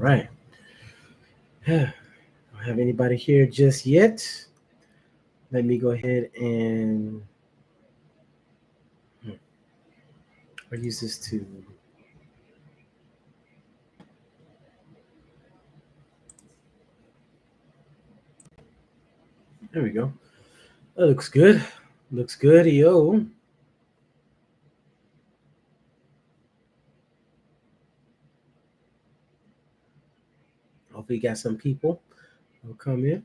right. Don't have anybody here just yet. Let me go ahead and I'll use this to. There we go. That looks good. Looks good, yo. Hopefully, you got some people who come in.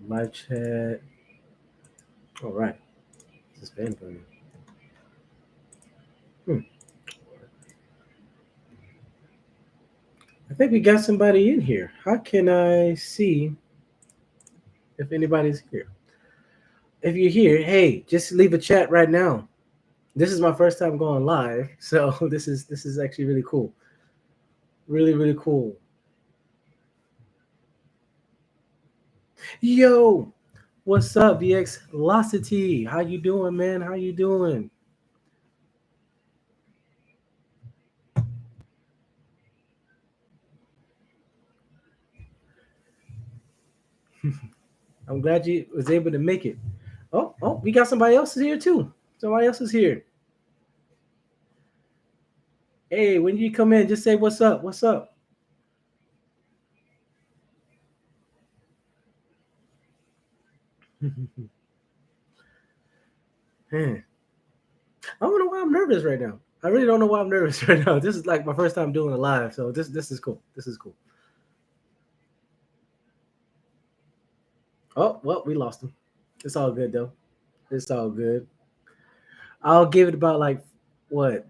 Live chat. All right. This is been funny. Hmm. I think we got somebody in here. How can I see if anybody's here? If you're here, hey, just leave a chat right now. This is my first time going live, so this is actually really cool. Really, really cool. Yo, what's up, VX Velocity? How you doing, man? How you doing? I'm glad you was able to make it. Oh, we got somebody else here too. Somebody else is here. Hey, when you come in, just say what's up. What's up? Man, I don't know why I'm nervous right now. I really don't know why I'm nervous right now. This is like my first time doing a live, so this is cool. This is cool. Oh, well, we lost him. It's all good though. It's all good. I'll give it about like what?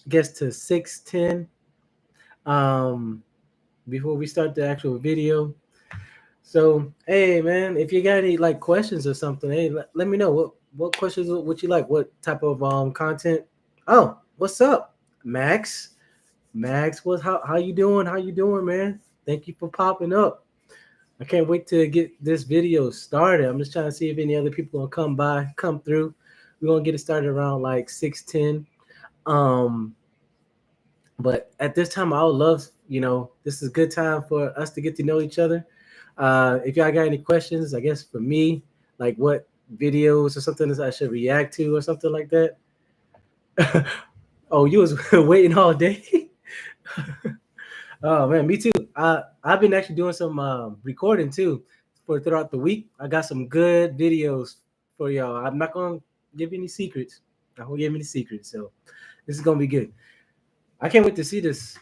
Guess to 6:10. Um, before we start the actual video. So, hey man, if you got any like questions or something, hey, let me know what questions would you like? What type of content? Oh, what's up, Max? Max, how you doing? How you doing, man? Thank you for popping up. I can't wait to get this video started. I'm just trying to see if any other people gonna come through. We're gonna get it started around like 6:10. Um, but at this time, I would love, this is a good time for us to get to know each other. If y'all got any questions, I guess for me, like what videos or something that I should react to or something like that. Oh, you was waiting all day? Oh man, me too. I've been actually doing some recording too for throughout the week. I got some good videos for y'all. I'm not gonna give you any secrets. I won't give any secrets. So this is gonna be good. I can't wait to see this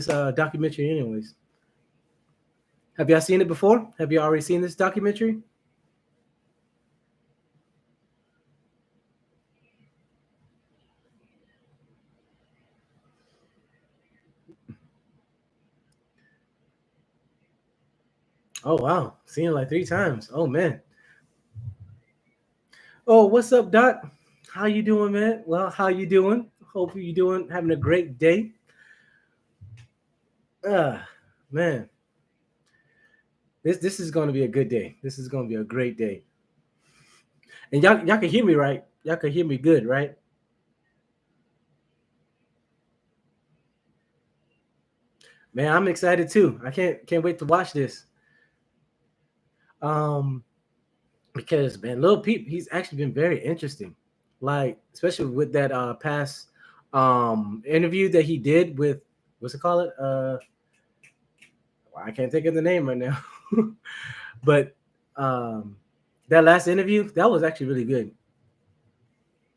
documentary. Anyways, have y'all seen it before? Have you already seen this documentary? Oh wow, seen it like 3 times. Oh man. Oh, what's up, Doc? How you doing, man? Well, how you doing? Hope you doing having a great day. Ah, man, this is going to be a good day. This is going to be a great day. And y'all can hear me right? Y'all can hear me good, right? Man, I'm excited too. I can't wait to watch this. Um, because man, Lil Peep, he's actually been very interesting. Like, especially with that past interview that he did with what's it called? I can't think of the name right now. But um that last interview, that was actually really good.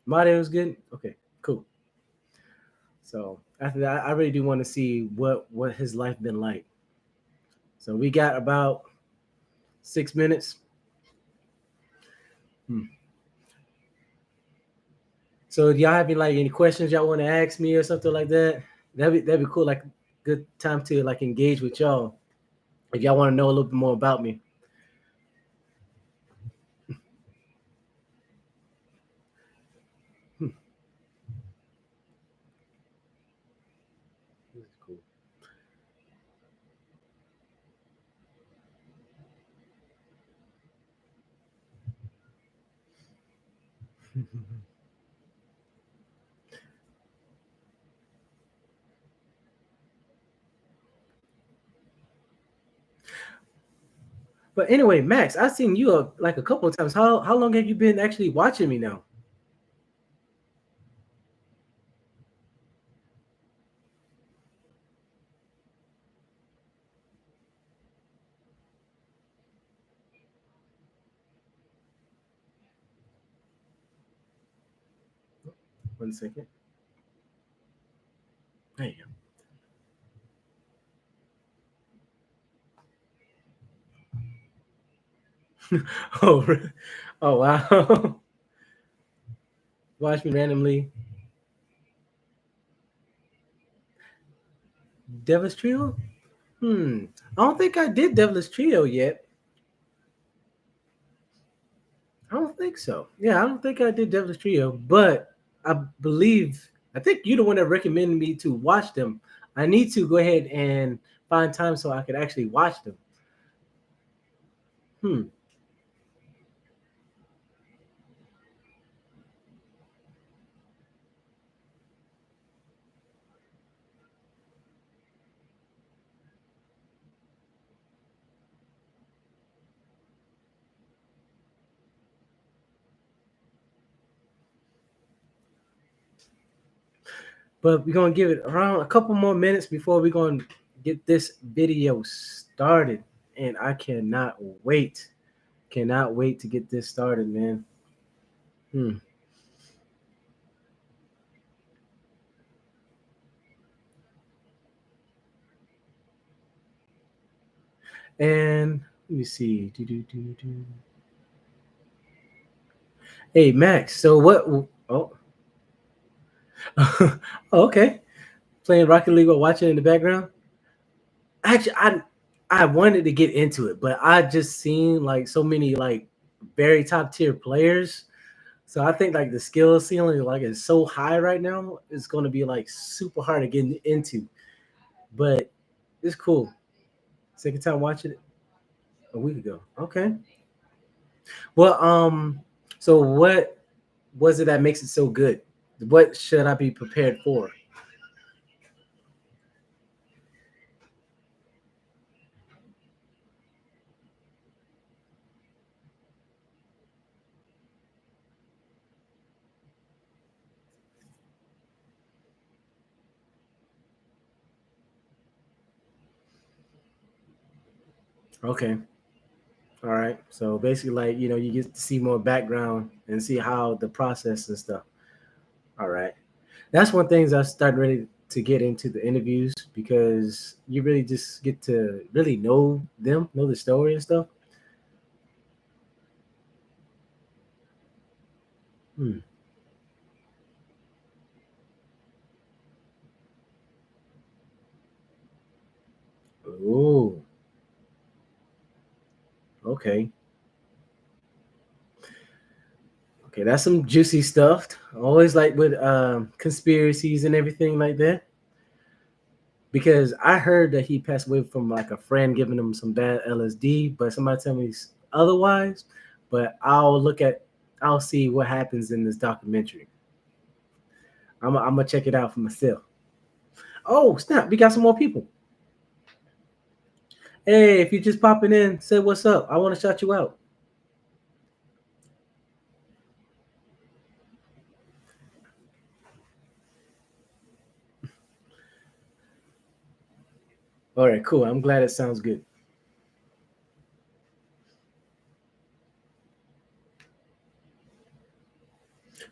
Made was good. Okay, cool. So after that, I really do want to see what his life been like. So we got about 6 minutes. Hmm. So do y'all have any questions y'all want to ask me or something like that? That'd be cool. Like good time to like engage with y'all if y'all want to know a little bit more about me. Hmm. This is cool. But anyway, Max, I've seen you like a couple of times. How long have you been actually watching me now? One second. There you go. Oh, oh wow. Watch me randomly. Devil's Trio? I don't think I did Devil's Trio yet. I don't think so. Yeah, I don't think I did Devil's Trio, but I believe I think you're the one that recommended me to watch them. I need to go ahead and find time so I could actually watch them. Hmm. But we're gonna give it around a couple more minutes before we're gonna get this video started. And I cannot wait. Cannot wait to get this started, man. Hmm. And let me see. Hey Max, so what? Oh, okay. Playing Rocket League or watching in the background. Actually, I wanted to get into it, but I just seen like so many like very top tier players. So I think like the skill ceiling like is so high right now. It's going to be like super hard to get into, but it's cool. Second time watching it a week ago. Okay. Well, so what was it that makes it so good? What should I be prepared for? Okay. All right. So basically, like you get to see more background and see how the process and stuff. All right. That's one thing I started really to get into the interviews because you really just get to really know them, know the story and stuff. Hmm. Oh, okay. Okay, that's some juicy stuff. Always like with conspiracies and everything like that. Because I heard that he passed away from like a friend giving him some bad LSD, but somebody tell me otherwise. But I'll see what happens in this documentary. I'm gonna check it out for myself. Oh snap! We got some more people. Hey, if you're just popping in, say what's up. I want to shout you out. All right, cool. I'm glad it sounds good.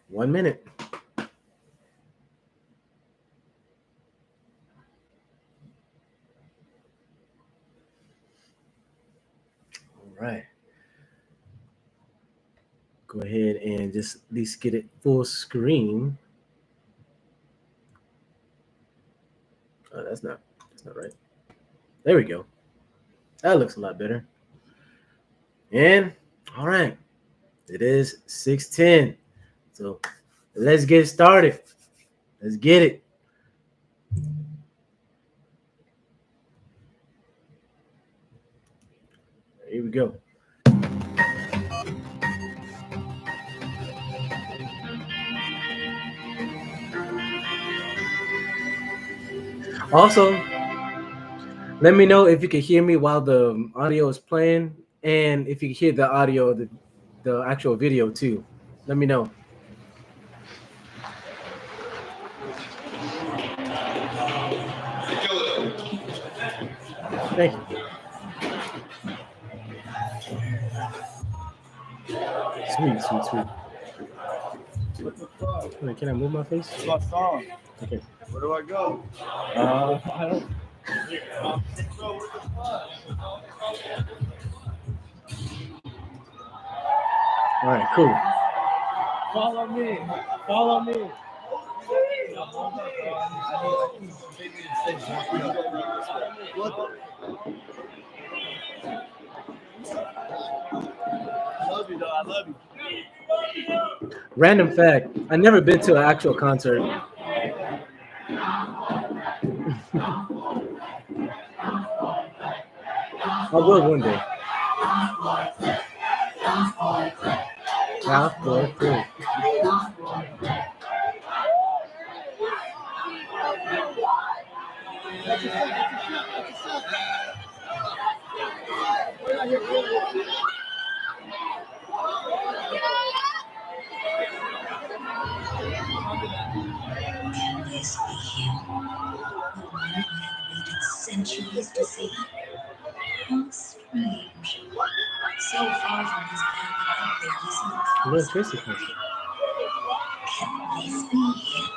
1 minute. All right. Go ahead and just at least get it full screen. Oh, that's not right. There we go. That looks a lot better. And all right, it is 6:10. So let's get started. Let's get it. Here we go. Also, let me know if you can hear me while the audio is playing, and if you can hear the audio, the actual video too. Let me know. Thank you. Sweet, sweet, sweet. Wait, can I move my face? It's my song. Okay. Where do I go? I don't. All right, cool. Follow me. Follow me. I love you, though. I love you. Random fact: I never been to an actual concert. I will one day. South Florida crew. Can this be him? The one we have waited centuries to see? How strange. So far from his path, and there isn't Lil close. Tracy concert. Can this be him?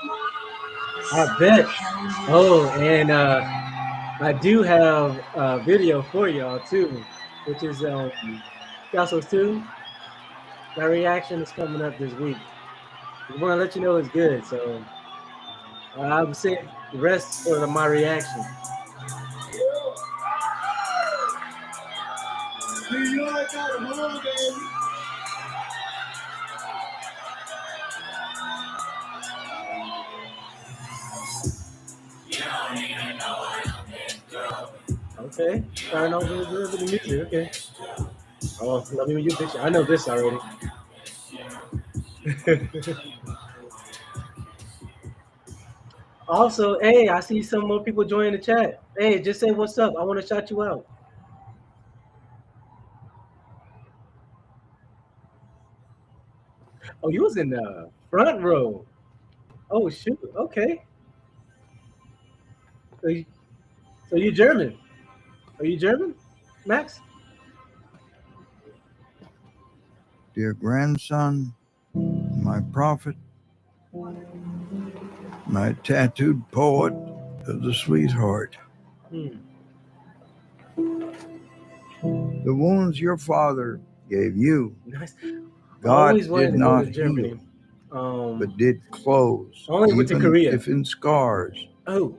I bet. Hell Oh, and I do have a video for y'all too, which is Castles 2. That reaction is coming up this week. I want to let you know it's good, so I would say the rest for my reaction. New York, got him on, baby. Okay, starting off with the music. Okay. Oh, let me with you, bitch. I know this already. Also, hey, I see some more people joining the chat. Hey, just say what's up. I want to shout you out. Oh, you was in the front row. Oh shoot. Okay. So you German? Are you German, Max? Dear grandson, my prophet, my tattooed poet of the sweetheart. Hmm. The wounds your father gave you, Nice. God Always wanted did to go not to Germany. heal, but did close, I only went to even Korea. if in scars, Oh,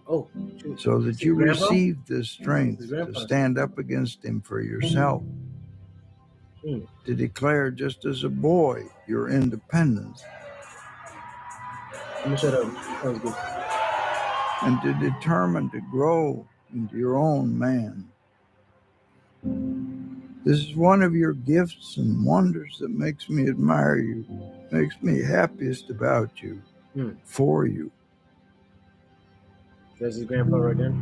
shoot. so Is that this you grandpa? receive the This is strength to grandpa. stand up against him for yourself, to declare just as a boy your independence, I'm gonna shut up. That was good. and to determine to grow into your own man. This is one of your gifts and wonders that makes me admire you, makes me happiest about you, for you. There's his grandpa right there.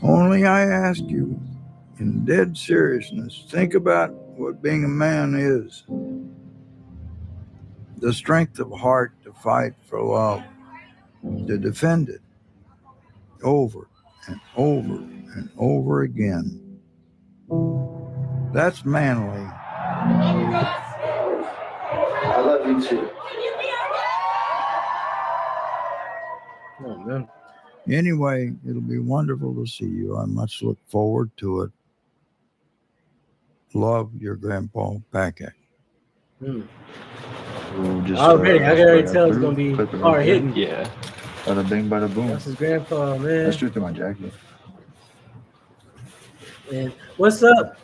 Only I ask you, in dead seriousness, think about what being a man is. The strength of heart to fight for love, to defend it over and over and over again. That's manly. I love you too. Oh man. Anyway, it'll be wonderful to see you. I much look forward to it. Love, your grandpa, Packett. We'll Already, I can already tell it's gonna be hard hitting. Yeah. Bada bing, bada boom. That's his grandpa, man. That's true to my jacket. And what's up,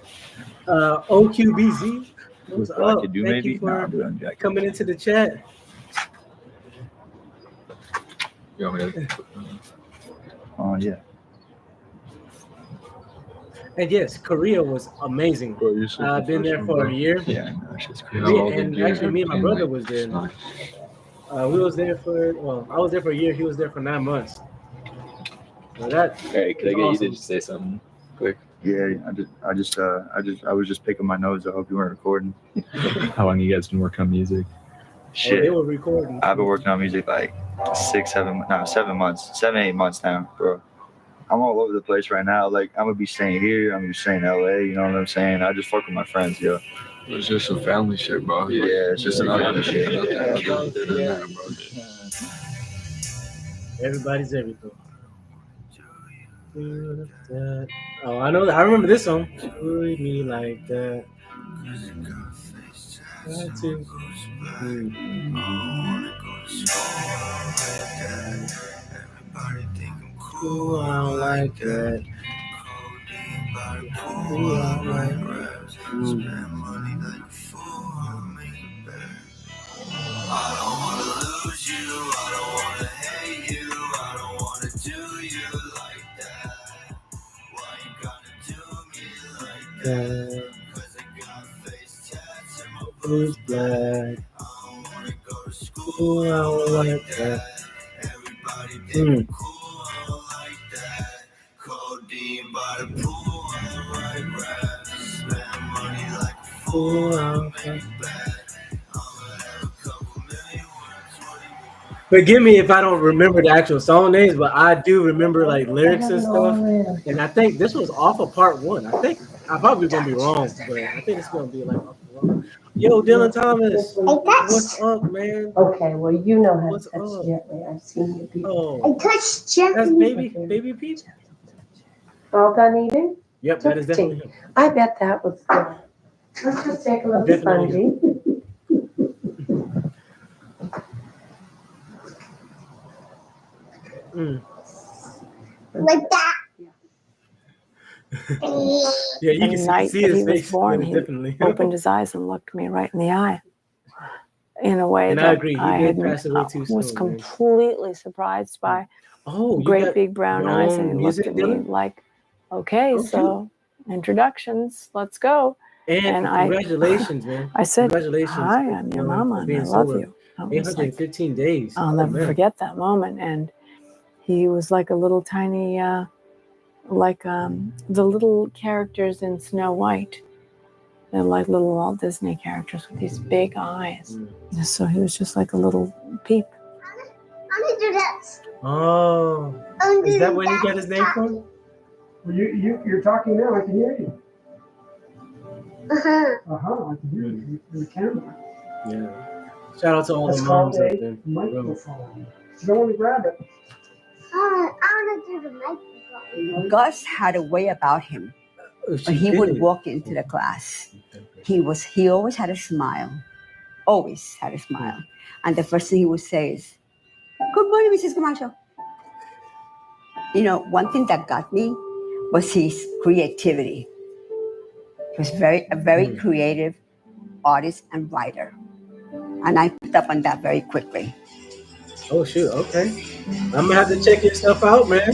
OQBZ? What's What I up? could do, Thank maybe? you for Nah, I'm jacket. coming into the chat. You want me to? Oh, yeah. And yes, Korea was amazing. Bro, you're so I've been there professional, for a bro. year. Yeah, no, it's just crazy. Me and actually me and my brother was there. We was there for I was there for a year. He was there for 9 months. So that Hey, could is I get you to awesome. just say something quick? Yeah, I was just picking my nose. I hope you weren't recording. How long you guys been working on music? Oh, they Shit, were recording. I've been working on music like 7 months, 8 months now, bro. I'm all over the place right now. Like I'm gonna be staying here. I'm gonna be staying in LA. You know what I'm saying? I just fuck with my friends, yo. It's just some family shit, bro. Yeah, it's just another shit. Nothing Yeah, other bro, than yeah. that, bro. Everybody's everything. Oh, I know. I remember this song. Treat me like that. Try to. Hmm. Ooh, I don't like that. Ooh, I don't like that. That. Who's black? Ooh, I don't like that. Hmm. Ooh, I don't like. Forgive me if I don't remember the actual song names, but I do remember like lyrics and stuff. And I think this was off of part one. I think I'm probably gonna be wrong, but I think it's gonna be like off of one. Yo, Dylan Thomas, what's up, man? Okay, well, you know how What's to touch up? gently. I've seen you people. Oh, Touch that's gently. baby Pete. All done eating? Yep, that is definitely him. I bet that was good. Let's just take a little Definitely. spongy. Mm. Like that. Yeah, you The can night see that his he was face. born, That is he definitely opened his eyes and looked me right in the eye in a way And I that agree, he I did had pass away too was soon, man. completely surprised by. Oh, you Great got big brown your eyes, and own he looked music, at me Dylan? like, okay, Oh, so introductions, let's go. And I congratulations, man. I said, Congratulations hi, for, I'm your mama, for and I being love sober. you. I was like, 815 days. I'll Oh, never man. forget that moment. And he was like a little tiny, like the little characters in Snow White. They're like little Walt Disney characters with these big eyes. Mm. So he was just like a little peep. I'm gonna do this. Oh, is that where he got his name from? Well, you're talking now. I can hear you. Uh-huh. I can hear you in the camera. Yeah. Shout out to all That's the called moms out a there. microphone. You don't want to grab it. I wanna do the microphone. Gus had a way about him. Oh, When he would did. walk into the class, he always had a smile. Always had a smile. And the first thing he would say is, "Good morning, Mrs. Camacho." You know, one thing that got me was his creativity. He was a very creative artist and writer. And I picked up on that very quickly. Oh, shoot. Okay. I'm going to have to check your stuff out, man.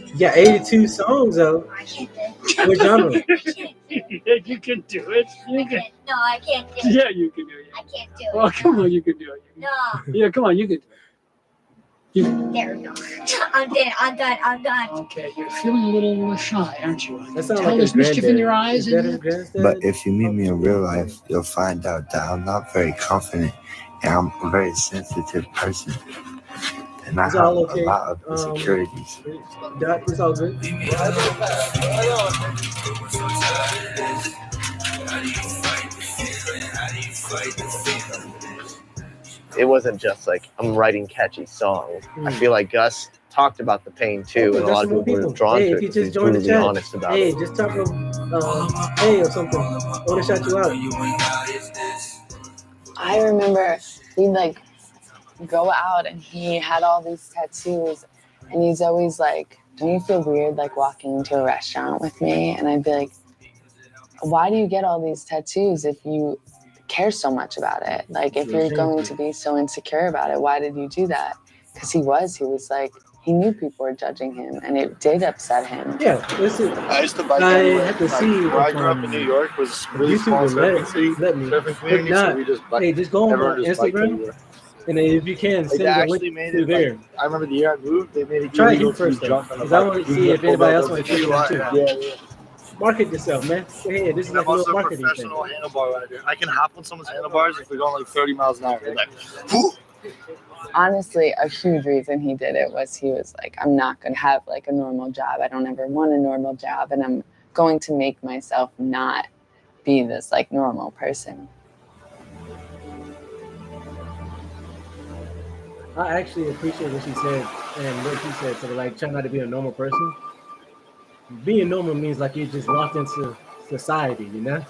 You got 82 songs out. I can't do it. What genre? I can't do it. You can do it. You I can. can't. No, I can't do it. Yeah, you can do it. I can't do it. Oh, come on, you can do it. No. Yeah, come on, you can do it. There we go. I'm dead. I'm done. I'm done. Okay, you're feeling a little shy, aren't you? That sounds Tell like there's his mischief in granddad. your eyes. Is that his granddad? But if you meet me in real life, you'll find out that I'm not very confident and I'm a very sensitive person. And I It's have all okay. a lot of insecurities. Doc, it's all good. It wasn't just like I'm writing catchy songs. I feel like Gus talked about the pain too, and a lot of people were drawn Hey, to if it you because just he's joined the brutally chat, honest about hey, it. just talk to hey or something. I want to shout you out. I remember he'd like go out and he had all these tattoos, and he's always like, "Don't you feel weird like walking into a restaurant with me?" And I'd be like, "Why do you get all these tattoos if you care so much about it? Like if you're going to be so insecure about it, why did you do that?" Because he was like, he knew people were judging him, and it did upset him. Yeah, listen. I used to bike I everywhere. have to Like, see where I if, grew up in New York was a really YouTube small will surfing city, let me. surfing If community, so not, we just hey, just go on everyone just biked Instagram, everywhere. and then if you can, Like, they send the link actually made through it, like, there. I remember the year I moved, they made it Try illegal you to be first though, drunk on the because I bike. want to You see just if pull anybody the else want to check it out too. yeah. Market yourself, man. Go ahead. This is And like I'm a little also a marketing thing. professional handlebar rider. I can hop on someone's handlebars if we're going like 30 miles an hour. Like, whoo! Honestly, a huge reason he did it was he was like, I'm not going to have like a normal job. I don't ever want a normal job, and I'm going to make myself not be this like normal person. I actually appreciate what she said and what he said. So like, try not to be a normal person. Being normal means like you're just locked into society. You know,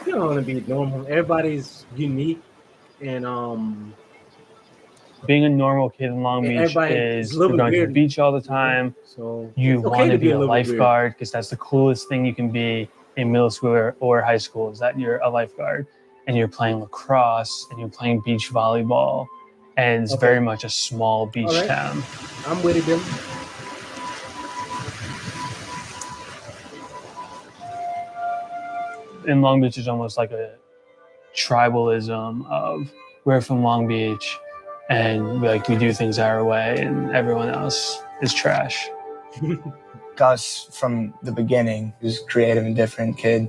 you don't want to be normal. Everybody's unique, and Being a normal kid in Long Beach everybody is a is little you're bit going to the weird. beach all the time. So You it's okay want to to be be a a little bit weird. lifeguard because that's the coolest thing you can be in middle school or high school, is that you're a lifeguard and you're playing lacrosse and you're playing beach volleyball, and it's very much a small beach All right. town. I'm with it, Billy. In Long Beach is almost like a tribalism of we're from Long Beach and we do things our way and everyone else is trash. Gus from the beginning was a creative and different kid.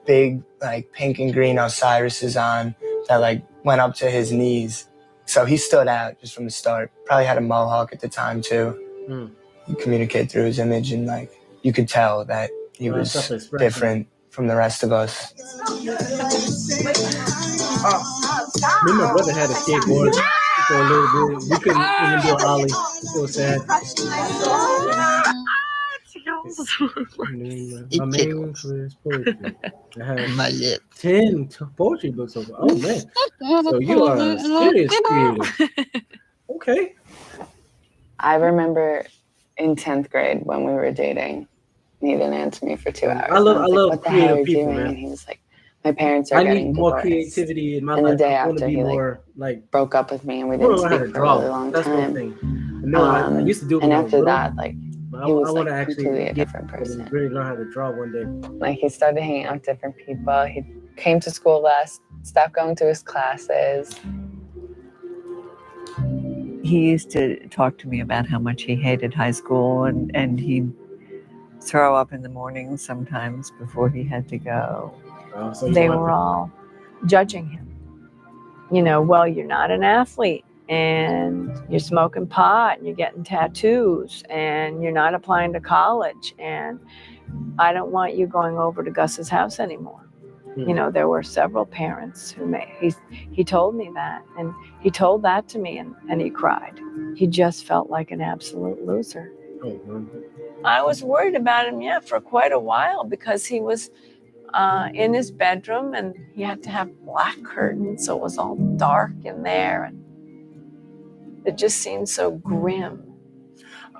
Big like pink and green Osiris's on that like went up to his knees. So he stood out just from the start. Probably had a mohawk at the time too. He communicated through his image, and like you could tell that he was different from the rest of us. Me and my brother had a skateboard for a little bit. We couldn't even do an ollie. It was sad. My main career is poetry. I have 10 poetry books over. Oh man. So you are a serious creator. Okay. I remember in 10th grade when we were dating, he didn't answer me for 2 hours. I love what the hell are you creative people, doing? man. And he was like, my parents are I getting need more divorced. creativity in my and life. the day I want to after be he more like broke up with me, and we I want didn't to learn how speak to for draw. a really long That's time. one thing. No, I used to do it And when I was after little, that, like but he was I want like to actually completely a get different person. really learn how to draw one day. Like he started hanging out with different people. He came to school less, stopped going to his classes. He used to talk to me about how much he hated high school, and he'd throw up in the morning sometimes before he had to go. So They were all judging him. You know, well, you're not an athlete, and you're smoking pot, and you're getting tattoos, and you're not applying to college, and I don't want you going over to Gus's house anymore. You know, there were several parents who he told me that, and he told that to me, and he cried. He just felt like an absolute loser. I was worried about him, for quite a while, because he was in his bedroom and he had to have black curtains, so it was all dark in there, and it just seemed so grim.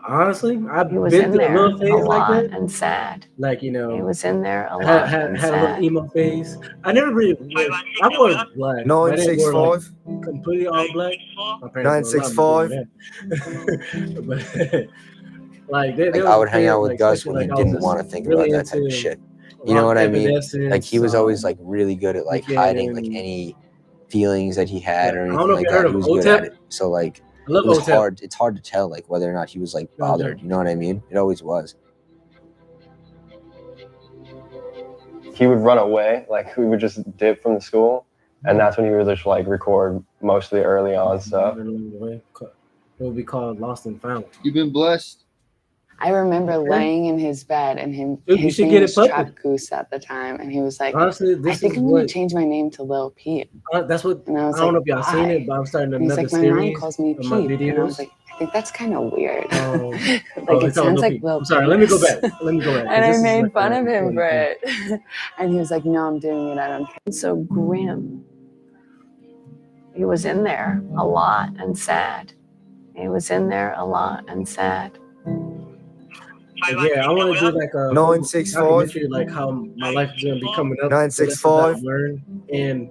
Honestly, I've He was been in through a there little phase a like lot that. and sad. Like, you know, he was in there a I lot had and a sad. little emo phase. I never really wore, I wore black. But I didn't wear like 965. completely all black. My parents were 965. But like there Like was I a would hang period, out with like, Gus especially, when he like, I was didn't just want to think really about that type of into shit. You know what I mean? Evanescence, Like he was always like really good at like hiding like Weeknd. any feelings that he had or I anything don't know if like you heard that. of He was good OTEP. at it. So like I love it was OTEP. hard. It's hard to tell like whether or not he was like bothered. You know what I mean? It always was. He would run away, like we would just dip from the school, and that's when he would just like record most of the early on stuff. It would be called Lost and Found. You've been blessed. I remember laying in his bed, and Dude, you his should name get it was public. Trap Goose at the time, and he was like, Honestly, I this think is I'm gonna what change my name to Lil Peep. that's what And I I was don't know like, if y'all seen why? it, but I'm starting And he's another like, my mom series calls me of my Peep, and I was videos. like, I think that's kind of weird. Oh, Like it it's called sounds like Peep. Lil I'm sorry, let me go Penis. back. Let me go back. And I This is made like fun a of him recording for it. And he was like, no, I'm doing it. I don't care. So grim. He was in there a lot and sad. He was in there a lot and sad. Yeah, I want to do like a 965. documentary, like how my life is gonna be coming up. 965. Learn and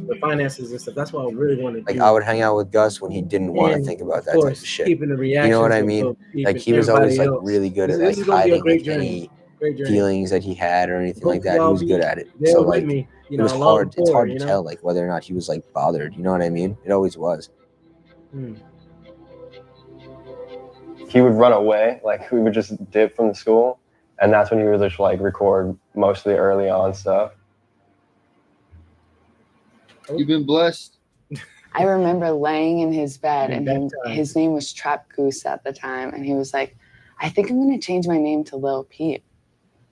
the finances and stuff. That's what I really want to Like do. I would hang out with Gus when he didn't want to And think about of that type course, of shit. keeping the You reactions know what I of mean? Lil Peep Like and he was always everybody like else. really good This, at this like is gonna be a hiding great like journey. any Great journey. feelings that he had or anything like Hopefully, that. He I'll was be good at it. there So with like me. You it know, was along hard. the It's tour. hard You to know. tell like whether or not he was like bothered. You know what I mean? It always was. He would run away, like we would just dip from the school, and that's when he would just like record most of the early on stuff. You've been blessed. I remember laying in his bed, and his name was Trap Goose at the time, and he was like, I think I'm going to change my name to Lil Peep.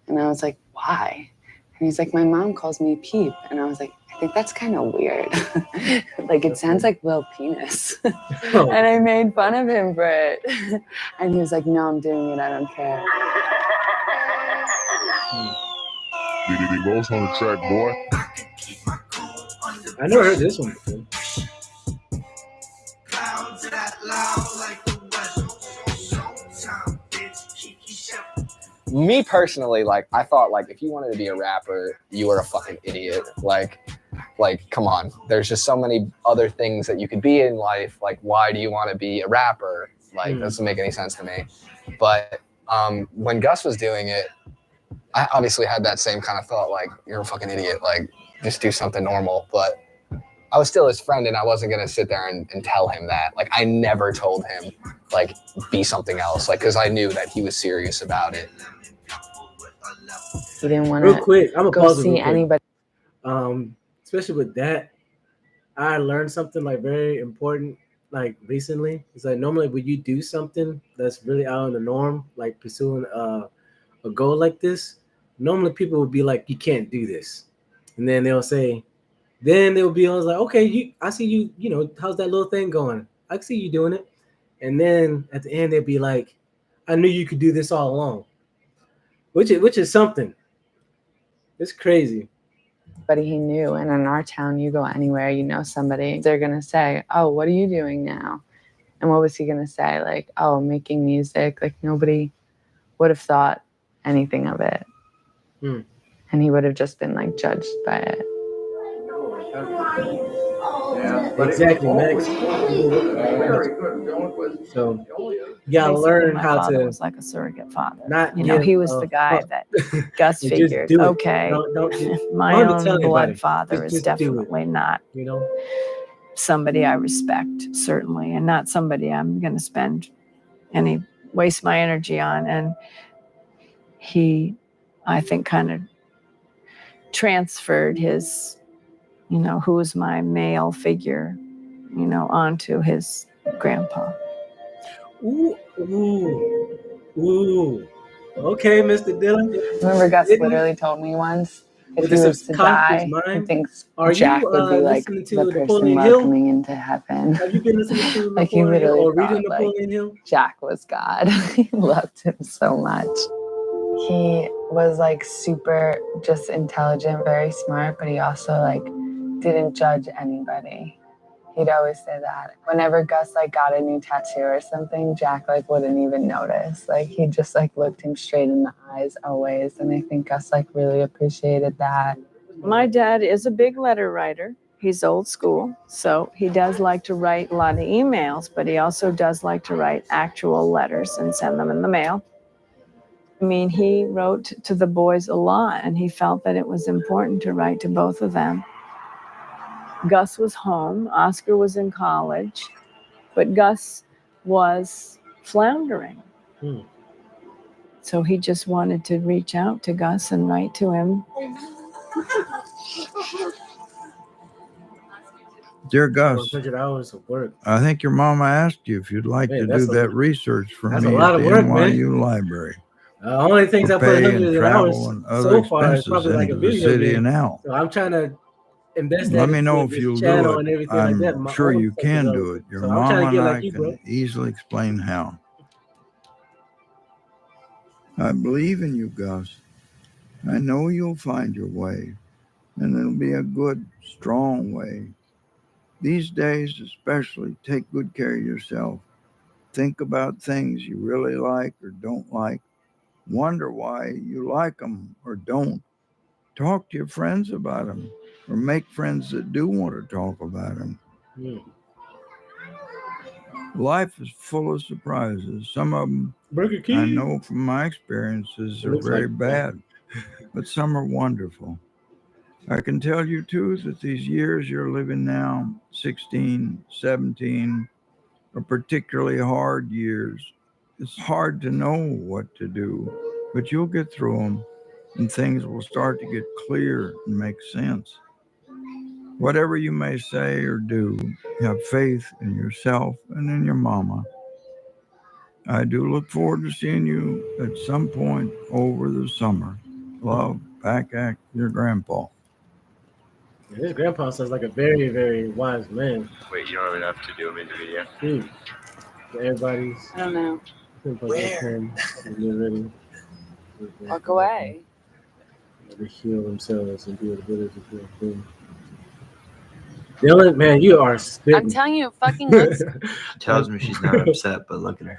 And I was like, why? And he's like, my mom calls me Peep. And I was like, I think that's kind of weird. Like, it sounds like Lil Penis. And I made fun of him for it. And he was like, no, I'm doing it. I don't care. Big Boss on the track, boy. I never heard this one before. Me personally, like I thought, like if you wanted to be a rapper, you were a fucking idiot. Like, come on. There's just so many other things that you could be in life. Like, why do you want to be a rapper? Like, doesn't make any sense to me. But when Gus was doing it, I obviously had that same kind of thought. Like, you're a fucking idiot. Like, just do something normal. But I was still his friend, and I wasn't gonna sit there and tell him that. Like, I never told him like be something else. Like, because I knew that he was serious about it. He didn't want Real quick, I'm gonna go pause it see real quick. anybody. Especially with that, I learned something like very important like recently. It's like normally when you do something that's really out of the norm, like pursuing a goal like this, normally people would be like, "You can't do this," and then they'll say, then they'll be always like, "Okay, I see you. You know, how's that little thing going? I see you doing it," and then at the end they'll be like, "I knew you could do this all along," which is something. It's crazy. But he knew, and in our town, you go anywhere, you know somebody, they're gonna say, oh, what are you doing now? And what was he gonna say? Like, oh, making music. Like, nobody would have thought anything of it. And he would have just been like judged by it. Exactly, Max. So you gotta learn my how father to was like a surrogate father. not You know, give he was a the guy fuck. that Gus And just figured, do it. okay, Don't my don't have to tell own blood anybody. father is Just do it. definitely not, You know, somebody I respect, certainly, and not somebody I'm going to spend waste my energy on. And he, I think, kind of transferred his, who was my male figure, onto his grandpa. Ooh. Okay, Mr. Dillon. Remember, Gus literally told me once, if he was to die, he thinks Jack would be like the person welcoming into heaven. Have you been listening to Like, he Napoleon Hill literally or reading thought, like, Napoleon Hill? Jack was God. He loved him so much. He was like super just intelligent, very smart, but he also like didn't judge anybody. He'd always say that. Whenever Gus like got a new tattoo or something, Jack like wouldn't even notice. Like, he just like looked him straight in the eyes always. And I think Gus like really appreciated that. My dad is a big letter writer. He's old school, so he does like to write a lot of emails, but he also does like to write actual letters and send them in the mail. I mean, he wrote to the boys a lot, and he felt that it was important to write to both of them. Gus was home, Oscar was in college, but Gus was floundering. So he just wanted to reach out to Gus and write to him. Dear Gus, 100 hours of work. I think your mama asked you if you'd like Man, to that's do a- that research for that's me a lot at of the work, man. NYU library. Only things I For put pay hundreds and of travel hours and other so far is expenses probably like a into the video city game. and out. So I'm trying to invest Let that me into know if this you'll do channel it. and everything like that. I'm My sure own you stuff can do development. it. Your So I'm trying mama to and get I like you, can bro. easily explain how. I believe in you, Gus. I know you'll find your way, and it'll be a good, strong way. These days, especially, take good care of yourself. Think about things you really like or don't like. Wonder why you like them or don't. Talk to your friends about them, or make friends that do want to talk about them. Mm. Life is full of surprises. Some of them, Burger I King. know from my experiences, It are looks very like bad, but some are wonderful. I can tell you, too, that these years you're living now, 16, 17, are particularly hard years. It's hard to know what to do, but you'll get through them, and things will start to get clear and make sense. Whatever you may say or do, have faith in yourself and in your mama. I do look forward to seeing you at some point over the summer. Love, back at your grandpa. Yeah, this grandpa sounds like a very, very wise man. Wait, you don't even have to do a music video. Dude, everybody's I don't know. Where? Get ready. Walk away. To heal themselves and be able to feel things. Dylan, man, you are spitting. I'm telling you, it fucking looks. She tells me she's not upset, but look at her.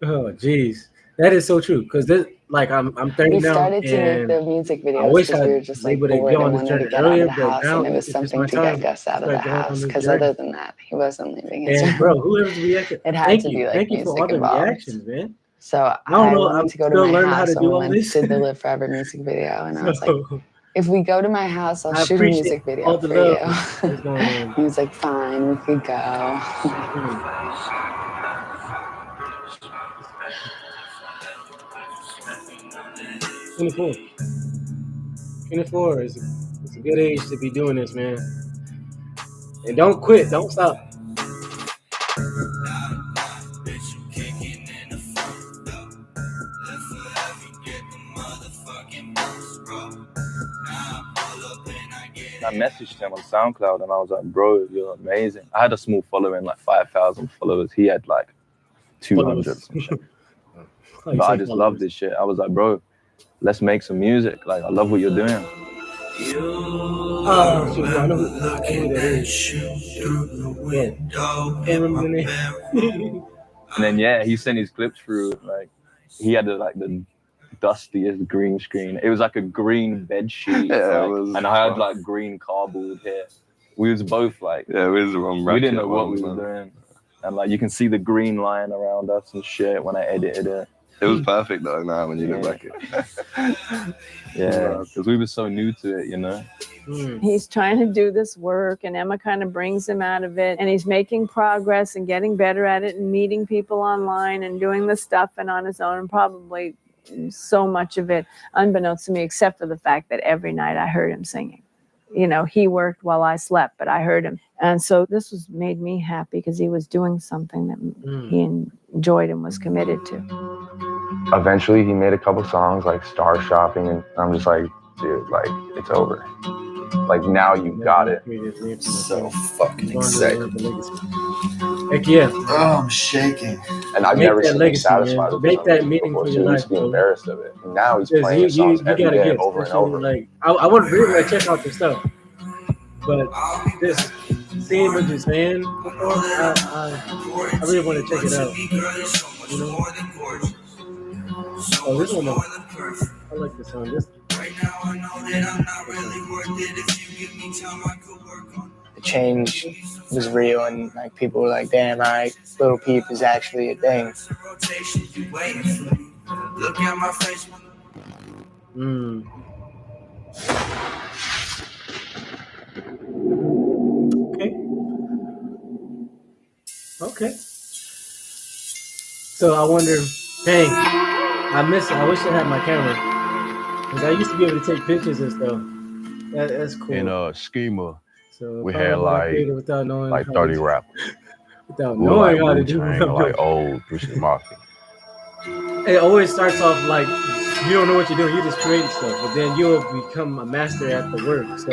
Oh, jeez, that is so true. Because this, like, I'm 30 We now, started to make and the music I videos wish because I we were just was like able to bored get on and this wanted to journey get out earlier. of the But house, now and it was it's just something my to time. get Gus out of the Start going on house. this Because journey. other than that, he wasn't leaving his And room. bro, whoever's reacting, It had thank to you, be like thank you for all music the involved. reactions, man. So I don't I know. wanted I'm to go to still my learning how house, to and do we all went this. did the Live Forever music video, and I was like, So if we go to my house, I'll I shoot a appreciate music video all the for love you. that's going on. He was like, fine, we could go. Mm. 24. 24 is it's a good age to be doing this, man. And don't quit. Don't stop. I messaged him on SoundCloud and I was like, bro, you're amazing. I had a small following, like 5,000 followers. He had like 200 some shit. But I just love this shit. I was like, bro, let's make some music. Like, I love what you're doing. Oh, shoot, I know who that is. Yeah. Can't remember the name. And then, yeah, he sent his clips through. Like, he had the dustiest green screen. It was like a green bed sheet. Yeah, like, and I had like green cardboard hair. We was both like, yeah, we was on we didn't know what we were doing. And like, you can see the green line around us and shit when I edited it. It was perfect though. Now when you look back at it. Yeah, because we were so new to it, you know. He's trying to do this work, and Emma kind of brings him out of it, and he's making progress and getting better at it and meeting people online and doing the stuff and on his own, and probably so much of it unbeknownst to me, except for the fact that every night I heard him singing. You know, he worked while I slept, but I heard him. And so this was made me happy because he was doing something that he enjoyed and was committed to. Eventually, he made a couple songs like Star Shopping, and I'm just like, dude, like, it's over. Like, now you got it. So fucking excited. Heck yeah. Oh, I'm shaking. And I've never seen him satisfied with Make that meaning before, for so your he life, used to be bro. embarrassed of it. And now he's Because playing his songs every gotta day get, over and over. Like, I want to check out your stuff, but this seeing what you're saying before, I really want to check it out. You know? Oh, this one, I like this song. This. The change was real, and like people were like, "Damn, all right, Lil Peep is actually a thing." Okay. So I wonder, dang, I miss it. I wish I had my camera. Because I used to be able to take pictures and stuff. That's cool. In a schema, so we had like 30 rappers. Without we knowing like how to do Wu-Tang, like old 3 Mafia. It always starts off like you don't know what you're doing. You just create stuff. But then you'll become a master at the work. So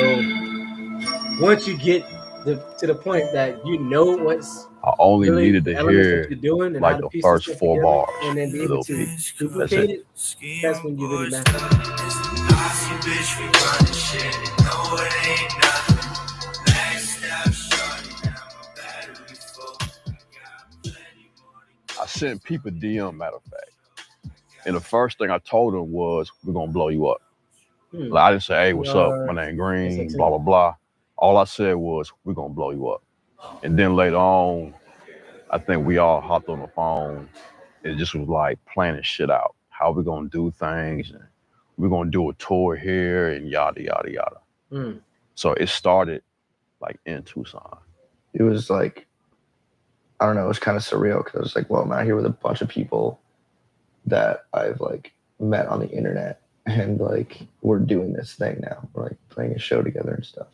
once you get to the point that you know what's I only really needed to hear that you're doing and like how to the piece first stuff 4 together, bars. and then be able Lil to Peep. duplicate it, that's when you really master it. I sent Peep a DM, matter of fact. And the first thing I told him was, we're going to blow you up. Like I didn't say, "Hey, what's up? My name Green." SXN. Blah blah blah. All I said was, "We're gonna blow you up." And then later on, I think we all hopped on the phone. It just was like planning shit out. How we gonna do things, and we're gonna do a tour here, and yada yada yada. So it started like in Tucson. It was like, I don't know, it was kind of surreal because I was like, well, I'm out here with a bunch of people that I've like met on the internet, and like we're doing this thing now. We're like playing a show together and stuff.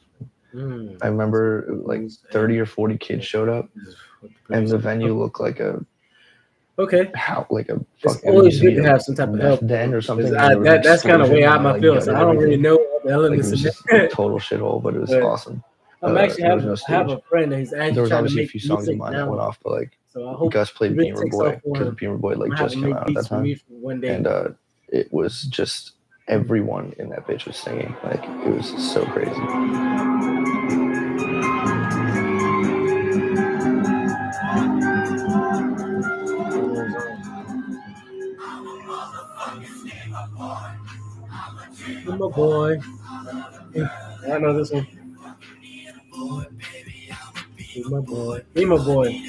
I remember like 30 or 40 kids showed up, and the venue looked like a like a It's always good to have some type of meth help den or something. That's kind of way out my field, so I don't really know all the Like, it elements was in just it. a total shithole, but it was But awesome. I'm actually There was no have a stage. friend that he's actually There was trying to obviously a make few songs of music mine that now. went off, but like So I hope Gus played it really Beamer takes Boy off for because him. Beamer Boy like I'm just having came him out make at that beats for me time, for one day. and it was just everyone in that bitch was singing. Like it was so crazy. Be my boy. I know this one. Be my boy. Be my boy.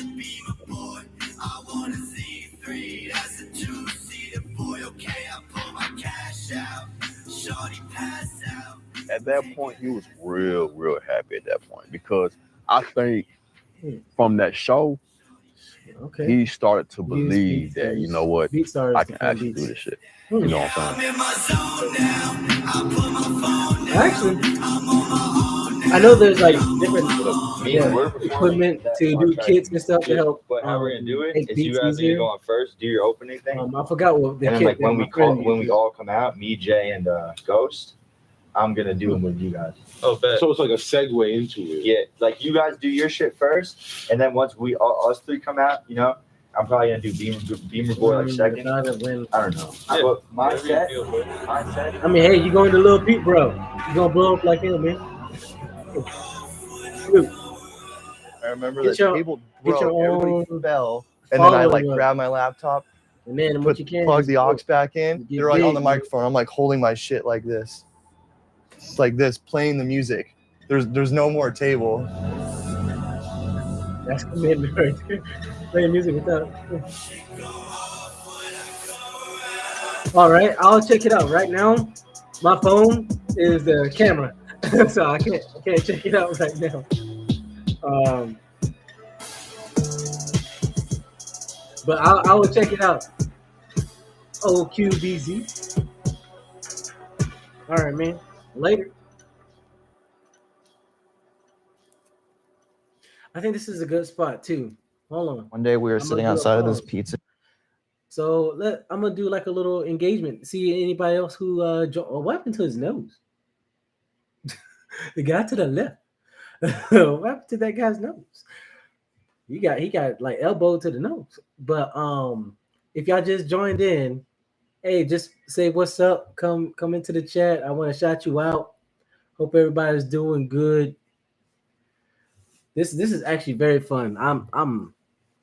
At that point, he was real happy at that point because I think from that show, he started to believe that, you know what, I can actually do this shit. You know what I'm saying? Actually, I know there's like different We're performing equipment that to do contract kits and stuff to too. help But how we're gonna do it make is you beats guys are gonna easier. go on first, do your opening thing. I forgot what the and then kit like that when my we friend when we uses. all come out, me, Jay, and Ghost, I'm gonna do them with you guys. Oh, so it's like a segue into it. Yeah, like you guys do your shit first, and then once we us three come out, you know, I'm probably gonna do Beamer Boy like second. I don't know. Yeah. My set. I mean, hey, you going to Lil Peep, bro? You gonna blow up like him, man? Dude, I remember get the your table get your broke, everybody own fell, and then I like following up. grabbed my laptop, And then what you can plug is the aux back in. you get They're like on the big, man. microphone. I'm like holding my shit like this. It's like this, playing the music. There's no more table. That's commitment right there. Playing music without. All right, I'll check it out right now. My phone is the camera, so I can't check it out right now. But I will check it out. OQBZ. All right, man. Later. I think this is a good spot too. Hold on. One day we were sitting outside of this pizza. So I'm gonna do like a little engagement. See anybody else who what happened to his nose? The guy to the left. What happened to that guy's nose? He got like elbow to the nose. But if y'all just joined in, hey, just say what's up. Come into the chat. I want to shout you out. Hope everybody's doing good. This is actually very fun. I'm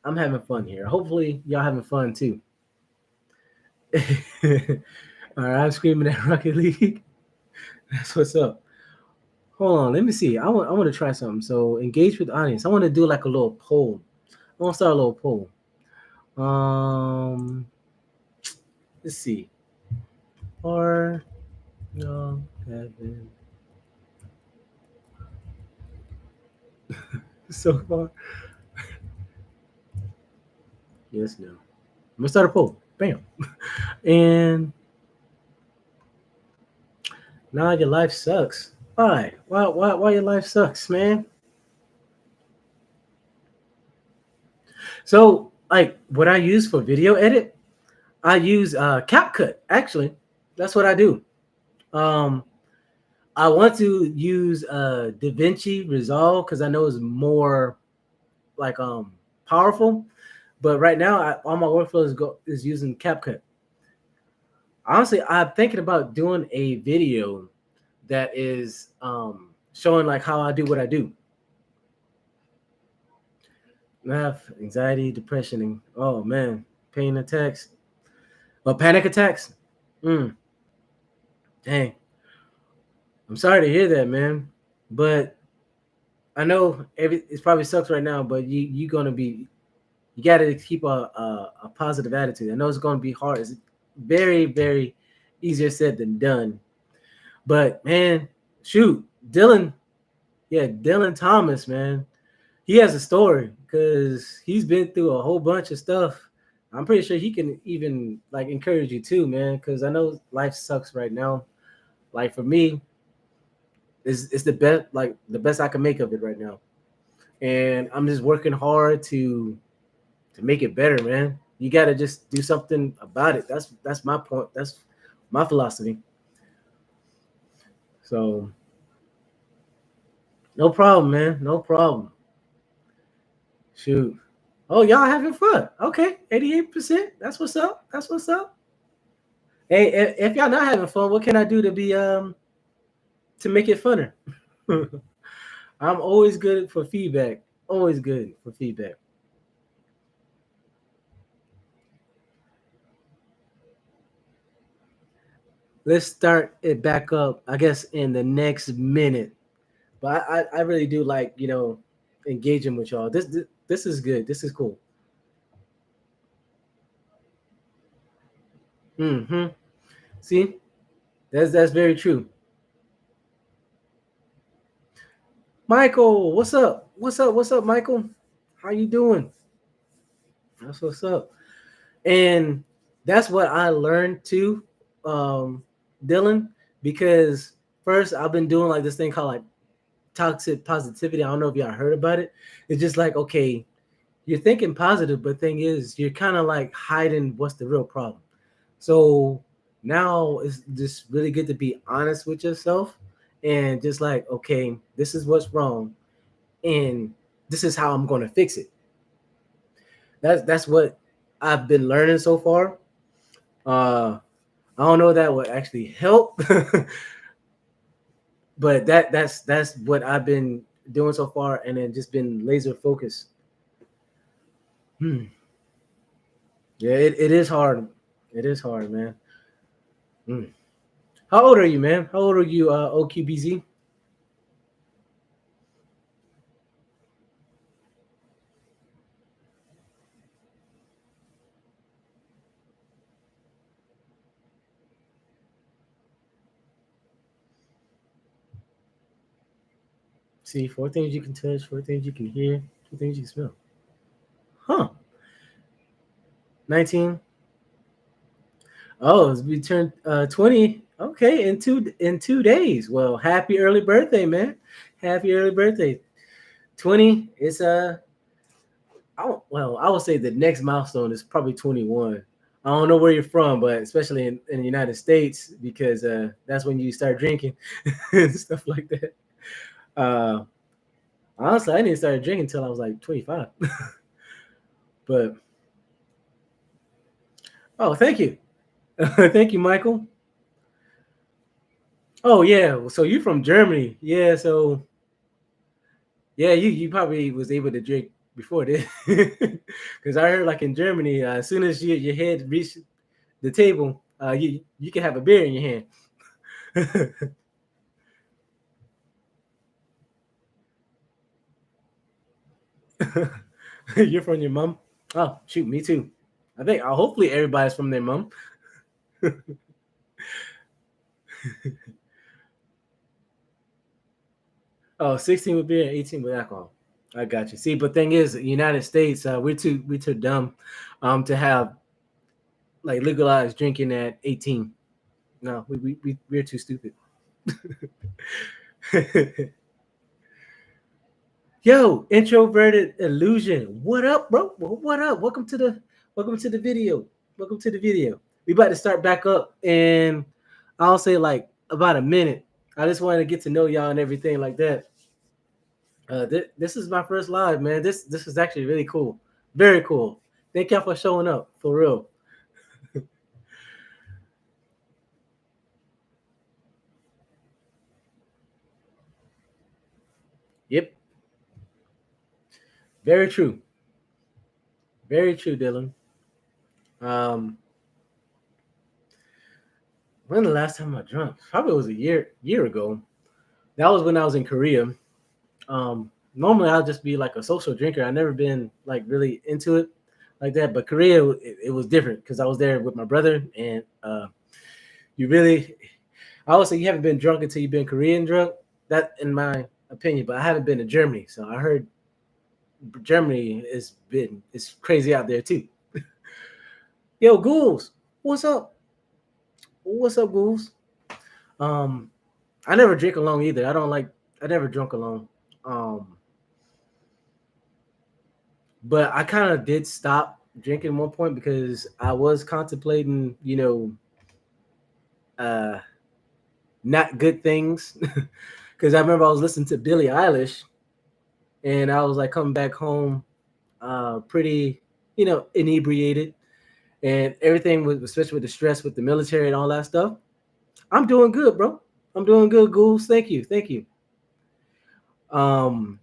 having fun here. Hopefully y'all having fun too. All right, I'm screaming at Rocket League. That's what's up. Hold on, let me see. I want to try something. So engage with the audience. I want to do like a little poll. I want to start a little poll. Let's see. Or no, Kevin. So far. Yes, no. I'm gonna start a poll. Bam. And now your life sucks. Why? Why your life sucks, man? So, like, what I use for video edit, I use CapCut. Actually, that's what I do. I want to use DaVinci Resolve because I know it's more like powerful. But right now, all my workflow is using CapCut. Honestly, I'm thinking about doing a video that is showing like how I do what I do. I have anxiety, depression, and oh man, pain attacks, panic attacks. Dang. I'm sorry to hear that, man. But I know it probably sucks right now, but you gonna be you got to keep a positive attitude. I know it's gonna be hard. It's very easier said than done. But man, shoot, Dylan, yeah, Dylan Thomas, man, he has a story because he's been through a whole bunch of stuff. I'm pretty sure he can even like encourage you too, man. Because I know life sucks right now. Like for me, it's the best I can make of it right now, and I'm just working hard to make it better, man. You got to just do something about it. That's my point. That's my philosophy. So no problem, man. No problem. Shoot. Oh, y'all having fun? Okay, 88%. That's what's up. That's what's up. Hey, if y'all not having fun, what can I do to make it funner? I'm always good for feedback. Always good for feedback. Let's start it back up. I guess in the next minute. But I really do like engaging with y'all. This is good. This is cool. Hmm. See, that's very true. Michael, what's up? What's up? What's up, Michael? How you doing? That's what's up. And that's what I learned too, Dylan. Because first I've been doing like this thing called like toxic positivity. I don't know if y'all heard about it. It's just like okay, you're thinking positive, but thing is you're kind of like hiding what's the real problem. So now it's just really good to be honest with yourself and just like, okay, this is what's wrong and this is how I'm going to fix it. That's what I've been learning so far. Uh I don't know if that would actually help, but that's what I've been doing so far and then just been laser focused. Hmm. Yeah, it is hard. It is hard, man. Hmm. How old are you, man? How old are you, OQBZ? See, four things you can touch, four things you can hear, two things you can smell. Huh. 19. Oh, we turned 20. Okay, in 2 days. Well, happy early birthday, man. Happy early birthday. 20 is I would say the next milestone is probably 21. I don't know where you're from, but especially in the United States, because that's when you start drinking and stuff like that. Uh, honestly, I didn't start drinking until I was like 25. But oh, thank you. Thank you, Michael. Oh yeah, so you from Germany? Yeah, so yeah, you probably was able to drink before this, because I heard like in Germany, as soon as your head reached the table, you can have a beer in your hand. You're from your mom? Oh shoot, me too. I think hopefully everybody's from their mom. Oh, 16 with beer and 18 with alcohol. I got you. See, but thing is, United States, we're too dumb to have like legalized drinking at 18. No, we're too stupid. Yo, introverted illusion. What up, bro? What up? Welcome to the video. Welcome to the video. We about to start back up and I'll say like about a minute. I just wanted to get to know y'all and everything like that. This is my first live, man. This is actually really cool. Very cool. Thank y'all for showing up. For real. Yep. Very true. Very true, Dylan. Um, when the last time I drunk? Probably was a year ago. that was when I was in Korea. Normally I'll just be like a social drinker. I never been like really into it like that. But Korea, it was different because I was there with my brother, and you really, I would say you haven't been drunk until you've been Korean drunk. That, in my opinion, but I haven't been to Germany, so I heard Germany is crazy out there too. Yo, Ghouls, what's up? What's up, Ghouls? Um, I never drink alone either. I don't like. I never drunk alone. Um, but I kind of did stop drinking at one point because I was contemplating, uh, not good things. Because I remember I was listening to Billie Eilish, and I was like coming back home, pretty, inebriated, and everything was, especially with the stress with the military and all that stuff. I'm doing good, bro. I'm doing good, Ghouls. Thank you, thank you. Um,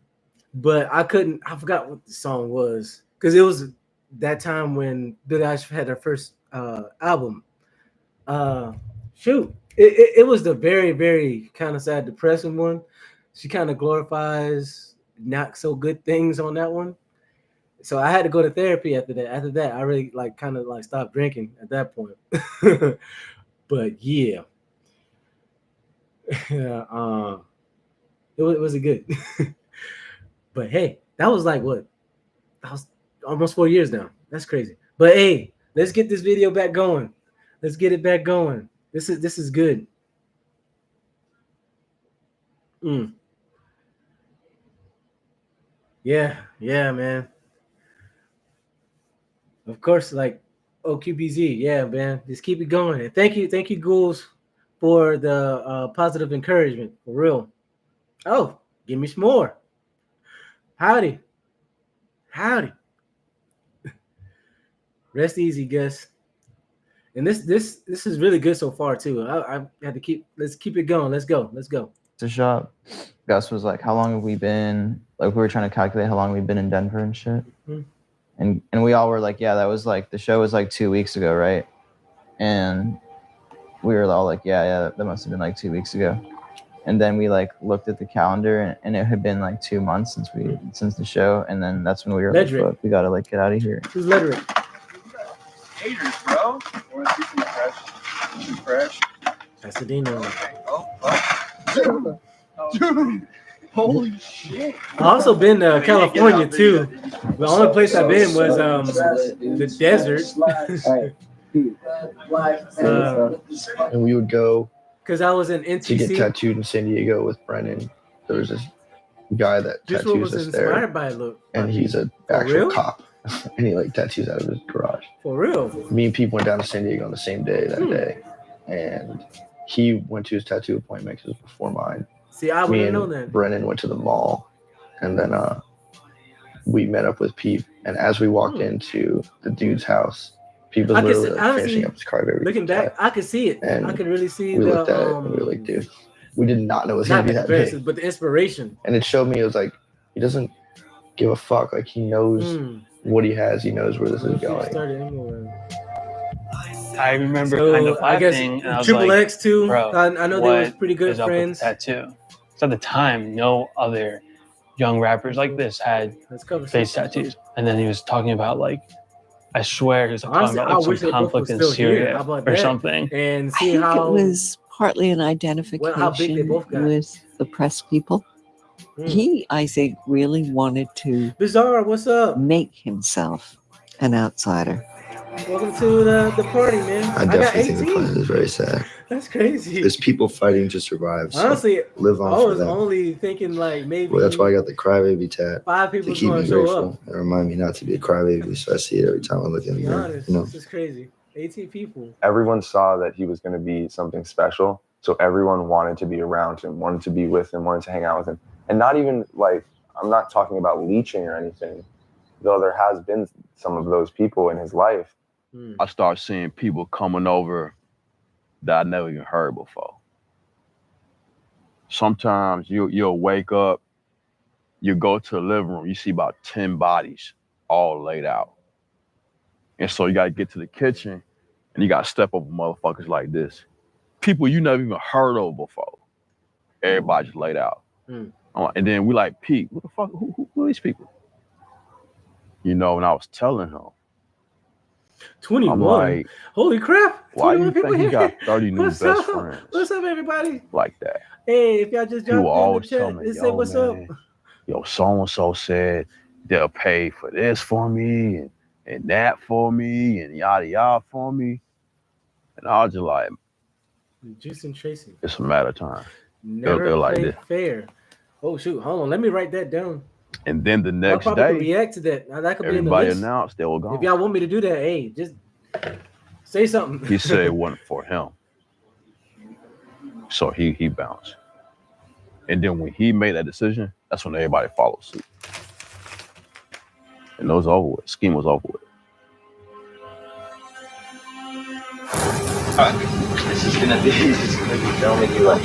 but I couldn't. I forgot what the song was because it was that time when Billie Eilish had her first album. Uh, shoot, it was the very very kind of sad, depressing one. She kind of glorifies not so good things on that one. So I had to go to therapy after that. After that, I really like kind of like stopped drinking at that point. But yeah, yeah, it was a good. But hey, that was like what? That was almost 4 years now. That's crazy. But hey, let's get this video back going. Let's get it back going. This is good. Mm. Yeah, yeah, man. Of course, like OQBZ. Yeah, man. Just keep it going. And thank you, Ghouls, for the positive encouragement. For real. Oh, give me some more. Howdy. Howdy. Rest easy, Gus. And this is really good so far too. I had to let's keep it going. Let's go. Let's go. The shop, Gus was like, how long have we been, like, we were trying to calculate how long we've been in Denver and shit. Mhm. And we all were like, yeah, that was like, the show was like 2 weeks ago, right? And we were all like, yeah, that must have been like 2 weeks ago. And then we like looked at the calendar, and it had been like 2 months since the show. And then that's when we were like, fuck, we gotta like get out of here. Who's Ledrick? Haters, bro. Want to see some fresh? Pasadena. Oh. Dude. Holy shit. I also been to California too. The only place I've been was the desert. And we would go Because I was in to NTC. get tattooed in San Diego with Brennan. There was this guy that This one tattoos was us there, inspired by look. and he's an For actual real? cop, and he like tattoos out of his garage. For real? Me and Pete went down to San Diego on the same day that day, and he went to his tattoo appointment because it was before mine. See, I Me wouldn't and know that. Brennan went to the mall, and then we met up with Pete. And as we walked into the dude's house, Pete was I could literally see- like, honestly, finishing up his crybaby. Looking back, I could see it. And I could really see we the looked at it and we were like, dude, we did not know it was not gonna be the that comparison, big. but the inspiration. And it showed me, it was like, he doesn't give a fuck. Like, he knows what he has. He knows where this is going. Started anywhere. I remember So, kind of I guess laughing, and I was Triple like, X too. Bro, I know they was what pretty good is up with friends. the tattoo. So at the time, no other young rappers like this had Let's cover face some- tattoos. And then he was talking about like, I swear he was talking Honestly, about I like wish some they both conflict were in still here. Syria How about or that? something. And I see think how it was partly an identification both got. with the press people. He, I think, really wanted to Bizarre, what's up? make himself an outsider. Welcome to the party, man. I got definitely think the 18. planet is very sad. That's crazy. There's people fighting to survive. So Honestly, live on I for was them. only thinking like maybe Well, that's why I got the crybaby tat. 5 To people keep going me to show grateful up. and remind me not to be a crybaby. So I see it every time I look in the Be mirror. honest, You know. this is crazy. 18 people. Everyone saw that he was going to be something special. So everyone wanted to be around him, wanted to be with him, wanted to hang out with him. And not even like, I'm not talking about leeching or anything, though there has been some of those people in his life. I start seeing people coming over that I never even heard before. Sometimes you'll wake up, you go to the living room, you see about 10 bodies all laid out. And so you got to get to the kitchen and you got to step over motherfuckers like this. People you never even heard of before. Everybody just laid out. Mm. And then we like, Pete, what the fuck? Who are these people? You know, and I was telling him. 21. I'm like, holy crap! Why 21 you people think he here. got 30 new What's best up? friends What's up, everybody? like that? Hey, if y'all just He will jumped in the always tell chat, me, just say yo, what's man, up. yo, so-and-so said they'll pay for this for me and that for me and yada yada for me. And I was just like, Juice and Tracy. it's a matter of time. Never They're like play this. fair. Oh shoot, hold on. Let me write that down. And then the Y'all next probably could day, react to that. Now that could be in the everybody list. announced they were gone. If y'all want me to do that, hey, just say something. He said it wasn't for him. So he bounced. And then when he made that decision, that's when everybody followed suit. And it was over with. Scheme was over with. It's just gonna be filming you like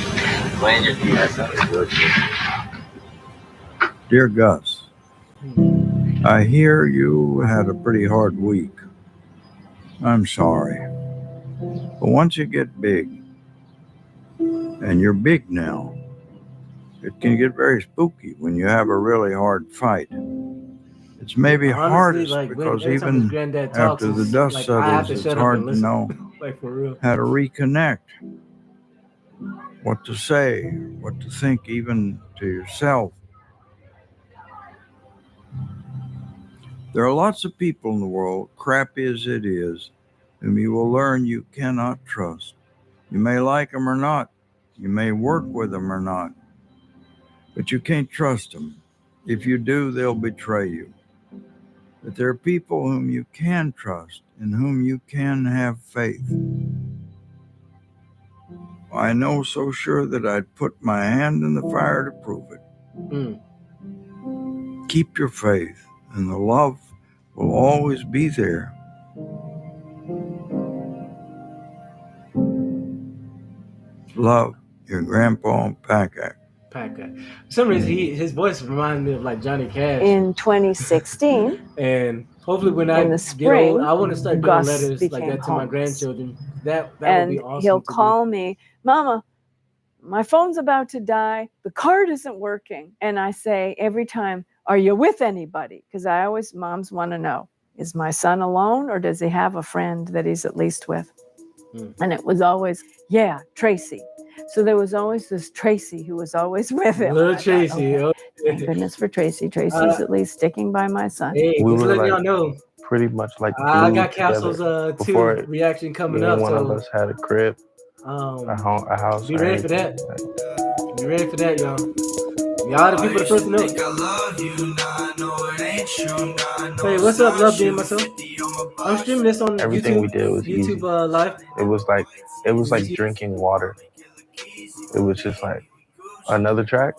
playing your DS. Dear Gus, I hear you had a pretty hard week. I'm sorry. But once you get big, and you're big now, it can get very spooky when you have a really hard fight. It's maybe Honestly, hardest like because every time his even granddad talks, after the it's dust like I have settles, to it's shut up hard and to listen. know Like for real. how to reconnect, what to say, what to think, even to yourself. There are lots of people in the world, crappy as it is, whom you will learn you cannot trust. You may like them or not. You may work with them or not. But you can't trust them. If you do, they'll betray you. But there are people whom you can trust, in whom you can have faith. I know so sure that I'd put my hand in the fire to prove it. Keep your faith, and the love will always be there. Love, your grandpa Packard. Packard. For some reason, his voice reminded me of like Johnny Cash. In 2016, and hopefully when I in the get spring, old, I want to start doing Gus letters like became that to my homeless. grandchildren. That would And be awesome. he'll to call me, Mama, my phone's about to die. The card isn't working. And I say every time, are you with anybody? Because moms want to know, is my son alone or does he have a friend that he's at least with? And it was always, yeah, Tracy. So there was always this Tracy who was always with him. Little Tracy. Okay. Thank goodness for Tracy. Tracy's at least sticking by my son. Hey, We just were letting like y'all know. pretty much like I glued got Castle's together. 2 Before reaction coming me and up. one of So us had a crib, a house. be ready for that. Be ready for that, y'all. Y'all the people the first to know. Hey, what's up, Love Being Myself? I'm streaming this on Everything YouTube. we did was easy. Live. It was like drinking water. It was just like another track.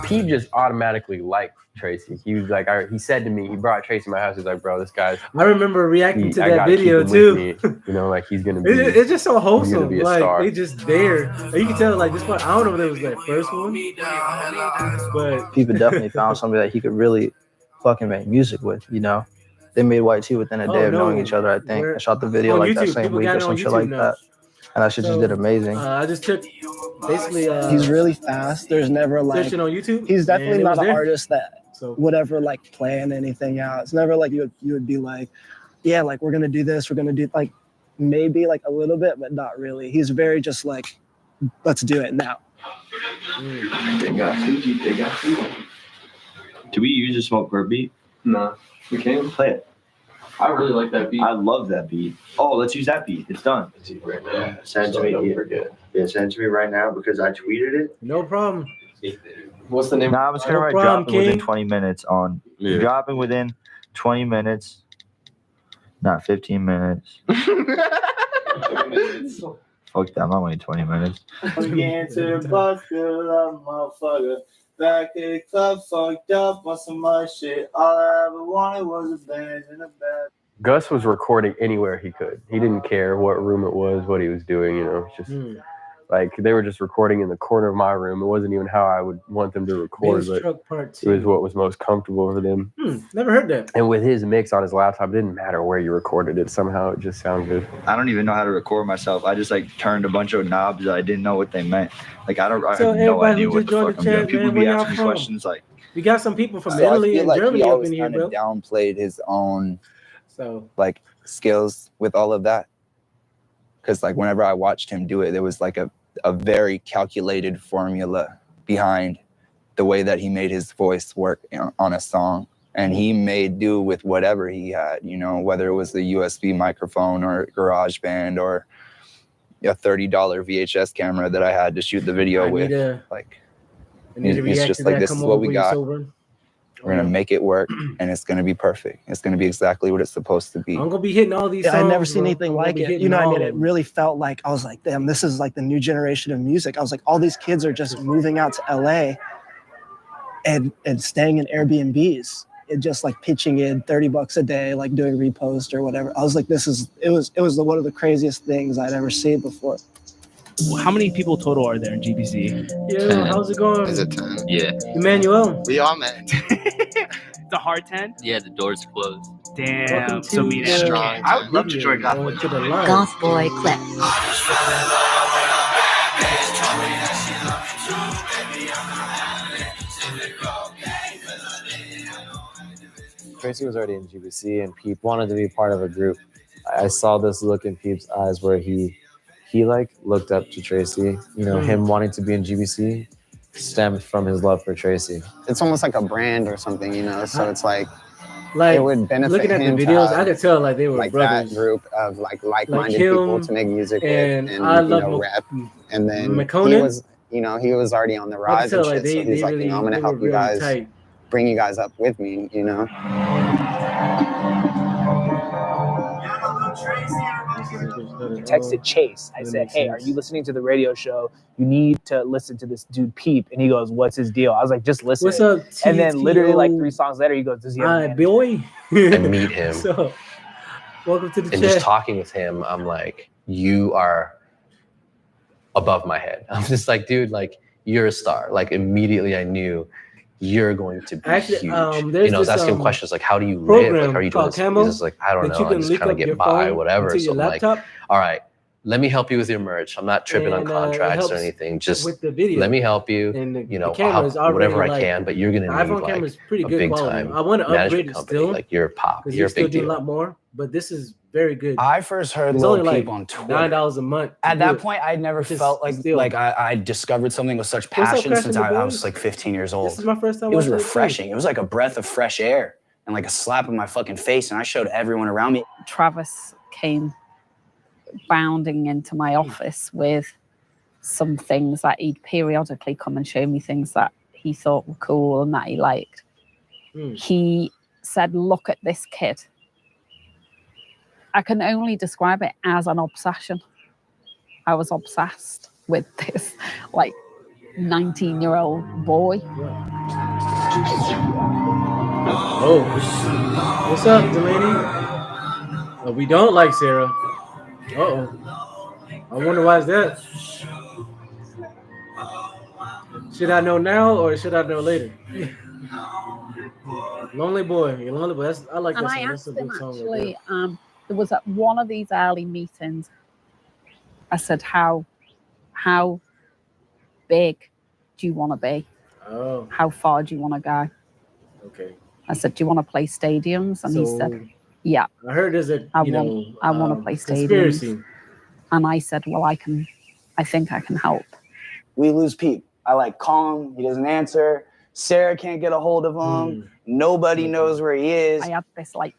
Pete just automatically liked Tracy. He was like, he said to me, he brought Tracy to my house. He's like, bro, this guy's. I remember reacting to that gotta video keep him too. with me. You know, like he's gonna be. It's just so wholesome. He's gonna be a like star. they just there. Like, you can tell. Like this part, I don't know if it was that first one, but People definitely found somebody that he could really fucking make music with. You know, they made White Tea within a day of knowing each other. I think I shot the video on like YouTube. that same People week got or it some on shit YouTube like now. that, and that shit just did amazing. I just took basically. He's really fast. There's never like searching on YouTube. He's definitely and not an there. artist that would ever like plan anything out. It's never like you would be like, yeah, like we're gonna do this. We're gonna do like maybe like a little bit, but not really. He's very just like, let's do it now. They got Fuji. Do we use a smoke for a beat? No, we can't play it. I really like that beat. I love that beat. Oh, let's use that beat. It's done. Right now. Yeah, send it to me. Yeah, send it to me right now because I tweeted it. No problem. What's the name? No, I was gonna write dropping within 20 minutes on dropping within 20 minutes, not 15 minutes. Fuck that, I'm not waiting 20 minutes. Again to the bus, feel like a motherfucker. Back at the club, fucked up on some other shit. All I ever wanted was a band in a bed. Gus was recording anywhere he could. He didn't care what room it was, what he was doing. You know, just Like they were just recording in the corner of my room. It wasn't even how I would want them to record, but Truck Part it was 2. what was most comfortable for them. Never heard that. And with his mix on his laptop, it didn't matter where you recorded it. Somehow it just sounded. I don't even know how to record myself. I just like turned a bunch of knobs that I didn't know what they meant. Like I So have no everybody idea who what just the joined fuck the I'm doing. chat, People man, be where y'all asking me from? questions like, We got some people from So I Italy feel and like Germany he up always in here, kind of bro. downplayed his own So like skills with all of that. Because like whenever I watched him do it, there was like a very calculated formula behind the way that he made his voice work on a song. And he made do with whatever he had, you know, whether it was the USB microphone or GarageBand or a $30 VHS camera that I had to shoot the video with. I need to He's react just to like, that. this Come is over what we when you're got. sober. We're going to make it work, and it's going to be perfect. It's going to be exactly what it's supposed to be. I'm gonna be hitting all these Yeah, songs. I'd never seen bro. anything I'm gonna like be it. hitting You know what I all mean? of It them. really felt like I was like, damn, this is like the new generation of music. I was like, all these kids are just moving out to LA and staying in Airbnbs and just like pitching in $30 a day, like doing repost or whatever. I was like, it was one of the craziest things I'd ever seen before. How many people total are there in GBC? Yo, how's it going? Is it 10? Yeah. Emmanuel. We all met. The hard 10? Yeah, the door's closed. Damn. Welcome So to mean the strong. I would love to join video, Goth or Boy. to the live. Goth Boy Clip. Tracy was already in GBC, and Peep wanted to be part of a group. I saw this look in Peep's eyes where he like looked up to Tracy. You know, him wanting to be in GBC stemmed from his love for Tracy. It's almost like a brand or something, you know. So it's like Like it would benefit looking at the him to videos, have, I could tell like they were like brothers. that group of like-minded him people to make music and with, and I you love know, rap. And then he McConan. was, you know, he was already on the I could rise tell and like shit. So they he's like, really you know, I'm gonna they help were you really guys, tight. bring you guys up with me, you know. Texted Chase. I said, hey, are you listening to the radio show? You need to listen to this dude Peep. And he goes, what's his deal? I was like, just listen. What's up, And then literally like TTO? 3 songs later, he goes, does he have a Hi, manager? boy. And meet him. So, welcome to the And chat. just talking with him, I'm like, you are above my head. I'm just like, dude, like you're a star. Like immediately I knew you're going to be Actually, huge. there's You know, I was this, asking questions like, how do you live? program Like, are you doing called this? Camo He's just like, I don't that know. you I can just link kind of up get your by, phone whatever. into So your I'm like, laptop. all right, let me help you with your merch. I'm not tripping on And, it contracts or helps anything. Just with the video. let me help you. And You know, the camera I'll is help already whatever I like, can, but you're gonna the need iPhone like camera is pretty a good big quality. time I want to upgrade management it company. still Like you're a pop. because You're you a still big do a deal. lot more. But this is very good. I first heard It's Lil only Peep like on Twitter. $9 a month. to At do that it. point, I'd never Just felt like still. I discovered something with such What's up, passion Crash since and the I was Boys? like 15 years old. This is my first time It was watching it, too. refreshing. It was like a breath of fresh air and like a slap in my fucking face. And I showed everyone around me. Travis came bounding into my office with some things that he'd periodically come and show me, things that he thought were cool and that he liked. He said, look at this kid. I can only describe it as an obsession. I was obsessed with this like 19-year-old boy. Oh, what's up, Delaney? Oh, we don't like Sarah. Uh-oh. I wonder why is that? Should I know now or should I know later? Lonely Boy. You're Lonely Boy. I like that And song. I That's asked a him good song. actually, there was at one of these early meetings, I said, how big do you want to be? Oh. How far do you want to go? Okay. I said, do you want to play stadiums? And he So, said, yeah. I heard there's a, I want to play conspiracy. stadiums. And I said, well, I think I can help. We lose Peep. I like call him. He doesn't answer. Sarah can't get a hold of him. Nobody knows where he is. I had this like,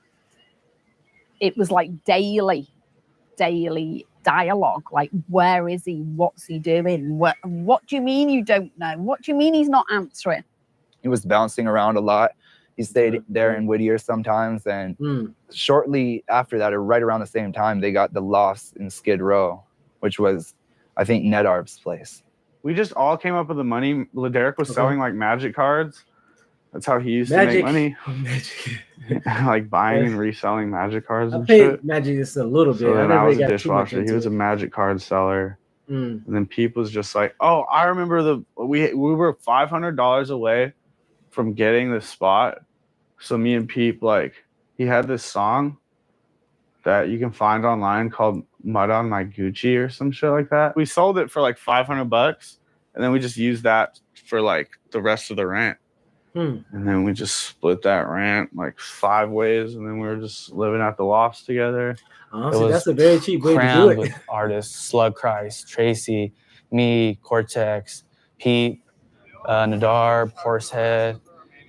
it was like daily dialogue. Like, where is he? What's he doing? What do you mean you don't know? What do you mean he's not answering? He was bouncing around a lot. He stayed there in Whittier sometimes, and shortly after that, or right around the same time, they got the Lost in Skid Row, which was, I think, Nedarb's place. We just all came up with the money. Derek was selling like magic cards. That's how he used to make money. Like buying and reselling magic cards I Oh, and paid shit. Magic just a little bit. So then never I was really a got too much dishwasher. He into was it. a magic card seller. And then Peep was just like, "Oh, I remember we were $500 away from getting the spot." So me and Peep, like, he had this song that you can find online called "Mud on My Gucci" or some shit like that. We sold it for like $500, and then we just used that for like the rest of the rent. And then we just split that rent like 5 ways, and then we were just living at the lofts together. Honestly, that's a very cheap way to do it. With artists, Slug Christ, Tracy, me, Cortex, Pete, Nadar, Horsehead,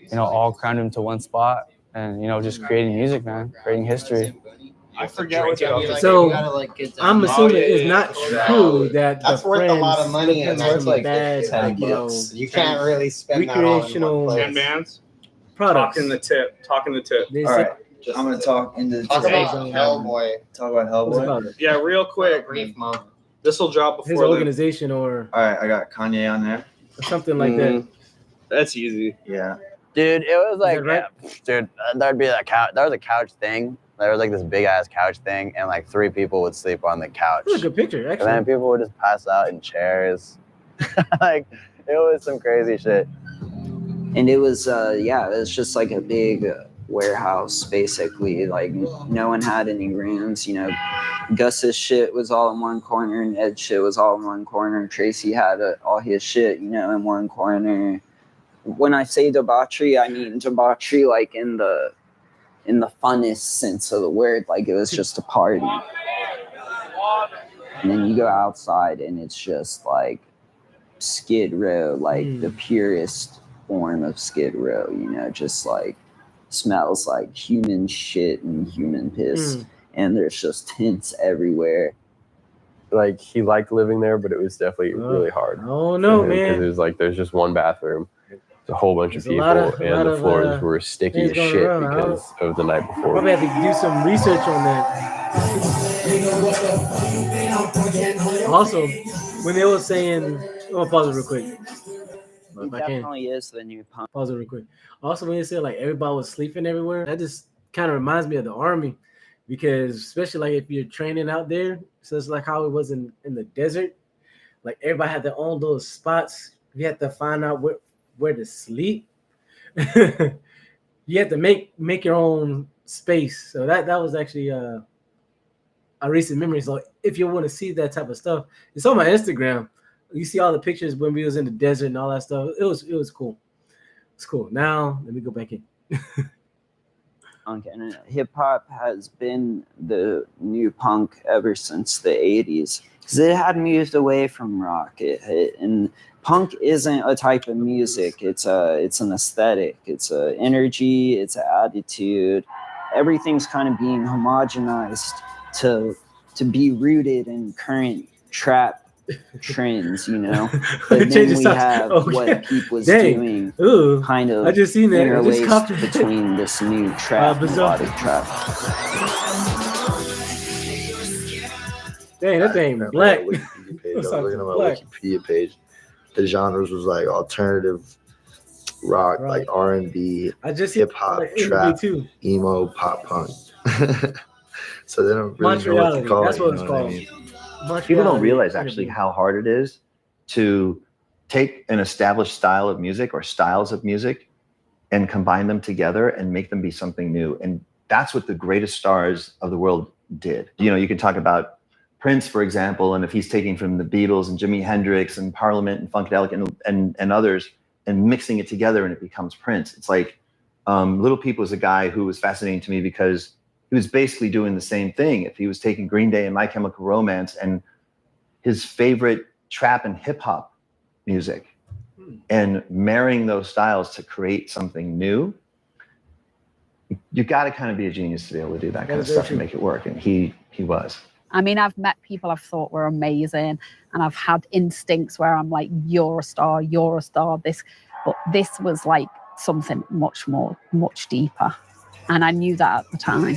you know, all crammed into one spot, and you know, just creating music, man, creating history. I forget what that. So I'm assuming it's not true that that's the worth a friends lot of money, slip and into that's some like bad, $10. you know, You can't really spend that all in recreational one place. 10 bands. products. Talking the tip. They All say- right, I'm gonna talk into the Talk chat. about Hellboy. Talk about What's Hellboy. about it? Yeah, real quick. Grief Month. This will drop before His organization or All right, I got Kanye on there. something like that. That's easy. Yeah. Dude, it was like, that right? dude, there'd be a couch. There was a couch thing. There was like this big ass couch thing, and like 3 people would sleep on the couch. That's a good picture, And actually. then people would just pass out in chairs. Like, it was some crazy shit. And it was it was just like a big warehouse basically. Like no one had any rooms, you know. Gus's shit was all in one corner, and Ed's shit was all in one corner. Tracy had all his shit, you know, in one corner. When I say debauchery, I mean debauchery like in the funnest sense of the word. Like it was just a party. And then you go outside and it's just like Skid Row, like the purest form of Skid Row, you know, just like smells like human shit and human piss. And there's just tents everywhere. Like he liked living there, but it was definitely really hard. Oh no, man! Because it was like there's just one bathroom, a whole bunch of There's a people, lot of- and the floors were sticky things as going shit around. because of the night before. Probably have to do some research on that. Also, when they were saying, I'm gonna pause it real quick. It If I can. definitely is the new punk. Pause it real quick. Also, when they said like everybody was sleeping everywhere, that just kind of reminds me of the army, because especially like if you're training out there, so it's like how it was in the desert. Like everybody had their own little spots. You had to find out where to sleep. You have to make your own space. So that was actually a recent memory. So if you want to see that type of stuff, it's on my Instagram. You see all the pictures when we was in the desert and all that stuff. It was cool. It's cool. Now let me go back in. Punk, and hip hop has been the new punk ever since the 80s, because it had moved away from rock. And punk isn't a type of music. It's an aesthetic. It's an energy. It's an attitude. Everything's kind of being homogenized to be rooted in current trap trends, you know. But then we have what Peep was doing, kind of I just seen that. interlaced between this new trap, melodic trap. Dang, that thing black. I was looking at my Wikipedia page. The genres was like alternative rock, like R&B, hip hop, trap, emo, pop punk. So they don't really know what to call That's it. what it's called. People don't realize actually how hard it is to take an established style of music or styles of music and combine them together and make them be something new. And that's what the greatest stars of the world did. You know, you can talk about Prince, for example, and if he's taking from the Beatles and Jimi Hendrix and Parliament and Funkadelic and others and mixing it together and it becomes Prince. It's like Lil Peep was a guy who was fascinating to me because he was basically doing the same thing. If he was taking Green Day and My Chemical Romance and his favorite trap and hip hop music and marrying those styles to create something new, you got to kind of be a genius to be able to do that kind of stuff and make it work. And he was. I mean, I've met people I've thought were amazing, and I've had instincts where I'm like, you're a star, but this was like something much more, much deeper. And I knew that at the time.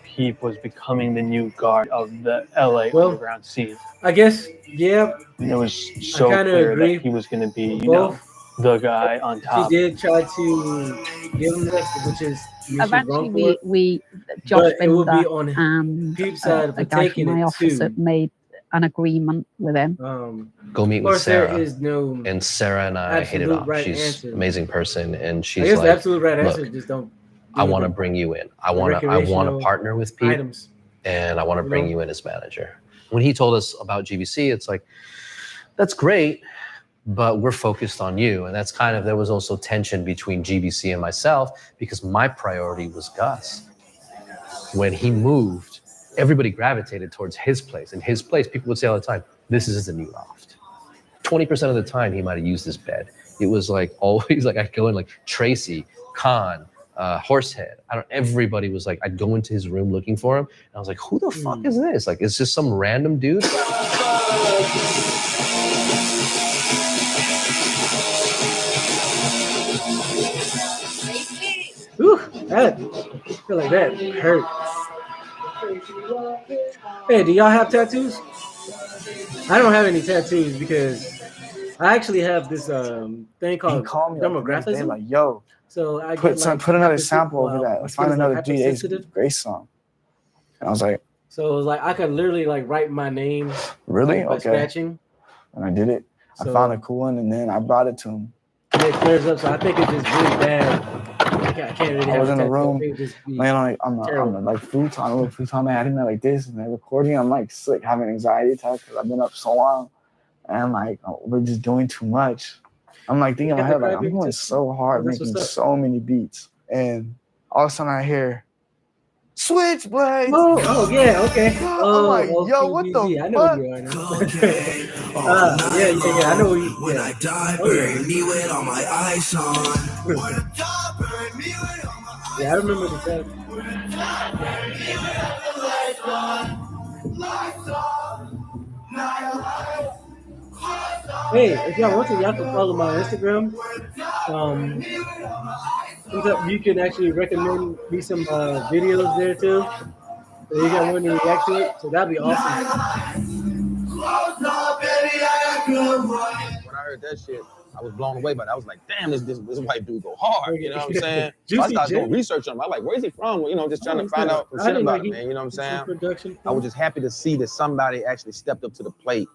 Peep was becoming the new guard of the LA underground scene. I guess, yeah. And it was so kinda clear agree that he was going to be, you both. know, the guy on top. She did try to give him this, which is she's Eventually, wrong for it. we Josh But it would be Binder on and Peep's side for a guy taking from my it office too. made an agreement with him. Go meet Of with course, there Sarah. is no And Sarah and I hit it absolute off. right She's answer. an amazing person, and I she's guess like, the absolute right answer look, just don't. I do want to the bring you in. I want to recreational partner with Pete, items. and I want to You bring know? you in as manager. When he told us about GBC, it's like, that's great, but we're focused on you. And that's kind of, there was also tension between GBC and myself because my priority was Gus. When he moved, everybody gravitated towards his place. In his place, people would say all the time, this is a new loft. 20% of the time, he might have used his bed. It was like always like I'd go in like Tracy, Khan, Horsehead. Everybody was like, I'd go into his room looking for him. And I was like, who the fuck is this? Like, it's just some random dude. Whew, that I feel like that hurt. Hey, do y'all have tattoos? I don't have any tattoos because I actually have this thing He called called me like the next day, demographism. like, "Yo, So I put get like another sample over that. my Let's skin find is, like, another G Ace hypersensitive. Grace song." And I was like, So it was like I could literally like write my name "Really? by Okay." scratching. And I did it. I So- found a cool one, and then I brought it to him. And it clears up. So I think it's just really bad. I can't really I have was a in the tattoo. I room, think it'd just be laying on the terrible. like futon, a little futon. I had him like this, and they're recording. I'm like sick, having anxiety attacks because I've been up so long, and like we're just doing too much. I'm like thinking in my head, like I'm going so hard, That's making what's up. so many beats, and all of a sudden I hear Switchblades. Oh yeah, okay. I'm like, yo, what the QBZ. I know fuck? who you are now. Yeah, I know who you. When I die, burn me with all my eyes on. Yeah, I remember the time. Hey, if y'all want to, y'all can follow my Instagram. You can actually recommend me some videos there too. So you got one to react to it. So that'd be awesome. When I heard that shit, I was blown away by that. I was like, damn, this white dude go hard. You know what I'm saying? So I started doing research on him. I'm like, where's he from? You know, just trying to find out some shit about him, man. You know what I'm saying? I was just happy to see that somebody actually stepped up to the plate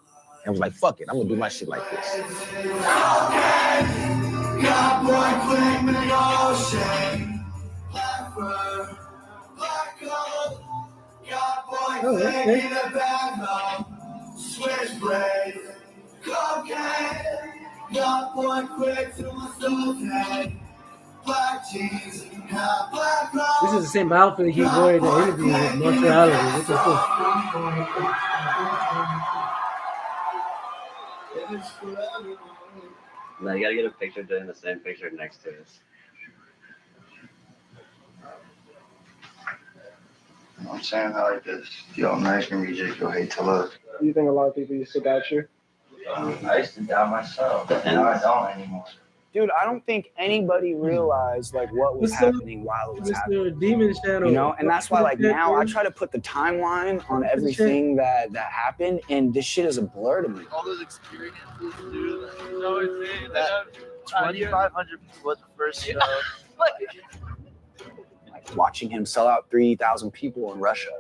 and was like, fuck it, I'm gonna do my shit like this. Oh, okay. This is the same outfit he wore in the interview with Mortality. This is cool. Now you gotta get a picture doing the same picture next to us. You know what I'm saying? I like this. Yo, nice music. Yo, hate to love. Do you think a lot of people used to doubt you? I used to doubt myself, and now I don't anymore. Dude, I don't think anybody realized like what was happening while it was happening. Demon Channel. You know, and that's why like now I try to put the timeline on everything that happened, and this shit is a blur to me. All those experiences, dude. You know what I'm saying? That 2,500 people at the first show. Like watching him sell out 3,000 people in Russia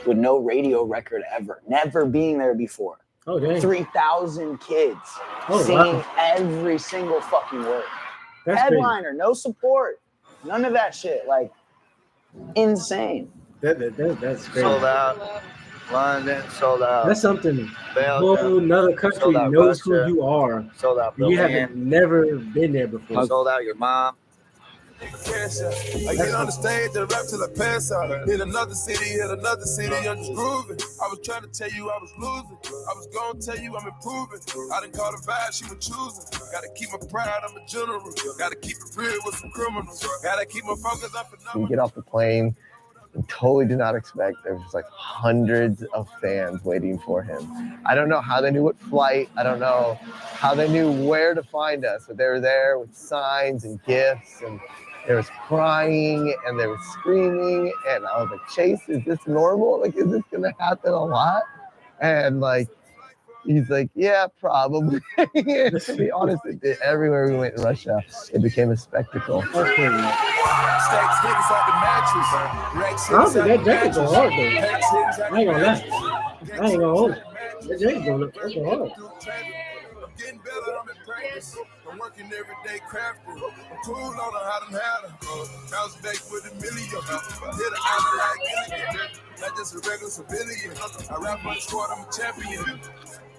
with no radio record ever, never being there before. Oh, dang. 3,000 kids Oh, singing wow. every single fucking word. That's Headliner, no support, none of that shit. Like insane. That's crazy. Sold out. London, sold out. That's something. Belgium, Whole another country sold out knows Russia, who you are. sold out You Berlin. haven't never been there before. Sold out your mom. I get on the stage and rap till I pass out. Hit another city, I'm just grooving. I was trying to tell you I was losing. I was gonna tell you I'm improving. I done caught a vibe, she was choosing. Gotta keep my pride, I'm a general. Gotta keep it real with some criminals. Gotta keep my focus up and We get off the plane and totally did not expect there was just like hundreds of fans waiting for him. I don't know how they knew what flight. I don't know how they knew where to find us, but they were there with signs and gifts, and there was crying and there was screaming, and I was like, Chase, is this normal? Like, is this gonna happen a lot? And like, He's like, yeah, probably. To be honest, everywhere we went in Russia, it became a spectacle. That's crazy. I don't think that jacket go hard though. I ain't gonna lie. I ain't gonna hold it. That jacket go hard. Getting better, I'm in practice. I'm working every day crafting. I'm cool on how to handle. Bounce back with a million. Hit an island like Gilligan. Not just a regular civilian. I rap on the squad, I'm a champion.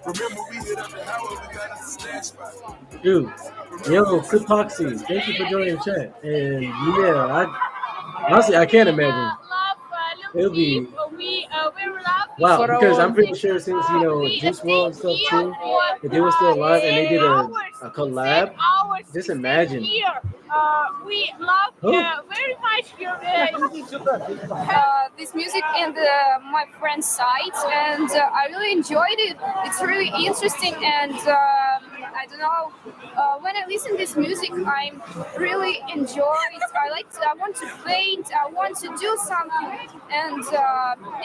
Remember, we hit up the highway, we got us a stash spot. Dude, yo, Sipoxy, thank you for joining the chat. And yeah, honestly, I can't imagine. It'll be wow, because I'm pretty sure since Juice WRLD and stuff too, if they were still alive and they did a collab, just imagine. We love very much your this music and my friend's site, and I really enjoyed it. It's really interesting, and I don't know. When I listen to this music, I really enjoy it. I want to paint. I want to do something, and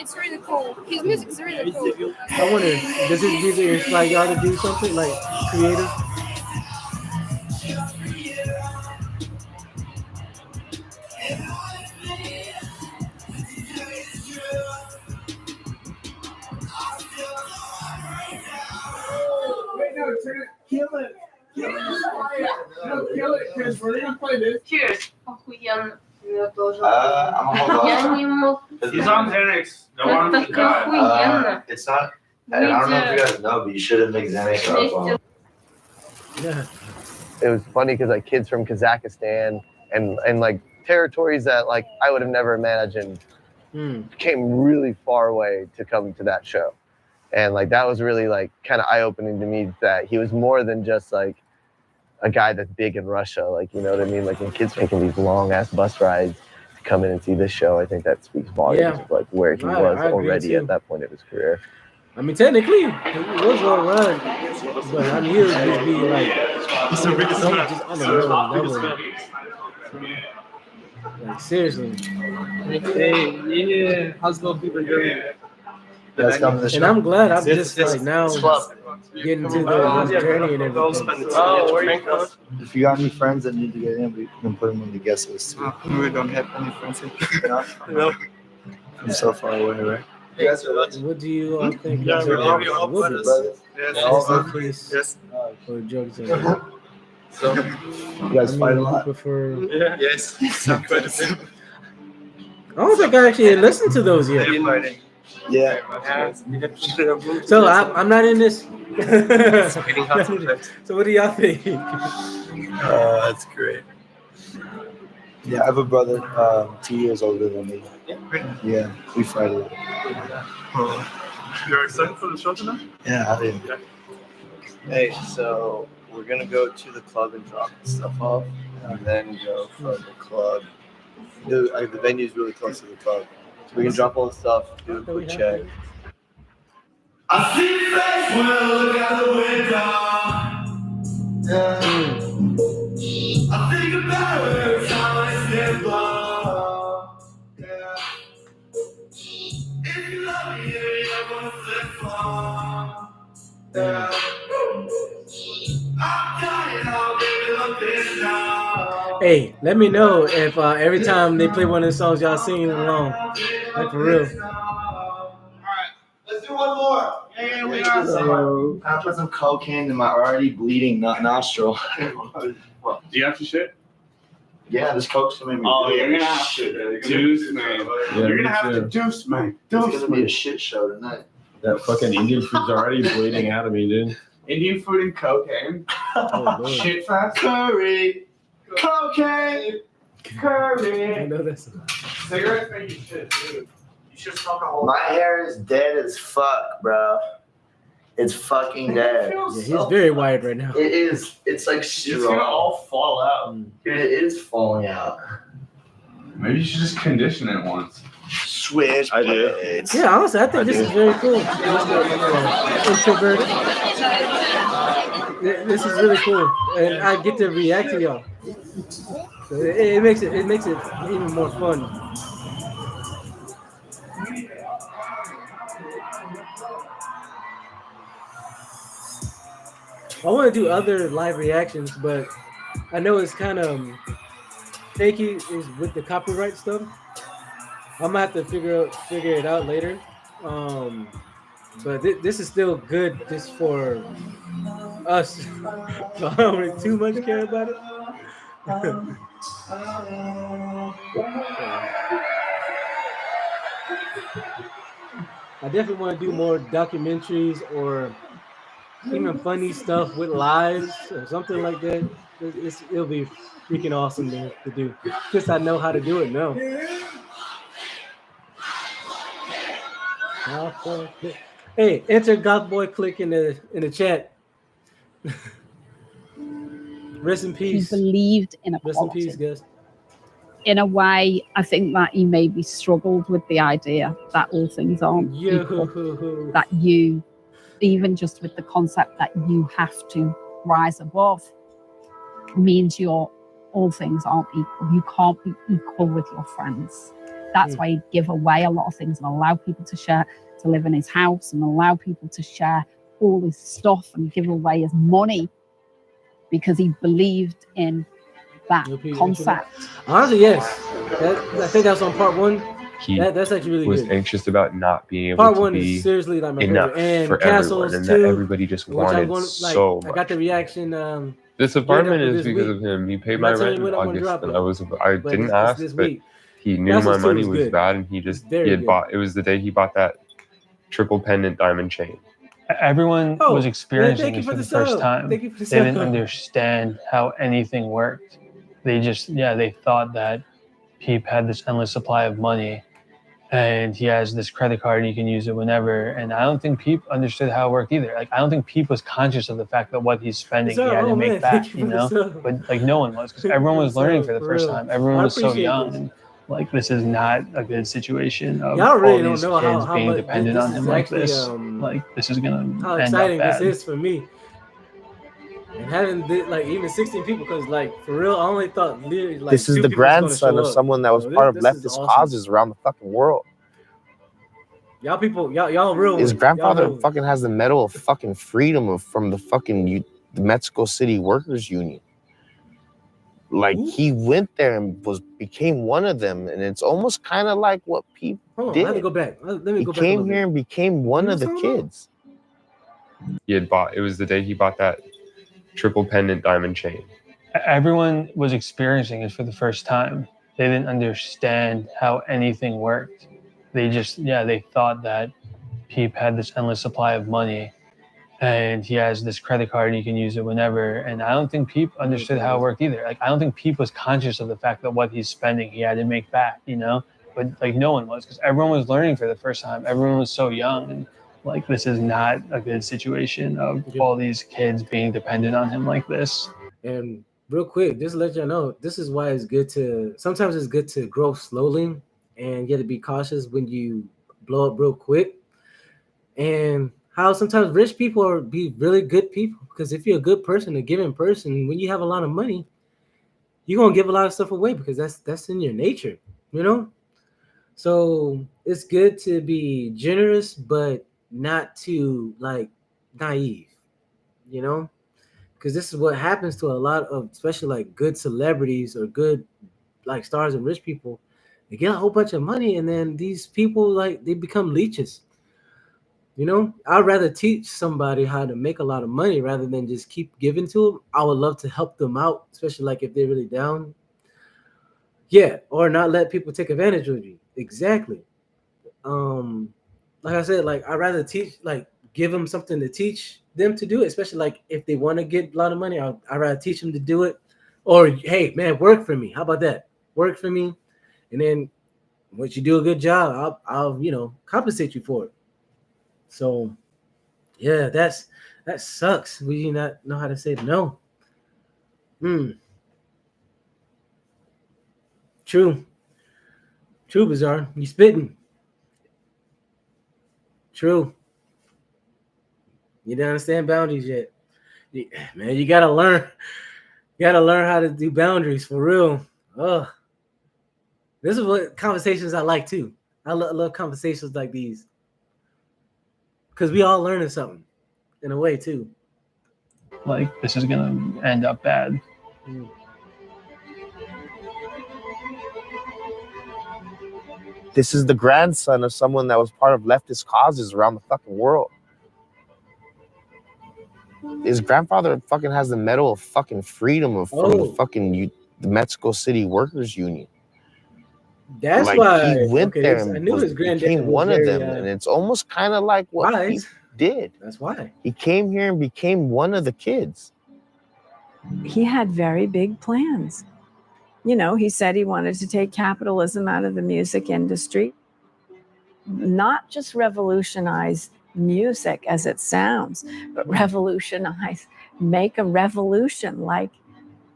it's really cool. His music is really cool. I wonder, does his music inspire y'all to do something like creative? Kill it. Kill it, Chris. We're gonna play this. Cheers. Охуенно. Я тоже. Я не мог. He's on Xanax. No one to die. It's not. I don't know if you guys know, but you should have mixed Xanax up. Yeah. It was funny because like kids from Kazakhstan and like territories that like I would have never imagined came really far away to come to that show. And like that was really like kind of eye-opening to me that he was more than just like a guy that's big in Russia. Like, you know what I mean? Like when kids making these long ass bus rides to come in and see this show, I think that speaks volumes of like where he was already at that point of his career. I mean, technically, he was well run, but I mean, he would just be like, just on the level. Like seriously. Hey, how's the people doing? And I'm glad I'm just like now getting to the journey and everything. Oh, where you going? If you got any friends that need to get in, we can put them on the guest list too. We don't have any friends. No. I'm so far away, right? What do you all think? Yeah, we're all brothers. Yes. Yes. Or jokes. So, you guys fight a lot? Prefer... Yeah. Yes. I don't think I actually listened to those yet. Yeah. So I'm not in this. So what do y'all think? That's great. Yeah, I have a brother 2 years older than me. Yeah, we fight a lot. You're excited for the show tonight? Yeah, I did. Hey, so we're gonna go to the club and drop the stuff off, and then go from the club. The venue's really close to the club. So we can drop all the stuff, do a quick check. I see face when I look out the window. Yeah. I think about her every time I step by. Yeah. If you love me, you're gonna flip flop. Yeah. I'm dying, I'll give it up this now. Hey, let me know if every time they play one of the songs y'all singing along, like for real. Let's do one more. Yeah, we got So, I put some cocaine in my already bleeding nostril. Do you have to shit? Yeah, this coke's gonna make me. Oh, you're gonna have to deuce, man. You're gonna have to deuce, man. It's gonna be a shit show tonight. That fucking Indian food's already bleeding out of me, dude. Indian food and cocaine. Shit fast. Curry. Cocaine. Curry. I know that's. Cigarettes make you shit, dude. You should smoke a whole. My hair is dead as fuck, bro. It's fucking dead. Yeah, he's very wired right now. It is. It's like It's gonna all fall out. Dude, it is falling out. Maybe you should just condition it once. Switch. I do. Yeah, honestly, I think this is very cool. Introverted. This is really cool, and I get to react to y'all. So it makes it even more fun. I want to do other live reactions, but I know it's kind of shaky is with the copyright stuff. I'm gonna have to figure it out later. Um, but this is still good just for us. So I don't really too much care about it. Yeah. I definitely want to do more documentaries or even funny stuff with lives or something like that. It'll be freaking awesome to do since I know how to do it now. Goth boy click. Hey, enter Goth boy click in the chat. Rest in peace. He believed in Rest in equality. peace, guys. In a way, I think that he maybe struggled with the idea that all things aren't equal. That you, even just with the concept that you have to rise above, means all things aren't equal. You can't be equal with your friends. That's why he'd give away a lot of things and allow people to share, to live in his house and allow people to share all his stuff and give away his money because he believed in that concept. Honestly, yes. I think that's on part one. That's actually really was good. anxious about not being able Part to one be is seriously like my enough favorite, and for Castles everyone, and too, that everybody just which I'm wanted going so I much. got the reaction. This geared up apartment for is this because week. of him. He paid I'm my not telling rent you in when I'm gonna August, drop and it, I but didn't it's ask, this but week. he knew Castles my 2 money is was good. bad, and he very had good. bought. It was the day he bought that triple pendant diamond chain. Everyone Oh, was man, experiencing thank you it for for the the first sub. time. Thank you for the They didn't sub. understand how anything worked. They just, they thought that Peep had this endless supply of money and he has this credit card and he can use it whenever. And I don't think Peep understood how it worked either. Like, I don't think Peep was conscious of the fact that what he's spending, he had to make back, Thank you for the sub. But like no one was, because Thank you everyone for was the learning sub, for the for first real. time. Everyone I was so appreciate young. this. And like, this is not a good situation of Y'all all really don't these know kids how being much dependent this on is him like actually this. Like, this is gonna how end up exciting bad. this is for me. And having like even 16 people, because like for real, I only thought literally like This is 2 the people was gonna grandson show of up. someone that was So part of this is leftist awesome. causes around the fucking world. Y'all people, y'all real. His ones. grandfather Y'all real. fucking has the Medal of fucking Freedom from the fucking the Mexico City Workers Union. Like, he went there and became one of them, and it's almost kind of like what people Hold on, did. I have to go back. Let me He go back a came little here bit. and became one of the kids. He had bought. It was the day he bought that triple pendant diamond chain. Everyone was experiencing it for the first time. They didn't understand how anything worked. They just, they thought that Peep had this endless supply of money and he has this credit card and he can use it whenever. And I don't think Peep understood how it worked either. Like, I don't think Peep was conscious of the fact that what he's spending, he had to make back, But like no one was, because everyone was learning for the first time. Everyone was so young. And like, this is not a good situation of all these kids being dependent on him like this. And real quick, just to let y'all know, this is why sometimes it's good to grow slowly and you have to be cautious when you blow up real quick. And how sometimes rich people be really good people. Because if you're a good person, a giving person, when you have a lot of money, you're gonna give a lot of stuff away because that's in your nature, So it's good to be generous, but not too like naive, because this is what happens to a lot of, especially like good celebrities or good like stars and rich people. They get a whole bunch of money, and then these people like they become leeches. I'd rather teach somebody how to make a lot of money rather than just keep giving to them. I would love to help them out, especially like if they're really down. Yeah, or not let people take advantage of you. Exactly. Like I said, like I'd rather give them something to teach them to do it, especially like if they want to get a lot of money. I'd rather teach them to do it. Or hey, man, work for me. How about that? Work for me, and then once you do a good job, I'll compensate you for it. So yeah, that sucks. We do not know how to say no. True. True, Bizarre. You spitting. True. You don't understand boundaries yet. Man, you gotta learn. You gotta learn how to do boundaries for real. Ugh. This is what conversations I like too. I love conversations like these. Because we all learning something in a way too. like this is gonna end up bad. This is the grandson of someone that was part of leftist causes around the fucking world. His grandfather fucking has the Medal of fucking Freedom from the fucking the Mexico City Workers Union. That's like why he went there I and knew his granddad became was one of very them, and it's almost kind of like what he wise. did. That's why he came here and became one of the kids. He had very big plans. You know, he said he wanted to take capitalism out of the music industry, not just revolutionize music as it sounds, but revolutionize, make a revolution, like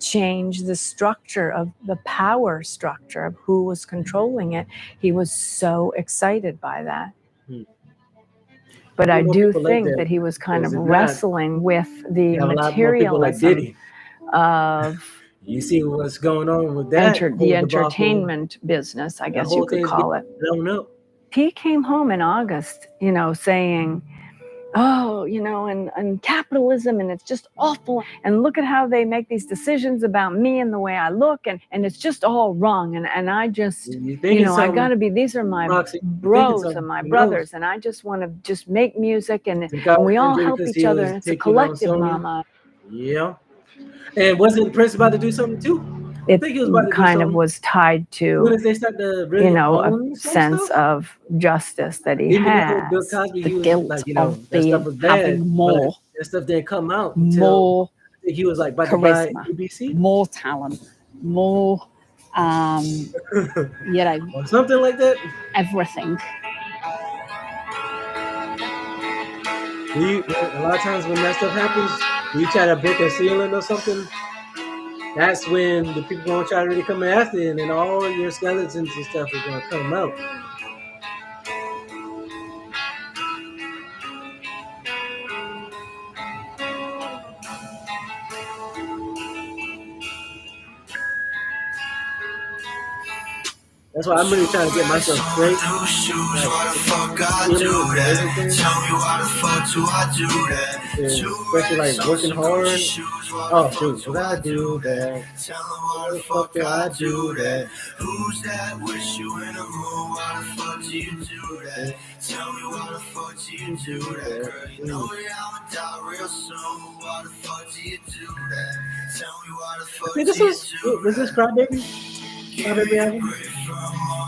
change the structure of the power structure of who was controlling it. He was so excited by that. But I do think that he was kind of wrestling with the materialism of you see what's going on with that the entertainment business, I guess you could call it. Blown up. He came home in August, you know, saying, oh, you know, and capitalism, and it's just awful. And look at how they make these decisions about me and the way I look, and it's just all wrong. And I just, you know, I gotta be, these are my bros and my brothers, and I just want to just make music, and we all help each other, and it's a collective, mama. Yeah. And wasn't Prince about to do something too? I think he was about to kind of was tied to, when they start to really you know, a sense of justice that he has. Bill Cosby, the guilt like, you know, of that stuff was bad, having more, that stuff didn't come out more. I think he was like about to buy Charisma, ABC, more talent, more, you know, or something like that. Everything. A lot of times when that stuff happens, you try to break a ceiling or something. That's when the people gonna try to really come after you, and then all your skeletons and stuff are gonna come out. That's why I'm really trying to get myself straight. Tell me why the fuck do I do that? Especially like working hard. Oh shoot, would I do that? Tell them why the fuck do I do that? Who's that? Wish you in a room. Why the fuck do you do that? Tell me why the fuck do you do that? Girl, you know that I'ma die real soon. Why the fuck do you do that? Tell me why the fuck do you do that? Was this Crybaby? Crybaby album?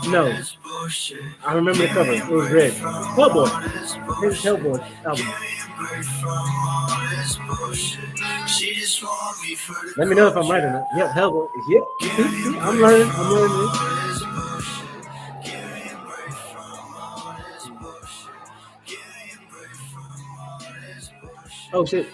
No. I remember the cover. It was red. Hellboy. His Hellboy album. Let me know if I'm right or not. Yep, Hellboy. Yep. See, I'm learning. Oh shit.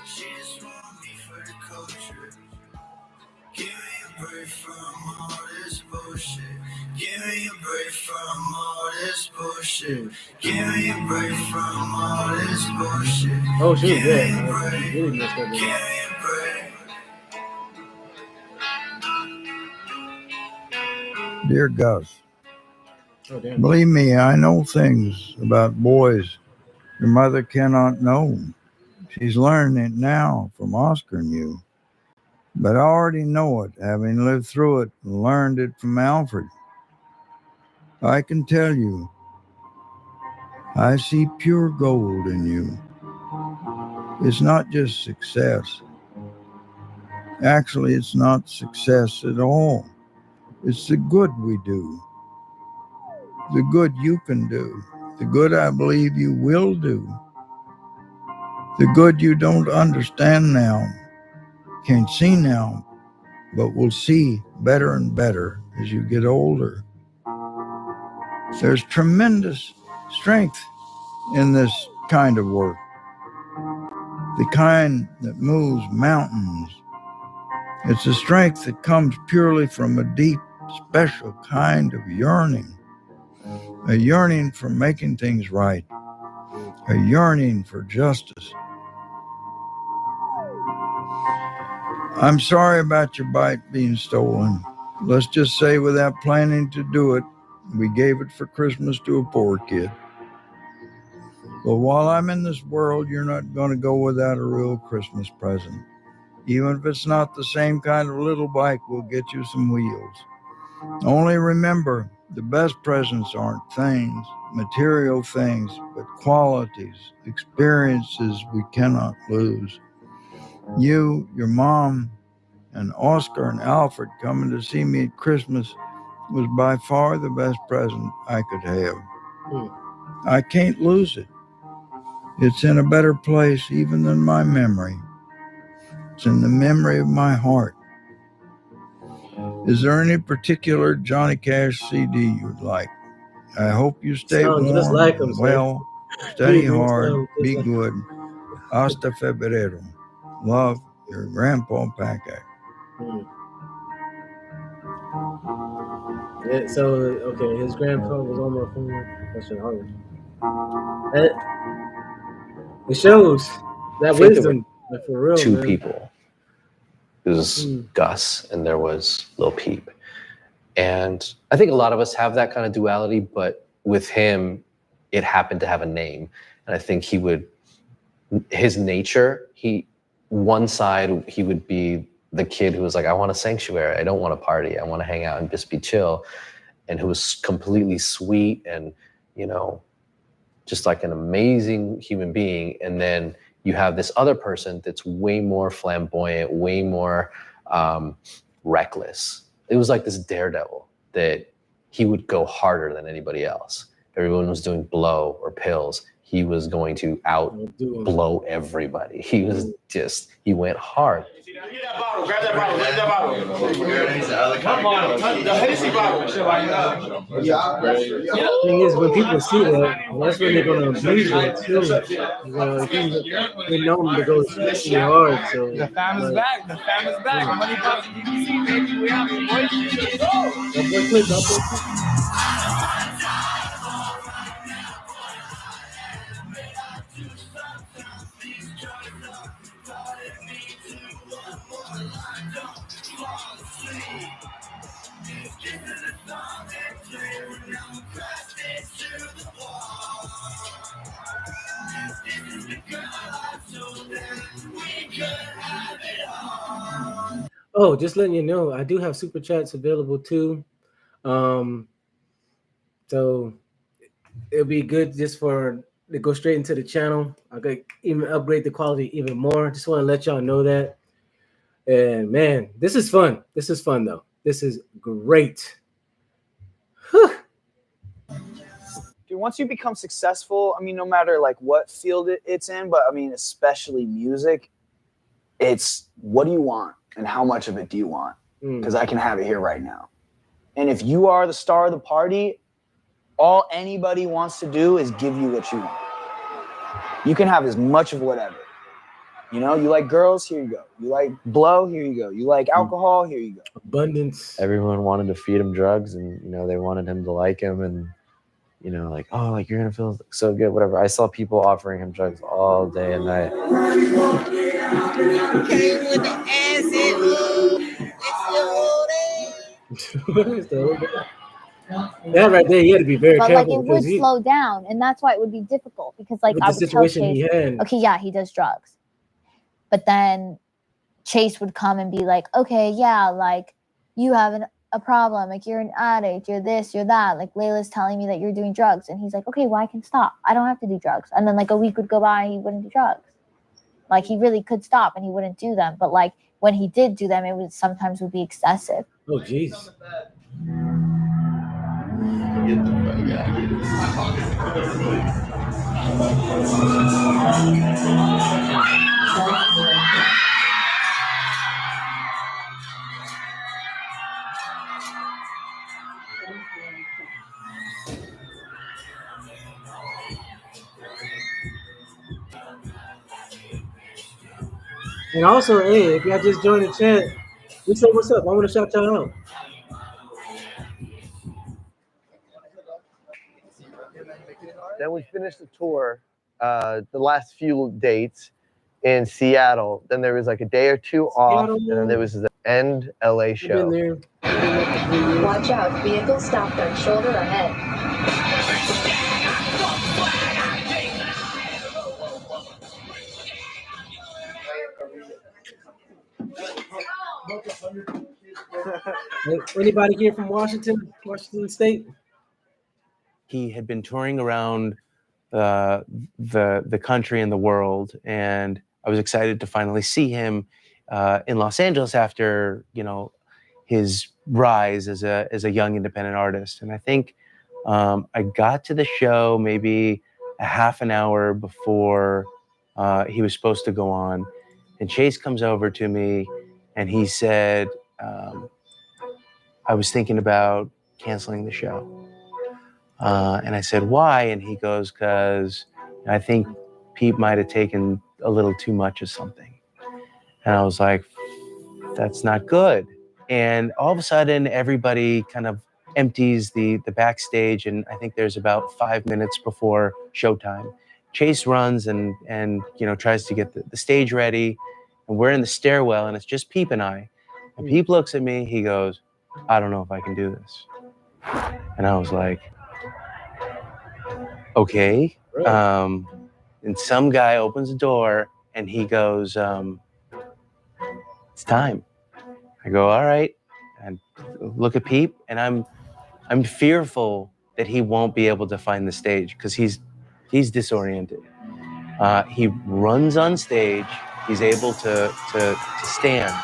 Give me a break from all this bullshit. Give me a break from all this bullshit. Oh shoot, yeah. I really messed up with that. Dear Gus, Oh, damn. believe me, I know things about boys your mother cannot know. She's learning it now from Oscar and you. But I already know it, having lived through it and learned it from Alfred. I can tell you, I see pure gold in you. It's not just success. Actually, it's not success at all. It's the good we do. The good you can do. The good I believe you will do. The good you don't understand now, can't see now, but will see better and better as you get older. There's tremendous strength in this kind of work. The kind that moves mountains. It's a strength that comes purely from a deep, special kind of yearning. A yearning for making things right. A yearning for justice. I'm sorry about your bike being stolen. Let's just say without planning to do it, we gave it for Christmas to a poor kid. But while I'm in this world, you're not going to go without a real Christmas present. Even if it's not the same kind of little bike, we'll get you some wheels. Only remember, the best presents aren't things, material things, but qualities, experiences we cannot lose. You, your mom, and Oscar and Alfred coming to see me at Christmas was by far the best present I could have. I can't lose it. It's in a better place even than my memory. It's in the memory of my heart. Is there any particular Johnny Cash CD you'd like? I hope you stay Sounds warm, just like him, well, sir. study He do hard, sound just be like- good. Hasta febrero. Love, your Grandpa Packard. Yeah, so okay, his grandpa was on my phone. That's hard. It shows that I think there wisdom, like for real, two man. people. There was Gus and there was Lil Peep. And I think a lot of us have that kind of duality, but with him, it happened to have a name. And I think his nature, one side, he would be the kid who was like, I want a sanctuary. I don't want to party. I want to hang out and just be chill. And who was completely sweet and, just like an amazing human being. And then you have this other person that's way more flamboyant, way more reckless. It was like this daredevil that he would go harder than anybody else. Everyone was doing blow or pills. He was going to blow everybody. He went hard. Grab that bottle. Grab that bottle. What bottle? The Hennessy bottle. Thing is, when people see that, that's when they're gonna abuse it too. They know them to go really hard. So The fam is back. The fam is back. Money Pops BBC, baby. We out here, boys. Double click. Oh, just letting you know, I do have super chats available too. So it'll be good just to go straight into the channel. I could even upgrade the quality even more. Just want to let y'all know that. And man, this is fun. This is fun though. This is great. Dude, once you become successful, I mean, no matter like what field it's in, but I mean, especially music, it's what do you want and how much of it do you want? Because I can have it here right now. And if you are the star of the party, all anybody wants to do is give you what you want. You can have as much of whatever. You like girls, here you go. You like blow, here you go. You like alcohol, here you go. Abundance. Everyone wanted to feed him drugs, and they wanted him to like him, and like, oh, like you're gonna feel so good, whatever. I saw people offering him drugs all day and night. That right there, you had to be very but careful. Like it would slow down, and that's why it would be difficult because like I would tell Chase, okay, yeah, he does drugs, but then Chase would come and be like, okay, yeah, like you have a problem, like you're an addict, you're this, you're that, like Layla's telling me that you're doing drugs, and he's like, okay, well I can stop, I don't have to do drugs, and then like a week would go by and he wouldn't do drugs. Like he really could stop and he wouldn't do them, but like when he did do them, it would sometimes be excessive. Oh jeez. Get the fuck out And also, hey, if y'all just joined the chat, we say what's up. I want to shout y'all out. Then we finished the tour, the last few dates in Seattle. Then there was like a day or two off, and then there was the end LA show. Watch out, vehicle stopped on shoulder ahead. Anybody here from Washington State? He had been touring around the country and the world, and I was excited to finally see him in Los Angeles after his rise as a young independent artist. And I think I got to the show maybe a half an hour before he was supposed to go on, and Chase comes over to me and he said, I was thinking about canceling the show. And I said, why? And he goes, because I think Pete might have taken a little too much of something. And I was like, that's not good. And all of a sudden, everybody kind of empties the backstage. And I think there's about 5 minutes before showtime. Chase runs and tries to get the stage ready. And we're in the stairwell, and it's just Peep and I. And Peep looks at me. He goes, I don't know if I can do this. And I was like, okay. And some guy opens the door and he goes, it's time. I go, all right. And look at Peep, and I'm fearful that he won't be able to find the stage because he's disoriented. He runs on stage. He's able to stand.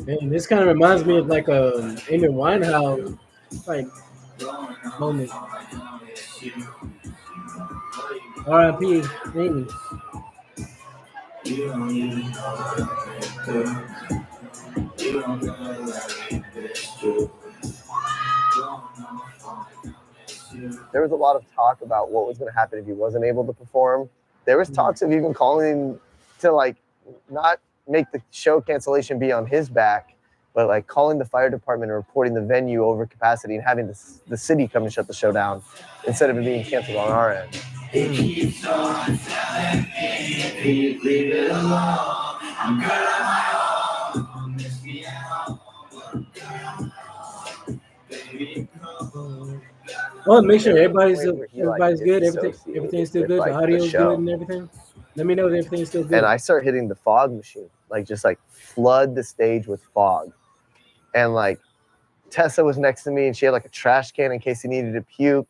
Man, this kind of reminds me of like a Amy Winehouse like moment. R.I.P. Amy. There was a lot of talk about what was going to happen if he wasn't able to perform. There was talks of even calling to like not make the show cancellation be on his back, but like calling the fire department and reporting the venue over capacity and having the city come and shut the show down instead of it being canceled on our end. It keeps on telling me, leave it alone. I'm good on my own. Miss me out. Oh, make sure everybody's good. Everything's still good. The audio's good and everything. Let me know that everything's still good. And I start hitting the fog machine, like just like flood the stage with fog. And like Tessa was next to me and she had like a trash can in case he needed to puke.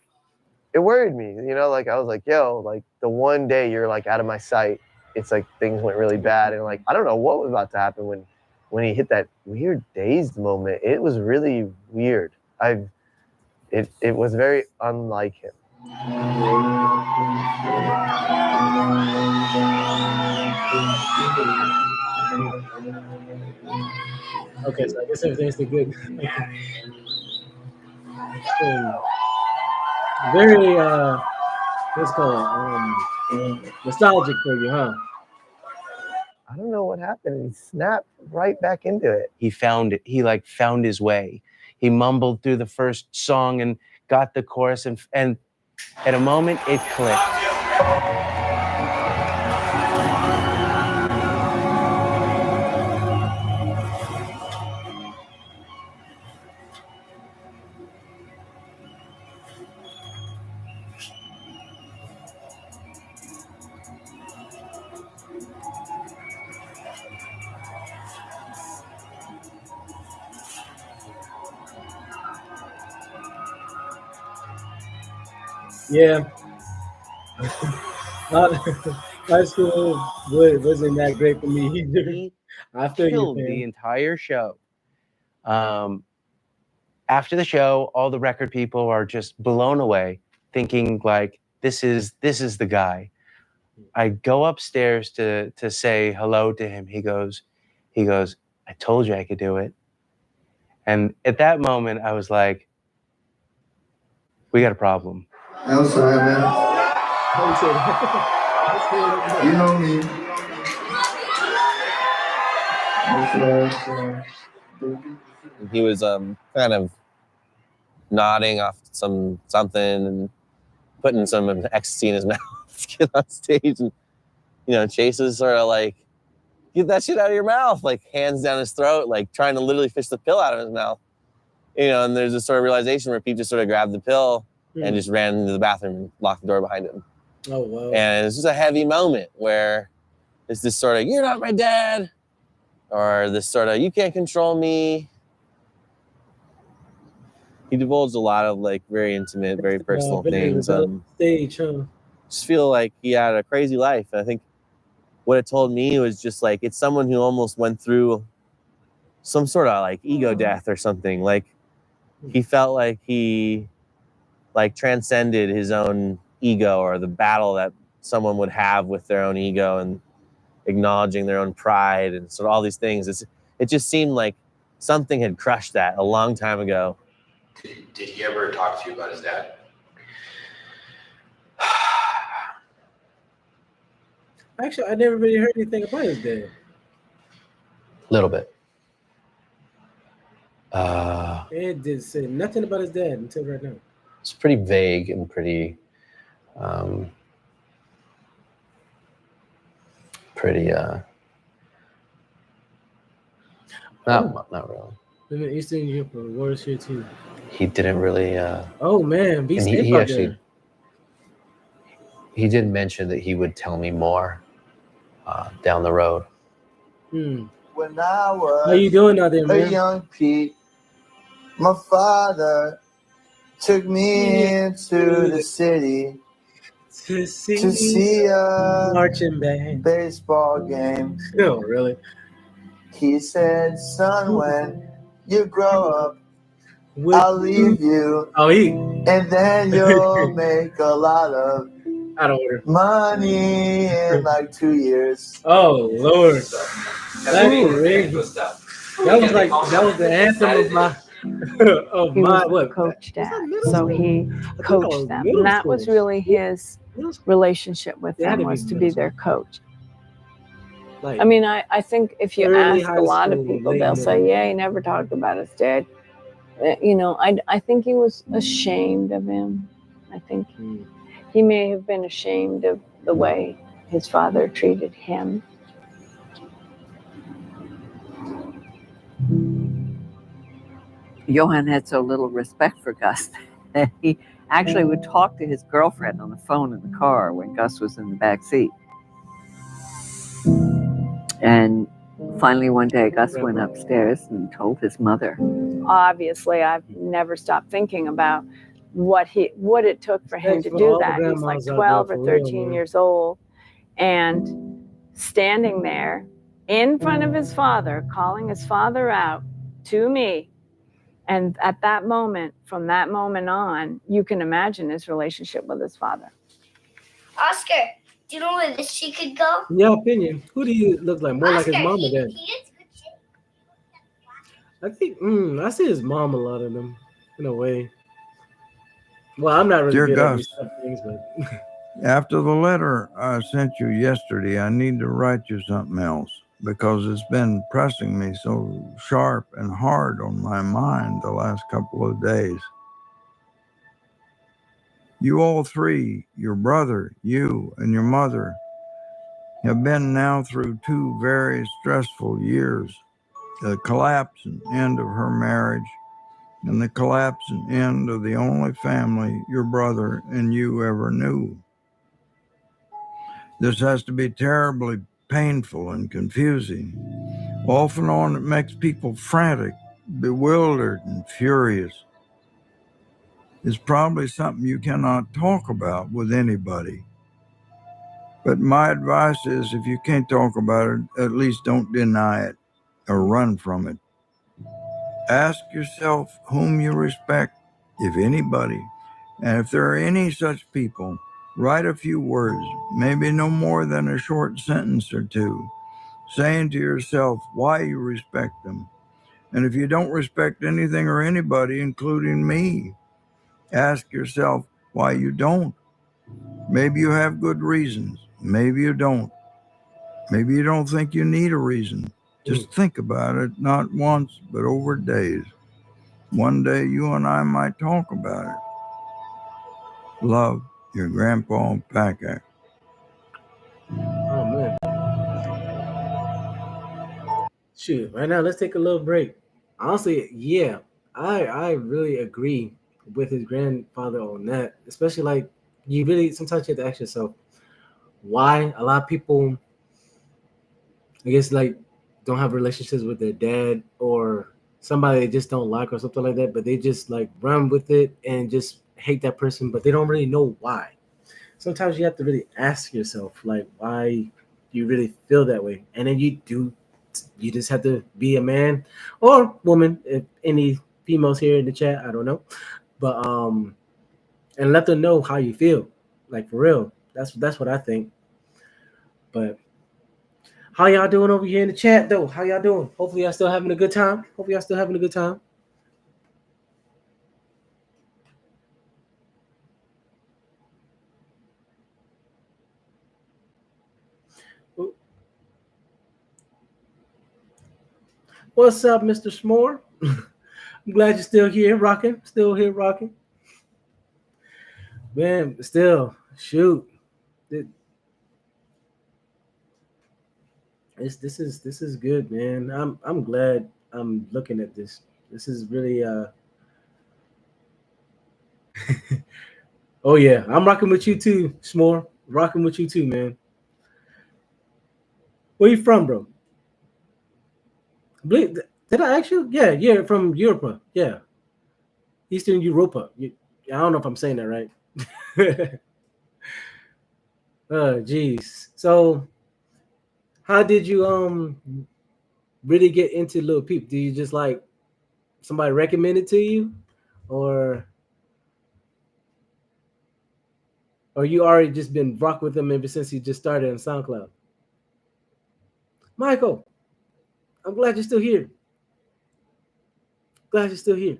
It worried me, like I was like, yo, like the one day you're like out of my sight, it's like things went really bad. And like, I don't know what was about to happen when he hit that weird dazed moment. It was really weird. It was very unlike him. Okay, so I guess everything's still good. Very what's called nostalgic for you, huh? I don't know what happened. He snapped right back into it. He found it. He like found his way. He mumbled through the first song and got the chorus, and at a moment it clicked. Yeah. High school wasn't that great for me either. I feel killed you, the entire show. After the show, all the record people are just blown away, thinking like, this is the guy. I go upstairs to say hello to him. He goes, I told you I could do it. And at that moment, I was like, we got a problem. I'm sorry, man. You know me. He was kind of nodding off something and putting some ecstasy in his mouth to get on stage, and Chase is sort of like, get that shit out of your mouth, like hands down his throat, like trying to literally fish the pill out of his mouth. You know, and there's this sort of realization where Pete just sort of grabbed the pill and just ran into the bathroom and locked the door behind him. Oh, wow. And it's just a heavy moment where it's this sort of, you're not my dad, or this sort of, you can't control me. He divulged a lot of like very intimate, very personal things. Stage, huh? Just feel like he had a crazy life. And I think what it told me was just like, it's someone who almost went through some sort of like ego death or something. Like he felt like he like transcended his own ego, or the battle that someone would have with their own ego, and acknowledging their own pride and sort of all these things. It just seemed like something had crushed that a long time ago. Did he ever talk to you about his dad? Actually, I never really heard anything about his dad. A little bit. It did say nothing about his dad until right now. It's pretty vague and pretty, not really. In Eastern Europe, wars here too. He didn't really. Oh man, be safe he out actually, there. He did mention that he would tell me more down the road. When I was How you doing out there, man? a young Pete, my father took me into the city to see a marching band baseball game. Oh, really? He said, son, when you grow up, I'll leave you. And then you'll make a lot of money in like 2 years. Oh, Lord. That's crazy. That was the anthem of my of He my was what? coach dad, so he coached them. And that was really his relationship with them, was to be their coach. I mean, I think if you ask a lot of people, they'll say, yeah, he never talked about his dad. You know, I think he was ashamed of him. I think he may have been ashamed of the way his father treated him. Johan had so little respect for Gus that he actually would talk to his girlfriend on the phone in the car when Gus was in the back seat. And finally one day Gus went upstairs and told his mother. Obviously, I've never stopped thinking about what it took for him to do that. He's like 12 or 13 years old and standing there in front of his father, calling his father out to me. And at that moment, from that moment on, you can imagine his relationship with his father. Oscar, do you know where this she could go? In your opinion, who do you look like? More Oscar, like his mom or dad? he is good shape. I think I see his mom a lot of them, in a way. Well, I'm not really Dear good Gus, at these type of things, but after the letter I sent you yesterday, I need to write you something else because it's been pressing me so sharp and hard on my mind the last couple of days. You all three, your brother, you, and your mother, have been now through 2 very stressful years. The collapse and end of her marriage, and the collapse and end of the only family your brother and you ever knew. This has to be terribly painful and confusing. Off and on, it makes people frantic, bewildered, and furious. It's probably something you cannot talk about with anybody. But my advice is, if you can't talk about it, at least don't deny it or run from it. Ask yourself whom you respect, if anybody, and if there are any such people, write a few words, maybe no more than a short sentence or two, saying to yourself why you respect them. And if you don't respect anything or anybody, including me, ask yourself why you don't. Maybe you have good reasons. Maybe you don't. Maybe you don't think you need a reason. Just think about it, not once, but over days. One day you and I might talk about it. Love, your Grandpa Packard. oh man. Shoot, right now let's take a little break. Honestly, yeah, I really agree with his grandfather on that, especially like you really sometimes you have to ask yourself why a lot of people, I guess, like don't have relationships with their dad or somebody they just don't like or something like that, but they just like run with it and just hate that person, but they don't really know why. Sometimes you have to really ask yourself like why you really feel that way, and then you just have to be a man or woman, if any females here in the chat, I don't know, but and let them know how you feel, like for real. That's what I think. But how y'all doing over here in the chat though? How y'all doing? Hopefully y'all still having a good time. Hopefully y'all still having a good time. What's up, Mr. S'more? I'm glad you're still here rocking. Still here rocking. Man, still, shoot. This is good, man. I'm glad I'm looking at this. This is really oh yeah, I'm rocking with you too, S'more. Rocking with you too, man. Where you from, bro? Did I ask you? Yeah, yeah, from Europe. Yeah, Eastern Europa. I don't know if I'm saying that right. Geez. So, how did you really get into Lil Peep? Do you just like somebody recommend it to you, or you already just been rock with him ever since he just started on SoundCloud? Michael, I'm glad you're still here. Glad you're still here.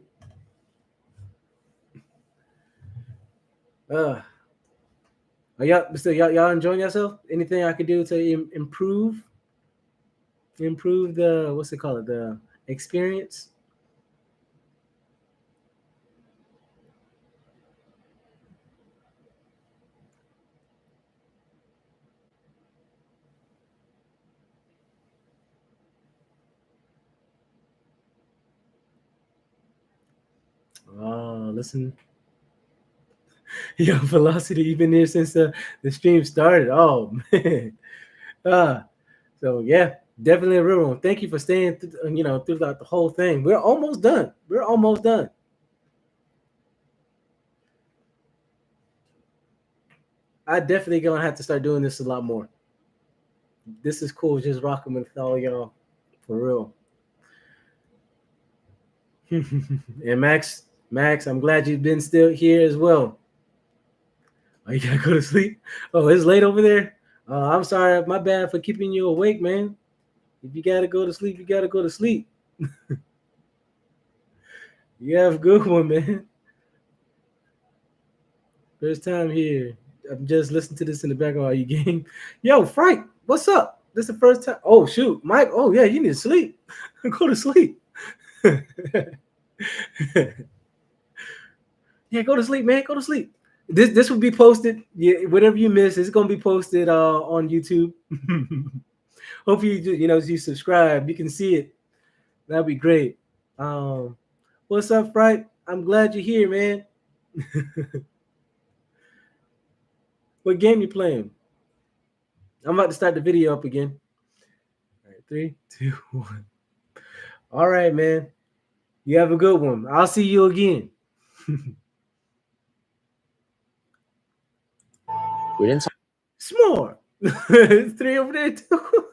Are y'all enjoying yourself? Anything I could do to improve the what's it called, the experience? Oh, listen. Yo, Velocity, you've been here since the stream started. Oh man. So yeah, definitely a real one. Thank you for staying throughout the whole thing. We're almost done. We're almost done. I definitely gonna have to start doing this a lot more. This is cool, just rocking with all y'all, for real. And Max, I'm glad you've been still here as well. Oh, you gotta go to sleep. Oh, it's late over there. I'm sorry, my bad for keeping you awake, man. If you gotta go to sleep, you gotta go to sleep. You have a good one, man. First time here. I'm just listening to this in the background while you game. Yo, Frank, what's up? This is the first time. Oh shoot, Mike. Oh yeah, you need to sleep. Go to sleep. Yeah, go to sleep, man. Go to sleep. This will be posted. Yeah, whatever you miss, it's gonna be posted on YouTube. Hope you subscribe. You can see it. That'd be great. What's up, Fright? I'm glad you're here, man. What game you playing? I'm about to start the video up again. All right, 3, 2, 1. All right, man. You have a good one. I'll see you again. We didn't. S'more. It's 3 over there too.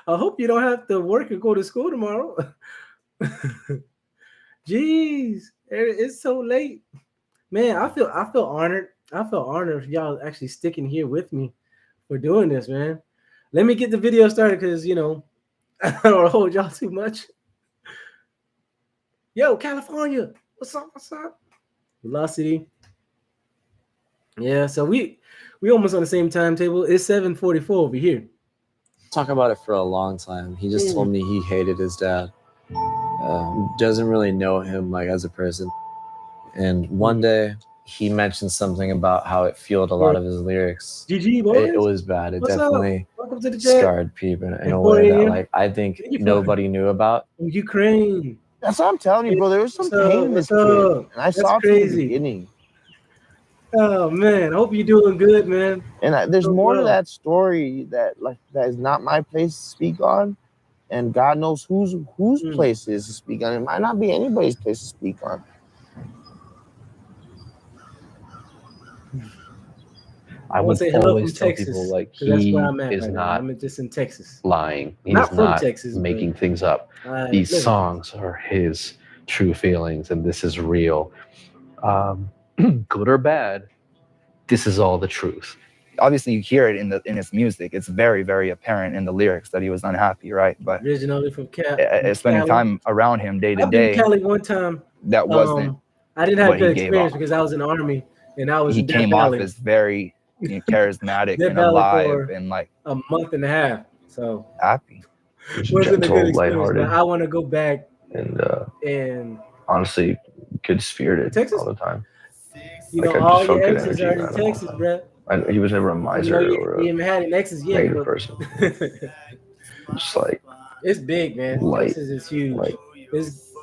I hope you don't have to work and go to school tomorrow. Jeez, it's so late, man. I feel honored. I feel honored if y'all actually sticking here with me for doing this, man. Let me get the video started because I don't want to hold y'all too much. Yo, California, what's up? What's up? Velocity. Yeah, so we almost on the same timetable. It's 7:44 over here. Talk about it for a long time. He just told me he hated his dad. Doesn't really know him like as a person. And one day he mentioned something about how it fueled a lot of his lyrics. GG, boys. It was bad. It What's definitely Welcome to the chat. scarred Peep in a way that like I think nobody knew about. Ukraine. That's what I'm telling you, bro. There was some pain in this kid, and I saw it from the beginning. Oh man, I hope you're doing good, man. And there's more to that story that is not my place to speak on, and God knows whose place it is to speak on. It might not be anybody's place to speak on. I would say hello always from tell Texas, people like that's he where I'm at is right now. not I'm just in Texas. lying. He's Not from not Texas, but making things up. I These live in songs are his true feelings, and this is real. Good or bad, this is all the truth. Obviously, you hear it in his music. It's very, very apparent in the lyrics that he was unhappy, right? But originally from spending Cali. time around him day to I've been day, to Cali one time. that wasn't I didn't have what he good gave experience off. because I was in the army and I was He in Death came off Valley. as very charismatic Death and Valley alive for and like a month and a half. So happy. Wasn't a good Gentle, experience, but lighthearted, I want to go back and honestly, good spirited Texas? all the time. You Like know, I just all felt your good exes energy are in around him all Texas, the time. bro. He was never a miser You or a haven't had any exes yet, negative but person. Just like it's big, man. light, Texas is huge. like There's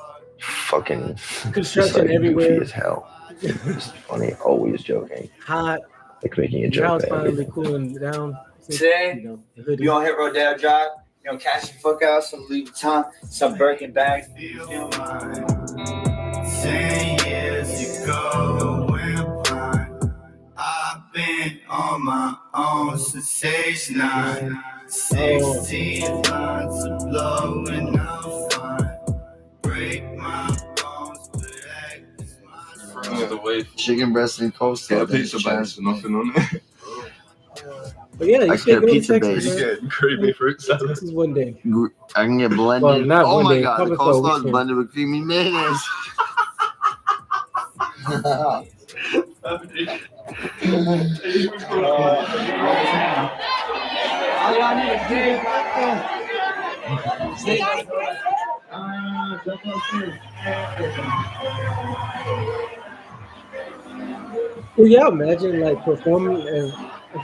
fucking just construction like goofy everywhere. as hell. Just funny, always joking. Hot. Like making a Your joke house at finally everything. cooling down. Today, you on Hit Road Dad Drive, catch the fuck out, some Louis Vuitton, some Birkin bags. 10 years ago, I've been on my own since age 9. 16 months of blowing up fine. Break my bones, but act is my Chicken breast and coleslaw. Pizza bags, nothing on it. But yeah, you I should get go to pizza Texas, base. man. Creamy fruit salad. Texas one day. I can get blended. Well, not oh one my day, god, the probably for a coleslaw is weekend. blended with creamy mayonnaise. All y'all need is Dave back Well, yeah, imagine like performing in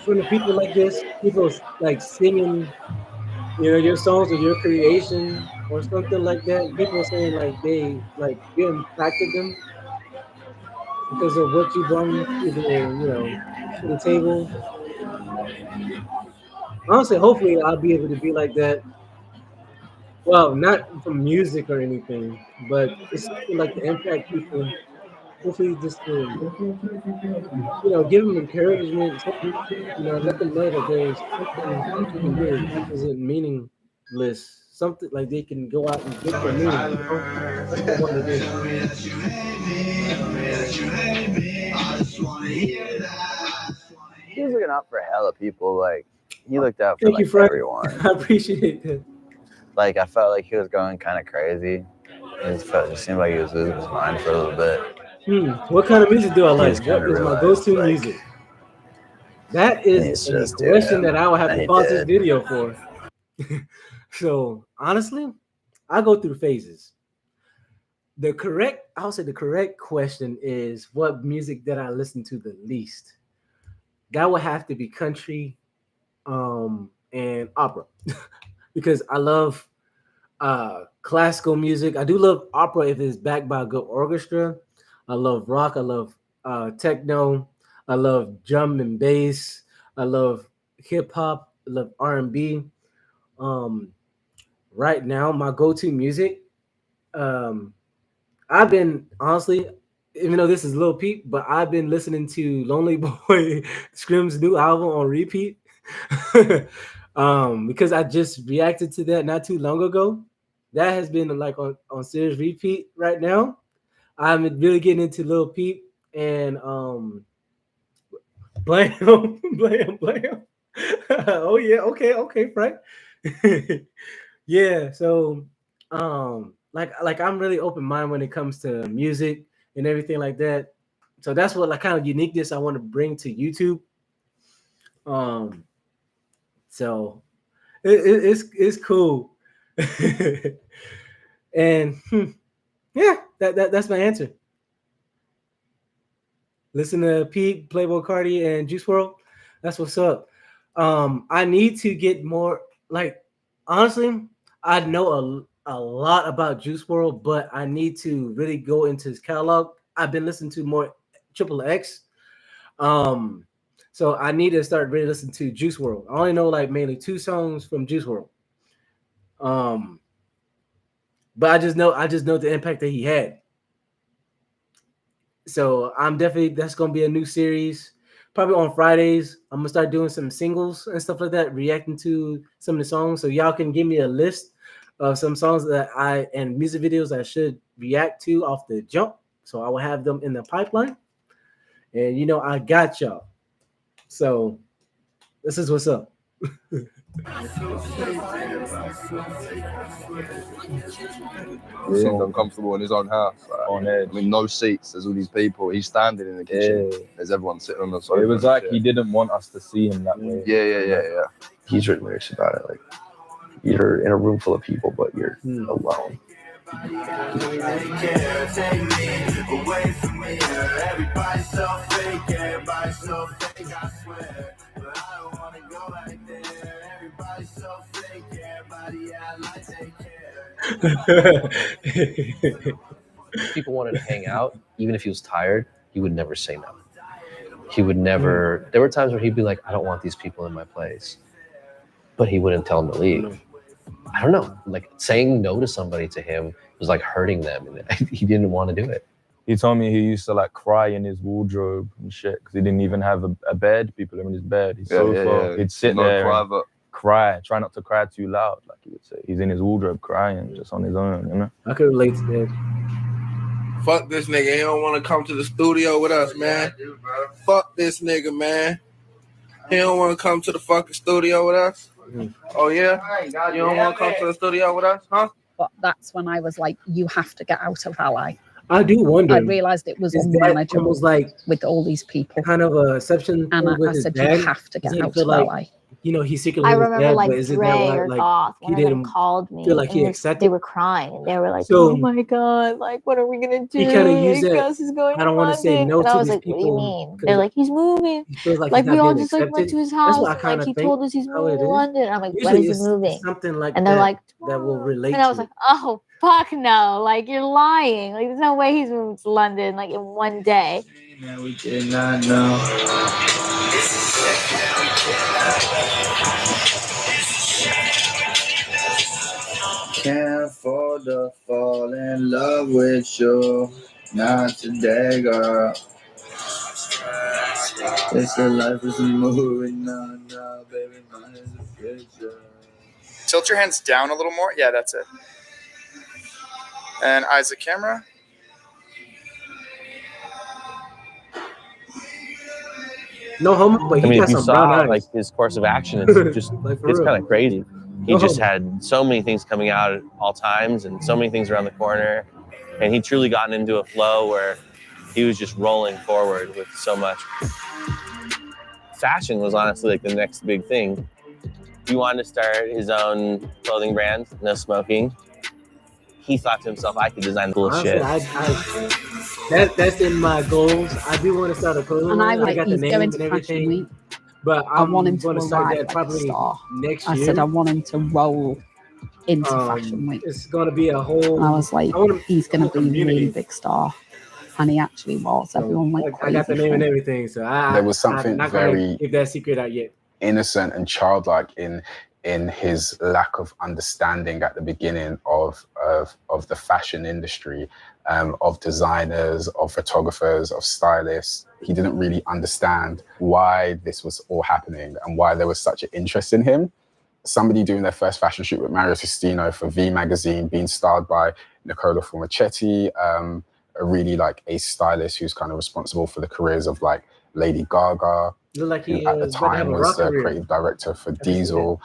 front of people like this, people like singing, your songs or your creation or something like that. And people saying like you impacted them because of what you brought to the table. Honestly, hopefully I'll be able to be like that. Well, not from music or anything, but it's something like to impact people. Hopefully, just to give them encouragement. Let them know that there's something you can do. Life isn't meaningless. Something like they can go out and get their meaning. That's what I want to do. He was looking out for hella people. Like he looked out for Thank you, Frank. everyone. I appreciate that. Like I felt like he was going kind of crazy. It seemed like he was losing his mind for a little bit. What kind of music do I He like? just What kinda is my realized, go-to like, music? That is a question that I will have to pause this video for. So honestly, I go through phases. I would say the correct question is what music that I listen to the least. That would have to be country, and opera, because I love classical music. I do love opera if it's backed by a good orchestra. I love rock. I love techno. I love drum and bass. I love hip hop. I love R&B. Right now, my go-to music. I've been honestly, even though this is Lil Peep, but I've been listening to Lonely Boy Scrim's new album on repeat. Because I just reacted to that not too long ago. That has been like on serious repeat right now. I'm really getting into Lil Peep and Blam, Blam, Blam. Oh yeah, okay, Frank. Yeah, so like I'm really open minded when it comes to music and everything like that. So that's what like kind of uniqueness I want to bring to YouTube. So it's cool. And yeah, that's my answer. Listen to Pete, Playboy Cardi, and Juice WRLD. That's what's up. I need to get more. Like honestly, I know a lot about Juice WRLD, but I need to really go into his catalog. I've been listening to more Triple X. So I need to start really listening to Juice WRLD. I only know like mainly 2 songs from Juice WRLD. But I just know the impact that he had. So that's gonna be a new series. Probably on Fridays. I'm gonna start doing some singles and stuff like that, reacting to some of the songs. So y'all can give me a list of some songs that and music videos I should react to off the jump. So I will have them in the pipeline. And I got y'all. So this is what's up. He's uncomfortable in his own house, like, on edge. I mean, no seats. There's all these people. He's standing in the kitchen. Yeah. There's everyone sitting on the sofa. It was like he didn't want us to see him that way. Yeah. He's written lyrics about it. Like, you're in a room full of people, but you're alone. Everybody's so fake, everybody's so fake, I swear. But I don't wanna go like there. Everybody's so fake, everybody act like they care. If people wanted to hang out, even if he was tired, he would never say no. He would never. There were times where he'd be like, I don't want these people in my place. But he wouldn't tell them to leave. I don't know. Like, saying no to somebody to him was like hurting them, and he didn't want to do it. He told me he used to like cry in his wardrobe and shit because he didn't even have a bed. People are in his bed. He's sofa. He'd sit there and cry. Try not to cry too loud, like he would say. He's in his wardrobe crying just on his own, I could relate to that. Fuck this nigga. He don't want to come to the studio with us, man. Fuck this nigga, man. He don't want to come to the fucking studio with us. Oh, yeah? You don't want to come to the studio with us, huh? But that's when I was like, you have to get out of LA. I do wonder. I realized it was unmanageable like with all these people. Kind of a exception. And I said, you have to get out of LA. He secretly. I remember dead, like but is it Dre that or like, Goth. One he of them didn't called me. feel like he and accepted. They were crying. And they were like, So, "Oh my god! Like, what are we gonna do? He kind of used Gus is going. I don't want to say no and I to was these like, people. What do you mean? They're like, he's moving. He feels like we he's all not just being like went to his accepted. house. That's what I And, kind like of he think told us he's how moving it to is. London. And I'm like, Usually when is he moving? Something like and that. they're like, that will relate. and I was like, oh fuck no! Like you're lying. Like there's no way he's moving to London like in one day. We did not know. Can't afford to fall in love with you. Not today, girl. It's the life is a movie. No, baby, mine is a picture. Tilt your hands down a little more. Yeah, that's it. And eyes the camera. No homo, but he got if you some brown saw eyes. like his course of action, it's just Like, for it's real. kind of crazy. He No just homo. had so many things coming out at all times, and so many things around the corner, and he truly gotten into a flow where he was just rolling forward with so much. Fashion was honestly like the next big thing. He wanted to start his own clothing brand, no smoking. He thought to himself, I could design the bullshit. That's in my goals. I do want to start a clothing And line. I I got the he's name going and to Fashion everything. Week. But I want him to going to start arrive that like a probably star. next I year. said I want him to roll into Fashion Week. It's going to be a whole. And I was like, he's going to be a really big star. And he actually was. Everyone went I crazy. got the name and everything, so There was something I'm not very gonna give that secret out yet. innocent and childlike in his lack of understanding at the beginning of the fashion industry, of designers, of photographers, of stylists. He didn't really understand why this was all happening and why there was such an interest in him. Somebody doing their first fashion shoot with Mario Testino for V magazine, being styled by Nicola Formichetti, a really like ace stylist who's kind of responsible for the careers of like Lady Gaga, Look like who he at the is about to have time a was rock the career. creative director for Diesel.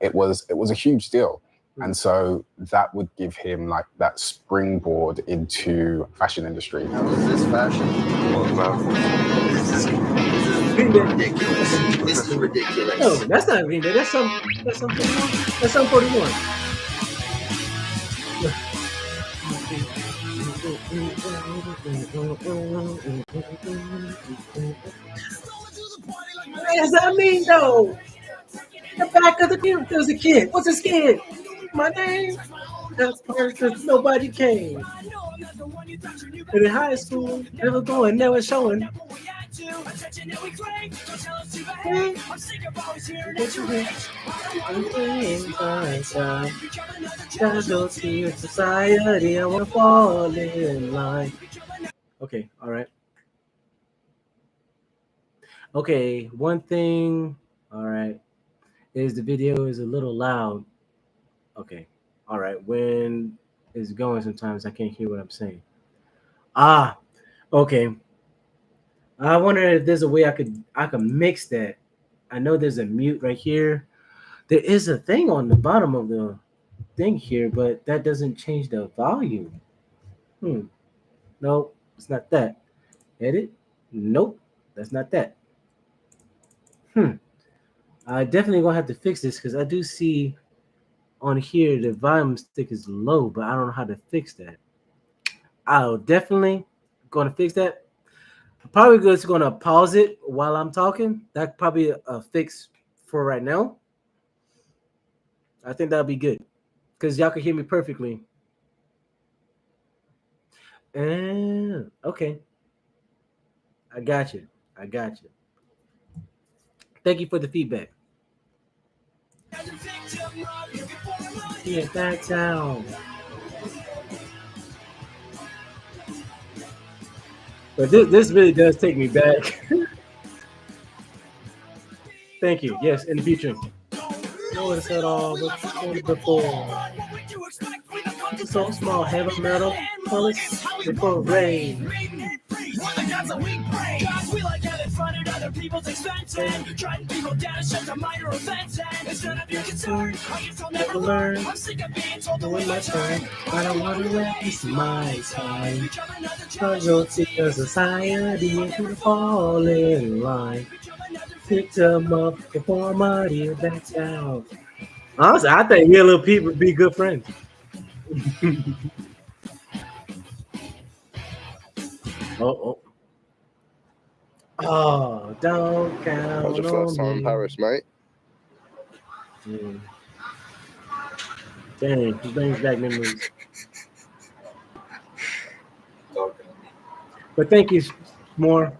It was a huge deal. And so that would give him like that springboard into fashion industry. How is this fashion? This is ridiculous. This is ridiculous. No, that's not Green Day. That's some 41. That's some 41. What does that mean, though? The back of the kid. There's a kid. What's his kid? My name. That's because nobody came. And in high school, never going, never showing. Casualty of society, I wanna fall in line. Okay, all right. Okay, one thing, all right, is the video is a little loud. Okay, all right. When it's going, sometimes I can't hear what I'm saying. Ah, okay. I wonder if there's a way I could mix that. I know there's a mute right here. There is a thing on the bottom of the thing here, but that doesn't change the volume. No, it's not that. Edit? Nope, that's not that. I definitely gonna have to fix this because I do see on here the volume stick is low, but I don't know how to fix that. I'll definitely gonna fix that. Probably just gonna pause it while I'm talking. That's probably a fix for right now. I think that'll be good because y'all can hear me perfectly. And okay, I got you. I got you. Thank you for the feedback. Yeah, back down. But this really does take me back. Thank you. Yes, in the future. Notice at all before. So small, heavy metal, colors before rain. We like having fun at other people's expense and trying people down is just a minor offense and it's none of your concern. I guess I'll never learn. I'm sick of being told to wait my turn. I don't want to waste my time. Casualty of society into the fall in line. Pick them up before money back down. Honestly, I think me and Lil Peep would be good friends. Oh, don't count. How's your first time in Paris, mate? Dang, it brings back memories. But thank you, more.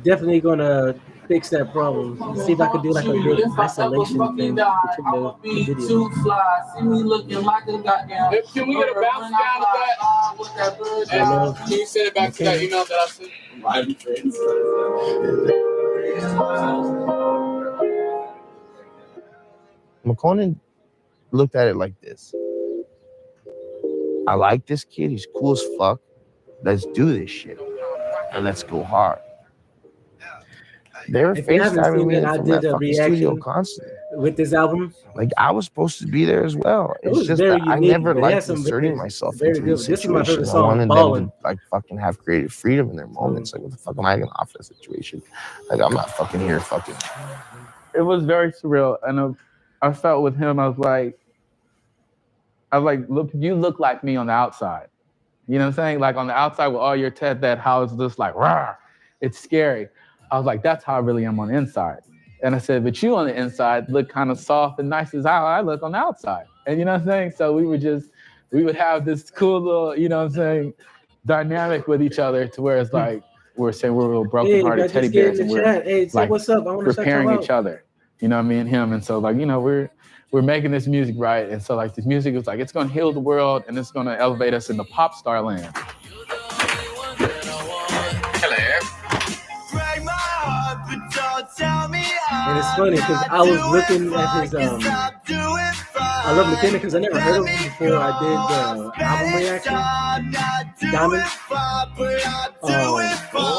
Definitely gonna fix that problem. See if I could do like a big isolation thing. I'ma be too fly. See me looking like a goddamn. Can we get a bounce down of that? Can you send it back to that email that I sent? McConan looked at it like this. I like this kid. He's cool as fuck. Let's do this shit. And let's go hard. They were FaceTiming me from that fucking studio constantly. With this album? Like, I was supposed to be there as well. It's just that I never liked inserting myself into these situations. I wanted them to, like, fucking have creative freedom in their moments. Like, what the fuck am I going to offer a situation? Like, I'm not fucking here fucking. It was very surreal. And I felt with him, I was like, look, you look like me on the outside. You know what I'm saying? Like, on the outside with all your that house is just like, rah, it's scary. I was like, that's how I really am on the inside. And I said, but you on the inside look kind of soft and nice as how I look on the outside. And you know what I'm saying? So we would have this cool little, you know what I'm saying, dynamic with each other to where it's like, we're saying we're little broken-hearted teddy bears and we're like, what's up? I want to repairing each other. You know what I mean? Him. And so like, you know, we're making this music right. And so like this music is like, it's going to heal the world and it's going to elevate us into pop star land. And it's funny because I was looking at his I love McKenna because I never heard of him before I did the album reaction. Diamond.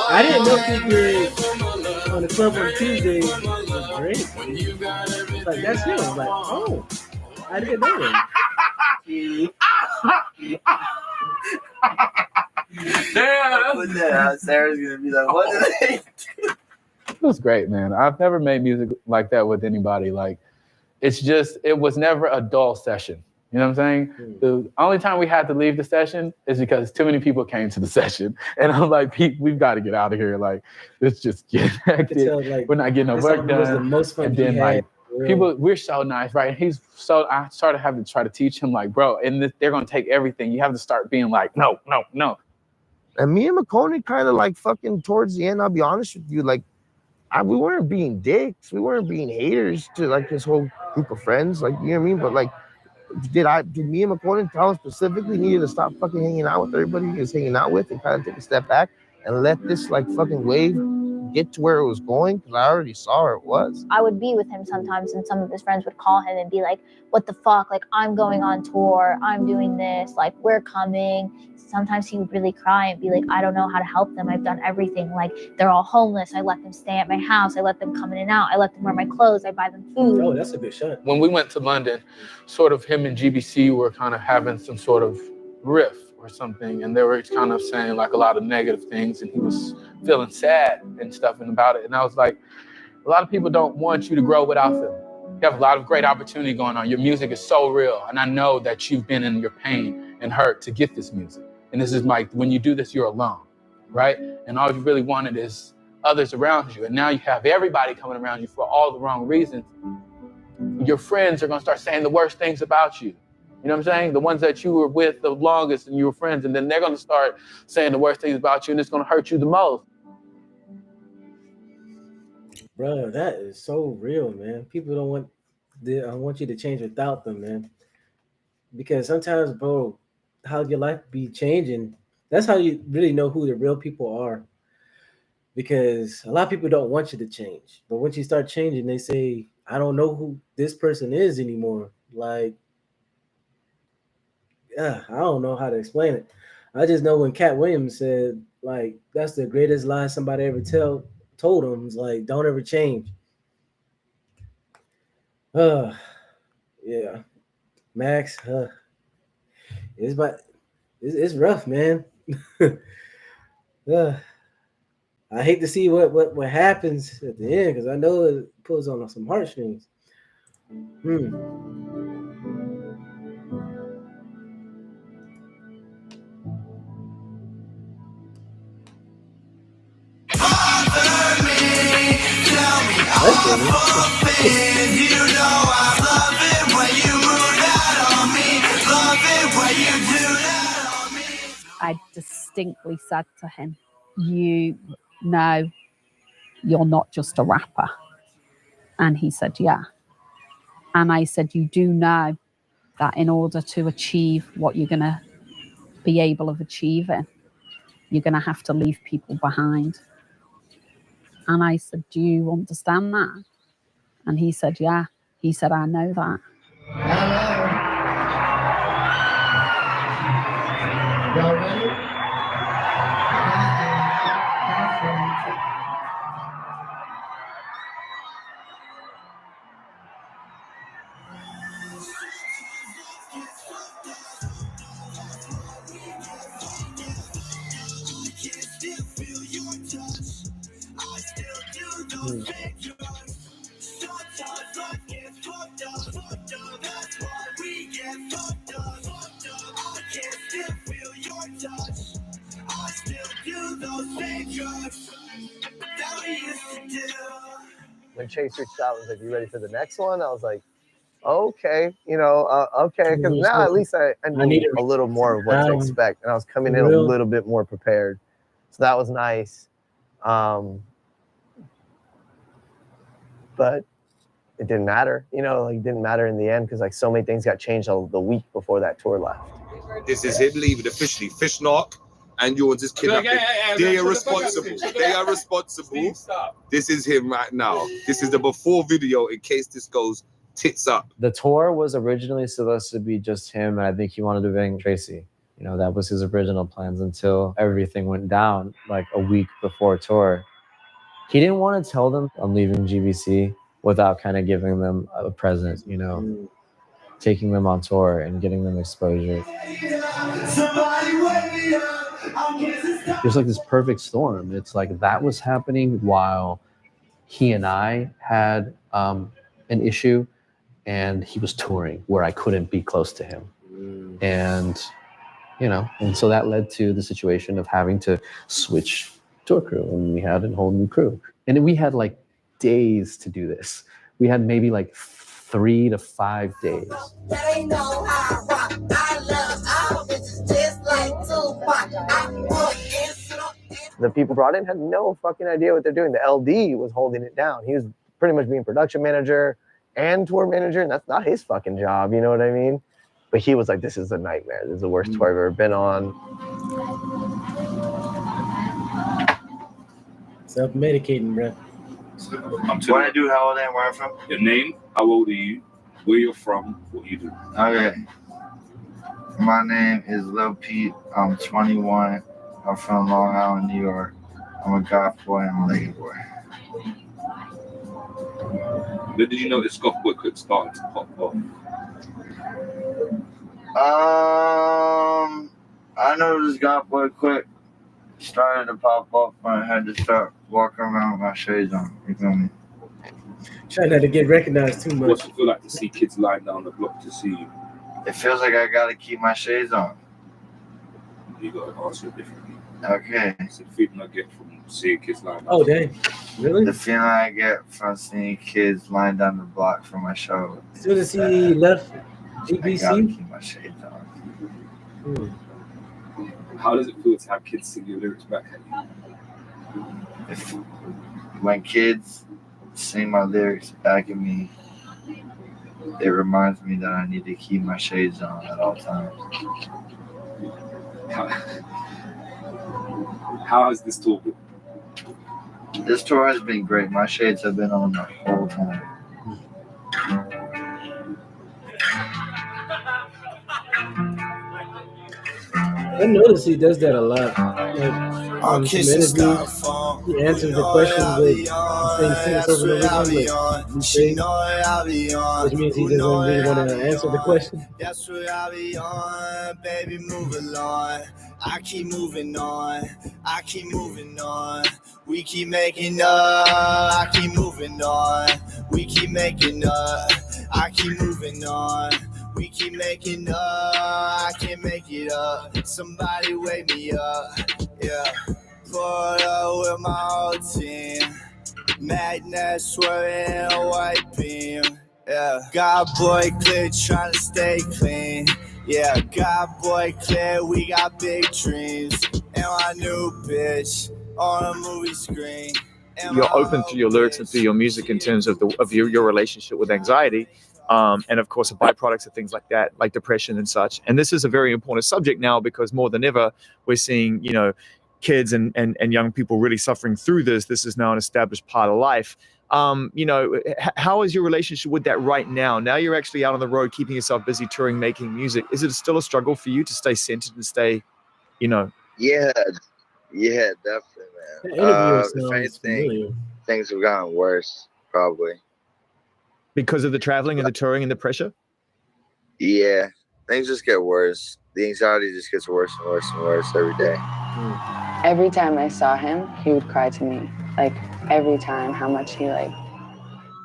I didn't know he did on the club on Tuesday. It was great. It's like that's him. I was like, oh, I didn't know that. Damn, Sarah's gonna be like, what did they do? It was great, man. I've never made music like that with anybody. Like, it was never a dull session. You know what I'm saying? The only time we had to leave the session is because too many people came to the session. And I'm like, Pete, we've got to get out of here. Like, let's just get hectic. We're not getting no work done. The most fun and then, like, we're so nice, right? And I started having to try to teach him, like, bro, and they're gonna take everything. You have to start being like, no. And me and McConey kind of like fucking towards the end, I'll be honest with you, like, we weren't being dicks. We weren't being haters to like his whole group of friends. Like, you know what I mean? But like, did me and McCoy tell him specifically needed to stop fucking hanging out with everybody he was hanging out with and kind of take a step back and let this like fucking wave get to where it was going? Because I already saw where it was. I would be with him sometimes and some of his friends would call him and be like, what the fuck? Like, I'm going on tour. I'm doing this. Like, we're coming. Sometimes he would really cry and be like, I don't know how to help them. I've done everything. Like, they're all homeless. I let them stay at my house. I let them come in and out. I let them wear my clothes. I buy them food. Oh, that's a big shot. When we went to London, sort of him and GBC were kind of having some sort of riff or something. And they were kind of saying like a lot of negative things. And he was feeling sad and stuff about it. And I was like, a lot of people don't want you to grow without them. You have a lot of great opportunity going on. Your music is so real. And I know that you've been in your pain and hurt to get this music. And this is like, when you do this, you're alone, right? And all you really wanted is others around you. And now you have everybody coming around you for all the wrong reasons. Your friends are going to start saying the worst things about you. You know what I'm saying? The ones that you were with the longest and you were friends, and then they're going to start saying the worst things about you, and it's going to hurt you the most. Bro, that is so real, man. People don't want I want you to change without them, man. Because sometimes, bro, how your life be changing, that's how you really know who the real people are. Because a lot of people don't want you to change. But once you start changing, they say, I don't know who this person is anymore. Like, I don't know how to explain it. I just know when Cat Williams said, like, that's the greatest lie somebody ever told him. It's like, don't ever change. Yeah. Max, it's rough, man. I hate to see what happens at the end because I know it pulls on some heartstrings. I distinctly said to him, you know, you're not just a rapper. And he said, yeah. And I said, you do know that in order to achieve what you're going to be able of achieving, you're going to have to leave people behind. And I said, do you understand that? And he said, yeah. He said, I know that. Y'all ready? When Chase reached out and was like, you ready for the next one? I was like, okay, okay. Because now at least I knew a little more of what to expect. And I was coming in a little bit more prepared. So that was nice. But it didn't matter. It didn't matter in the end because like so many things got changed the week before that tour left. This is him leaving officially. Fish Narc and yours is kidnapping. They are responsible. They are responsible. This is him right now. This is the before video in case this goes tits up. The tour was originally supposed to be just him, and I think he wanted to bring Tracy. That was his original plans until everything went down like a week before tour. He didn't want to tell them I'm leaving GBC without kind of giving them a present, taking them on tour and getting them exposure. There's like this perfect storm. It's like that was happening while he and I had an issue and he was touring where I couldn't be close to him. And, and so that led to the situation of having to switch tour crew, and we had a whole new crew. And we had like days to do this. We had maybe like 3 to 5 days. The people brought in had no fucking idea what they're doing. The LD was holding it down. He was pretty much being production manager and tour manager, and that's not his fucking job, you know what I mean? But he was like, this is a nightmare. This is the worst tour I've ever been on. Self-medicating, bro. What I do, how old I am, where I'm from? Your name, how old are you, where you're from, what you do. Okay. My name is Lil Peep. I'm 21. I'm from Long Island, New York. I'm a goth boy. I'm a lady boy. When did you notice goth boy could start to pop off? I noticed goth boy quick started to pop up when I had to start walking around with my shades on. You feel me? Trying not to get recognized too much. What's it feel like to see kids lying down the block to see you? It feels like I gotta keep my shades on. You gotta answer it differently. Okay. It's the feeling I get from seeing kids lying down. Oh, dang. Really? The feeling I get from seeing kids lying down the block for my show. As soon as he left I gotta GBC, keep my shades on. How does it feel to have kids sing your lyrics back at you? When kids sing my lyrics back at me, it reminds me that I need to keep my shades on at all times. How has this tour been? This tour has been great. My shades have been on the whole time. I notice he does that a lot. Like, on some interviews, he answers the questions with the same sentence over and over again, which means he doesn't really want to answer the question. That's what I be on, baby, move along. I keep moving on, I keep moving on. We keep making up, I keep moving on. We keep making up, I keep moving on. We keep making up, I can't make it up. Somebody wake me up, yeah. Pulled up with my whole team. Magnet swerving a white beam, yeah. God boy clear, trying to stay clean. Yeah, God boy clear, we got big dreams. And my new bitch on a movie screen. You're open through your lyrics and through your music in terms of your relationship with anxiety. And of course, the byproducts of things like that, like depression and such. And this is a very important subject now because more than ever, we're seeing, you know, kids and young people really suffering through this. This is now an established part of life. You know, how is your relationship with that right now? Now you're actually out on the road, keeping yourself busy, touring, making music. Is it still a struggle for you to stay centered and stay, you know? Yeah, definitely, man. If anything, things have gotten worse, probably. Because of the traveling and the touring and the pressure? Yeah, things just get worse. The anxiety just gets worse and worse and worse every day. Every time I saw him, he would cry to me. Like, every time, how much he, like,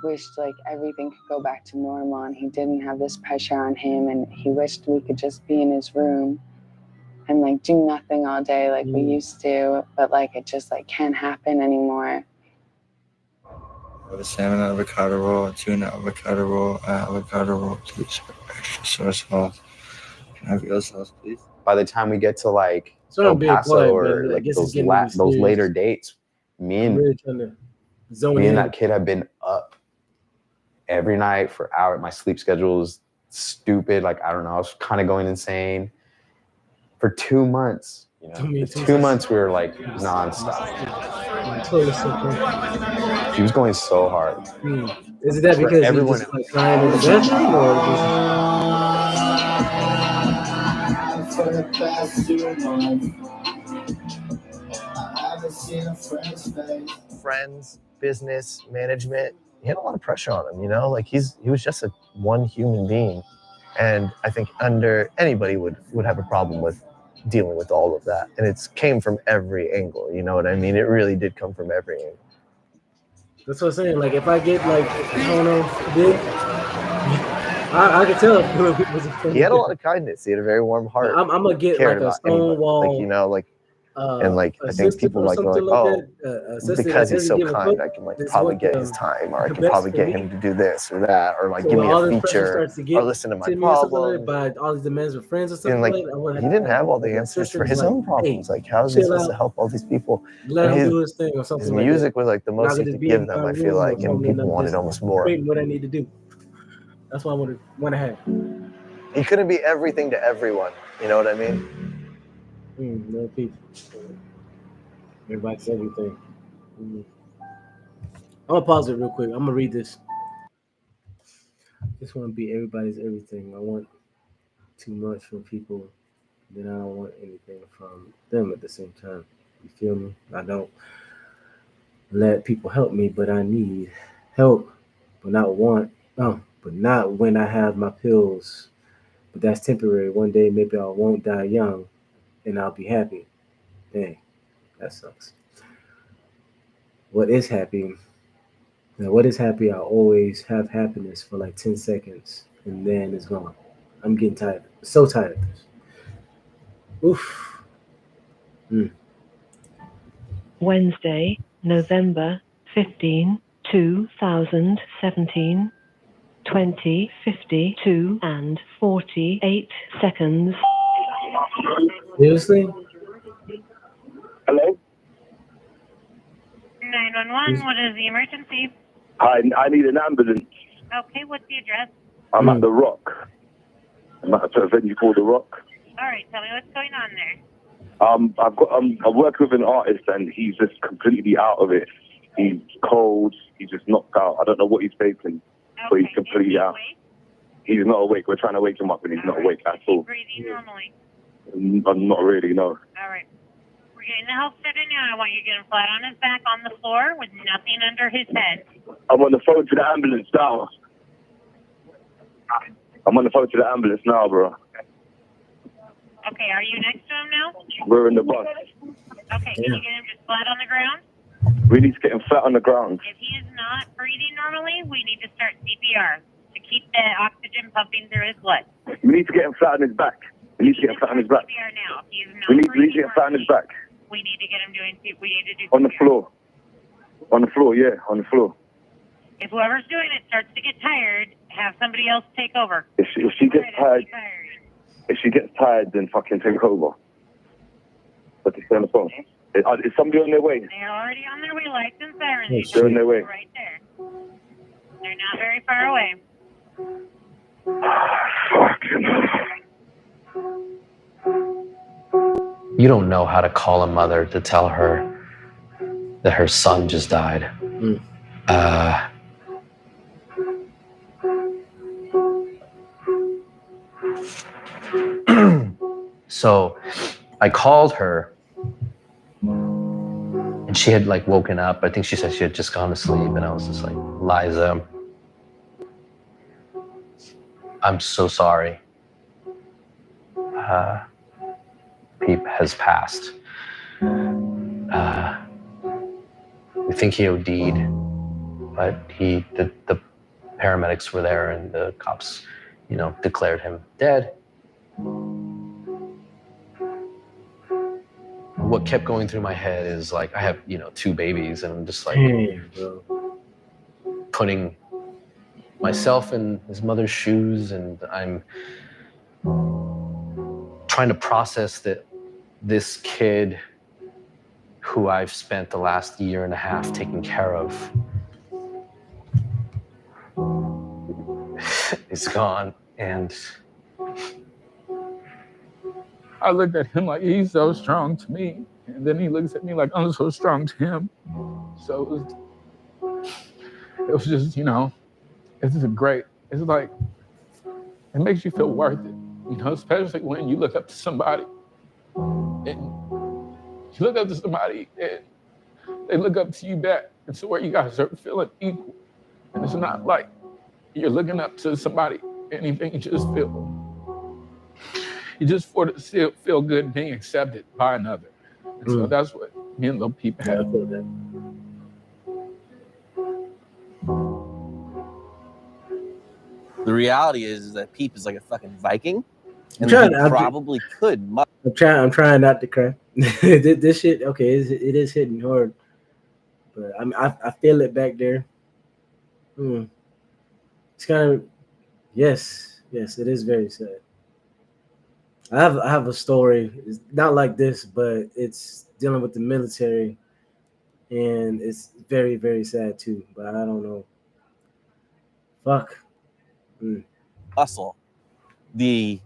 wished, like, everything could go back to normal and he didn't have this pressure on him and he wished we could just be in his room and, like, do nothing all day like we used to, but, like, it just, like, can't happen anymore. A salmon avocado roll, a tuna avocado roll, avocado roll, please. Extra soy sauce. Can I have your sauce, please? By the time we get to like So El I'm being Paso quiet, or but I like guess those it's getting really those serious. later dates, me I'm and really trying to zone me in. and that kid have been up every night for hours. My sleep schedule is stupid. Like, I don't know, I was kind of going insane for 2 months. You know, for 2 months we were like nonstop. He was going so hard. Is it that For because everyone he's just like crying in the bathroom, or Friends, business, management, he had a lot of pressure on him, you know? Like, he was just one human being. And I think anybody would have a problem with dealing with all of that. And it came from every angle, you know what I mean? It really did come from every angle. That's what I'm saying. Like, if I get like, I don't know, big, I can tell if it was a friend. He had a lot of kindness. He had a very warm heart. I'm gonna get Cared like a about anybody. stone wall. Like, you know, like And like I think people like go like, oh, because he's so kind, I can like probably get his time, or I can probably get him to do this or that, or like give me a feature, or listen to my problems. By all these demands of friends or something. And like he didn't have all the answers for his own problems. Like how is he supposed to help all these people? Let him do his thing or something. His music was like the most he could give them, I feel like, and people wanted almost more. Creating what I need to do. That's what I want to have. He couldn't be everything to everyone. You know what I mean? Lil Peep. Everybody's everything. I'm gonna pause it real quick. I'm gonna read this. Just want to be everybody's everything. I want too much from people, then I don't want anything from them at the same time. You feel me? I don't let people help me, but I need help, but not when I have my pills. But that's temporary. One day maybe I won't die young, and I'll be happy. Dang, that sucks. What is happy? Now, what is happy? I always have happiness for like 10 seconds, and then it's gone. I'm getting tired. So tired of this. Oof. Wednesday, November 15, 2017, 20:52 and 48 seconds. Seriously? Hello? 911, what is the emergency? I need an ambulance. Okay, what's the address? I'm at The Rock. I'm at a venue called The Rock. All right, tell me what's going on there. I'm working with an artist and he's just completely out of it. He's cold. He's just knocked out. I don't know what he's taking, but he's completely out. He's not awake. We're trying to wake him up and he's not awake at all. Breathing normally? Not really, no. All right. We're getting the health center now. I want you to get him flat on his back on the floor with nothing under his head. I'm on the phone to the ambulance now. Bro. Okay, are you next to him now? We're in the bus. Okay, can you get him just flat on the ground? We need to get him flat on the ground. If he is not breathing normally, we need to start CPR to keep the oxygen pumping through his blood. We need to get him flat on his back. We need to get him flat on his back. CPR now. If he is not We need to breathing get him flat on his back. we need to get him doing. We need to do On the CPR. floor. On the floor, yeah, on the floor. If whoever's doing it starts to get tired, have somebody else take over. If she gets tired, then fucking take over. But they stay on the phone. Is somebody on their way? They're already on their way. Lights and sirens. They're on their way. Right there. They're not very far away. You don't know how to call a mother to tell her that her son just died. So I called her and she had like woken up. I think she said she had just gone to sleep, and I was just like, Liza, I'm so sorry. Peep has passed. We think he OD'd, but the paramedics were there and the cops, declared him dead. What kept going through my head is like, I have, 2 babies, and I'm just like putting myself in his mother's shoes, and I'm trying to process that this kid who I've spent the last year and a half taking care of is gone. And I looked at him like, he's so strong to me. And then he looks at me like, I'm so strong to him. So it was just, it's like, it makes you feel worth it, especially when you look up to somebody. And you look up to somebody and they look up to you back. And so where you guys are feeling equal. And it's not like you're looking up to somebody, anything, you just feel good being accepted by another. And so that's what me and Lil Peep had. I feel that. The reality is that Peep is like a fucking Viking. And he probably could. I'm trying not to cry. This shit, okay, it is hitting hard, but I feel it back there. It's kind of yes, it is very sad. I have a story. It's not like this, but it's dealing with the military, and it's very very sad too. But I don't know. Fuck. Hustle the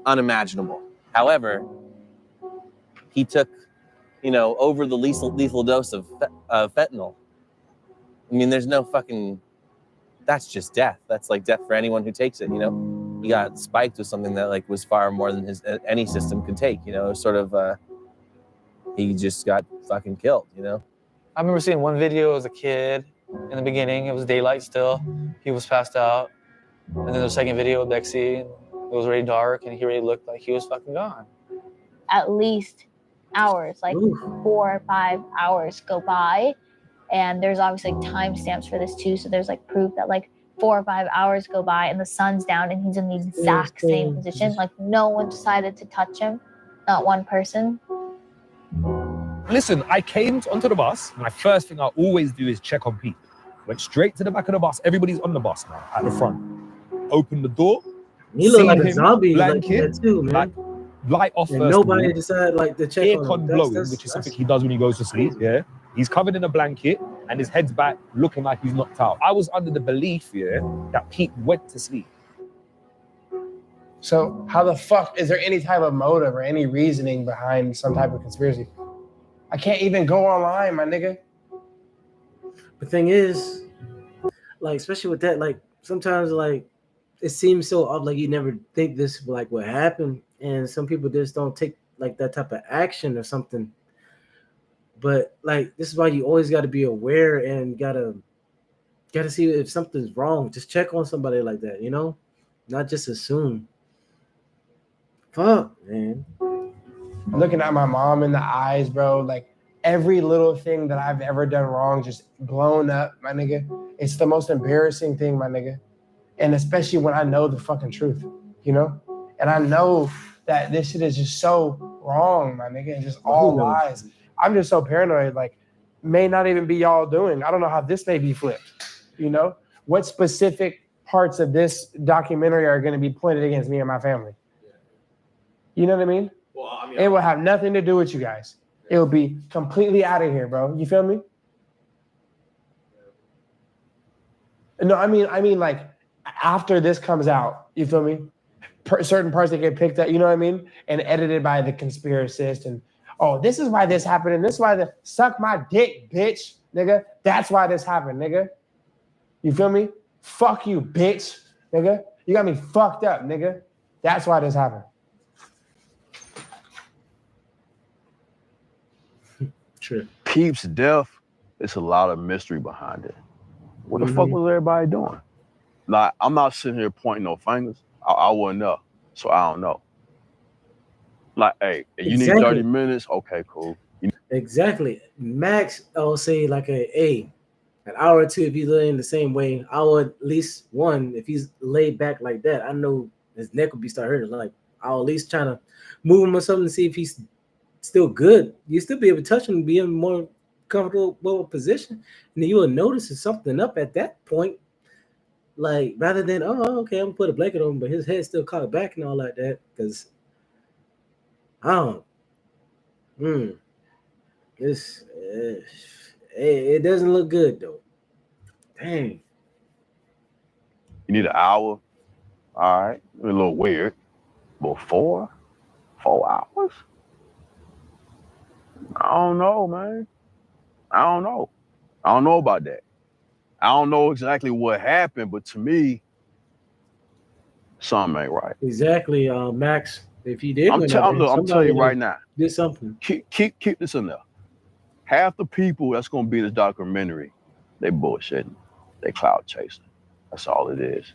unimaginable. However, he took, over the lethal dose of fentanyl. I mean, there's no fucking. That's just death. That's like death for anyone who takes it. He got spiked with something that like was far more than any system could take. Sort of. He just got fucking killed. I remember seeing one video as a kid in the beginning. It was daylight still. He was passed out. And then the second video with Bexy, it was already dark and he already looked like he was fucking gone. At least hours, like 4 or 5 hours go by. And there's obviously like timestamps for this too. So there's like proof that like 4 or 5 hours go by and the sun's down and he's in the exact same position. Like no one decided to touch him. Not one person. Listen, I came onto the bus. My first thing I always do is check on Pete. Went straight to the back of the bus. Everybody's on the bus now, at the front. Opened the door. He looked like a zombie blanket, like that too, man. Like, light off and first. Nobody decided like to check on him. Aircon blowing, which is something he does when he goes to sleep. Yeah, he's covered in a blanket and his head's back, looking like he's knocked out. I was under the belief, that Pete went to sleep. So how the fuck is there any type of motive or any reasoning behind some type of conspiracy? I can't even go online, my nigga. The thing is, like, especially with that, like, sometimes, like, it seems so off, like, you never think this, like, what happened, and some people just don't take, like, that type of action or something. But, like, this is why you always got to be aware and gotta see if something's wrong. Just check on somebody like that, not just assume. Fuck, man. Looking at my mom in the eyes, bro, like every little thing that I've ever done wrong just blown up, my nigga. It's the most embarrassing thing, my nigga. And especially when I know the fucking truth, And I know that this shit is just so wrong, my nigga, and just all lies. I'm just so paranoid, like, may not even be y'all doing. I don't know how this may be flipped, What specific parts of this documentary are going to be pointed against me and my family? You know what I mean? Well, it will have nothing to do with you guys. It will be completely out of here, bro. You feel me? No, I mean, like after this comes out, you feel me? Certain parts that get picked up, you know what I mean, and edited by the conspiracist, and this is why this happened, and this is why suck my dick, bitch, nigga. That's why this happened, nigga. You feel me? Fuck you, bitch, nigga. You got me fucked up, nigga. That's why this happened. True. Peep's death, it's a lot of mystery behind it. What the fuck was everybody doing? Like, I'm not sitting here pointing no fingers. I wouldn't know, so I don't know. Like, hey, you need 30 minutes? Okay, cool. Exactly. Max, I would say like an hour or two if he's laying the same way. I would at least one, if he's laid back like that, I know his neck would be start hurting. Like, I'll at least try to move him or something to see if he's still good. You still be able to touch him and be in a more comfortable position. And then you will notice there's something up at that point. Like, rather than, okay, I'm gonna put a blanket on him, but his head's still cocked back and all like that. Because it doesn't look good though. Dang. You need an hour. All right. A little weird. But 4 hours? I don't know, man. I don't know about that. I don't know exactly what happened, but to me, something ain't right. Exactly, Max. If you did, I'm telling you right now. Did something. Keep this in there. Half the people that's gonna be in this documentary, they bullshitting. They cloud chasing. That's all it is.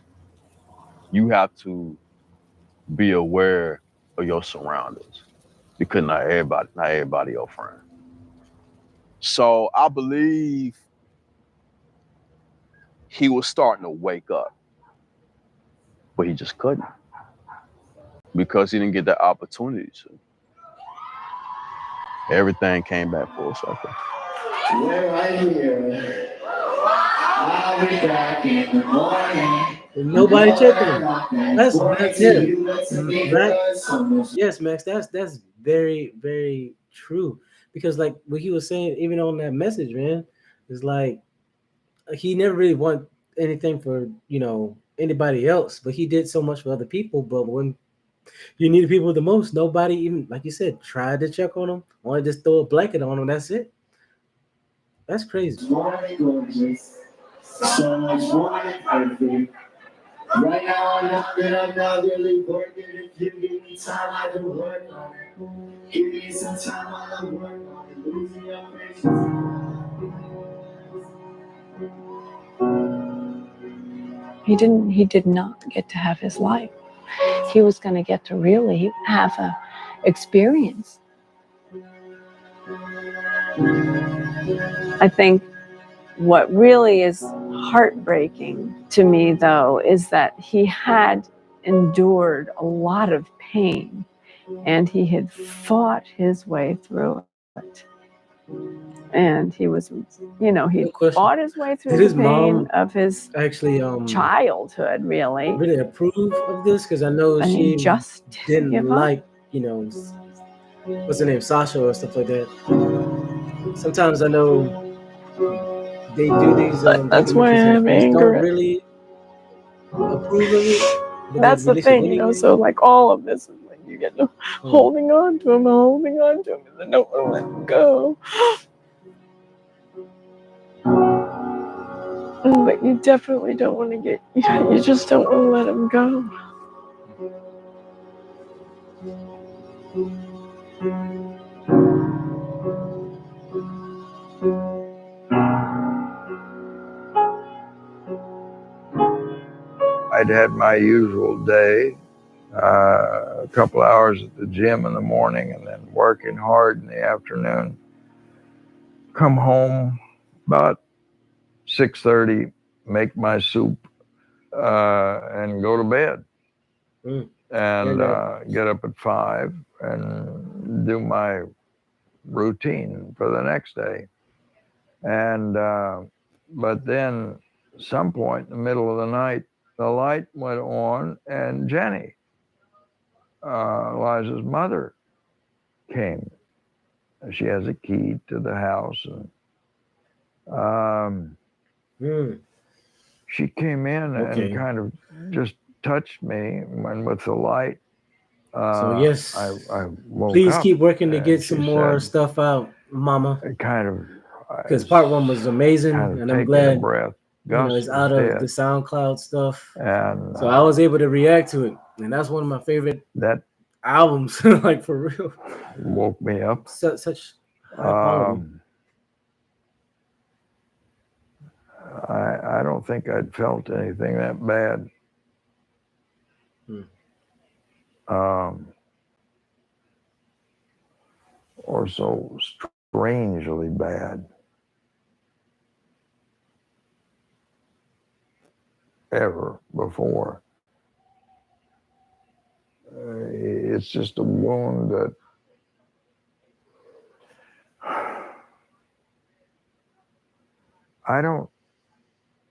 You have to be aware of your surroundings, because not everybody your friend. So I believe he was starting to wake up, but he just couldn't. because he didn't get the opportunity to. Everything came back full circle. We're right here. I'll be back in the morning. Nobody checking him. That's Max. Yes, Max. That's very very true. Because like what he was saying, even on that message, man, is like he never really want anything for anybody else, but he did so much for other people. But when you needed people the most, nobody even, like you said, tried to check on him. Only just throw a blanket on him. That's it. That's crazy. Morning gorgeous. So much morning perfect. Right now I'm not really working. If you give me time, I can work on it. Give me some time, I'll work on it. Losing your patience. He did not get to have his life. He was going to get to really have a experience. I think what really is heartbreaking to me, though, is that he had endured a lot of pain and he had fought his way through it. And he was, he fought his way through Did his the pain mom of his actually childhood, really. really approve of this? Because I know And he she just didn't give up. like what's her name, Sasha or stuff like that. Sometimes I know they do these That's why documentaries and the I'm parents don't angry. really approve of it, but they That's the release it thing, anyway. so like all of this is like you get holding on to him, and I don't want to let him go. But you definitely don't want to you just don't want to let him go. I'd had my usual day, a couple hours at the gym in the morning and then working hard in the afternoon. Come home about 6:30, make my soup, and go to bed. And get up at 5 and do my routine for the next day. And but then some point in the middle of the night, the light went on and Jenny, Elijah's mother, came. She has a key to the house, and she came in and kind of just touched me when with the light. So yes, I woke please up keep working to get and some she more said, stuff out, Mama. Kind of, Because part one was amazing, kind of and I'm taking a glad breath. Gus it's was out of the dead. SoundCloud stuff, And so I was able to react to it, and that's one of my favorite albums, like for real. Woke me up. Such high quality. I don't think I'd felt anything that bad. Or so strangely bad ever before. It's just a wound that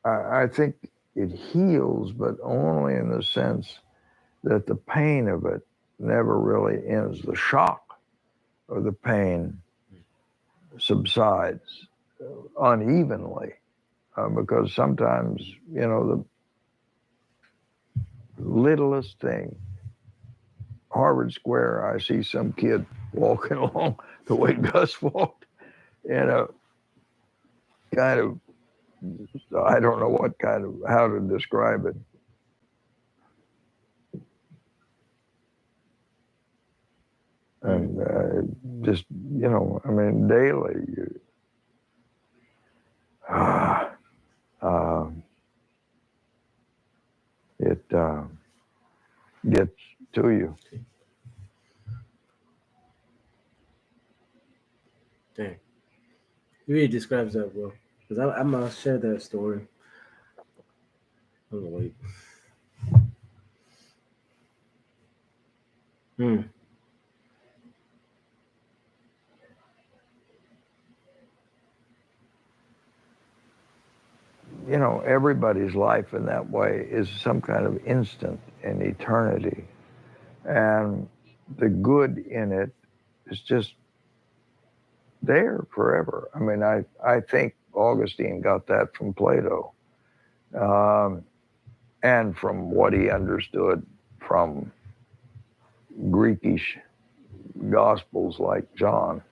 I think it heals, but only in the sense that the pain of it never really ends. The shock of the pain subsides unevenly because sometimes, the littlest thing, Harvard Square, I see some kid walking along the way Gus walked in a kind of, I don't know what kind of, how to describe it. And just, daily, it gets to you. Dang. It really describes that well. Because I'm going to share that story. I'm going to wait. You know, everybody's life in that way is some kind of instant in eternity. And the good in it is just there forever. I mean, I think Augustine got that from Plato, and from what he understood from Greekish gospels like John,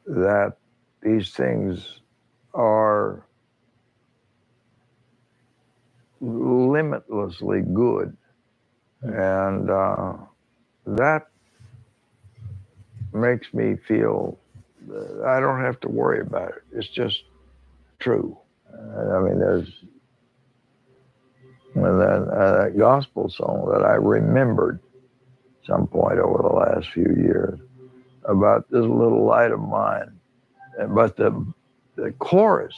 that these things are limitlessly good. And that makes me feel I don't have to worry about it. It's just true. I mean, there's that gospel song that I remembered some point over the last few years about this little light of mine. But the chorus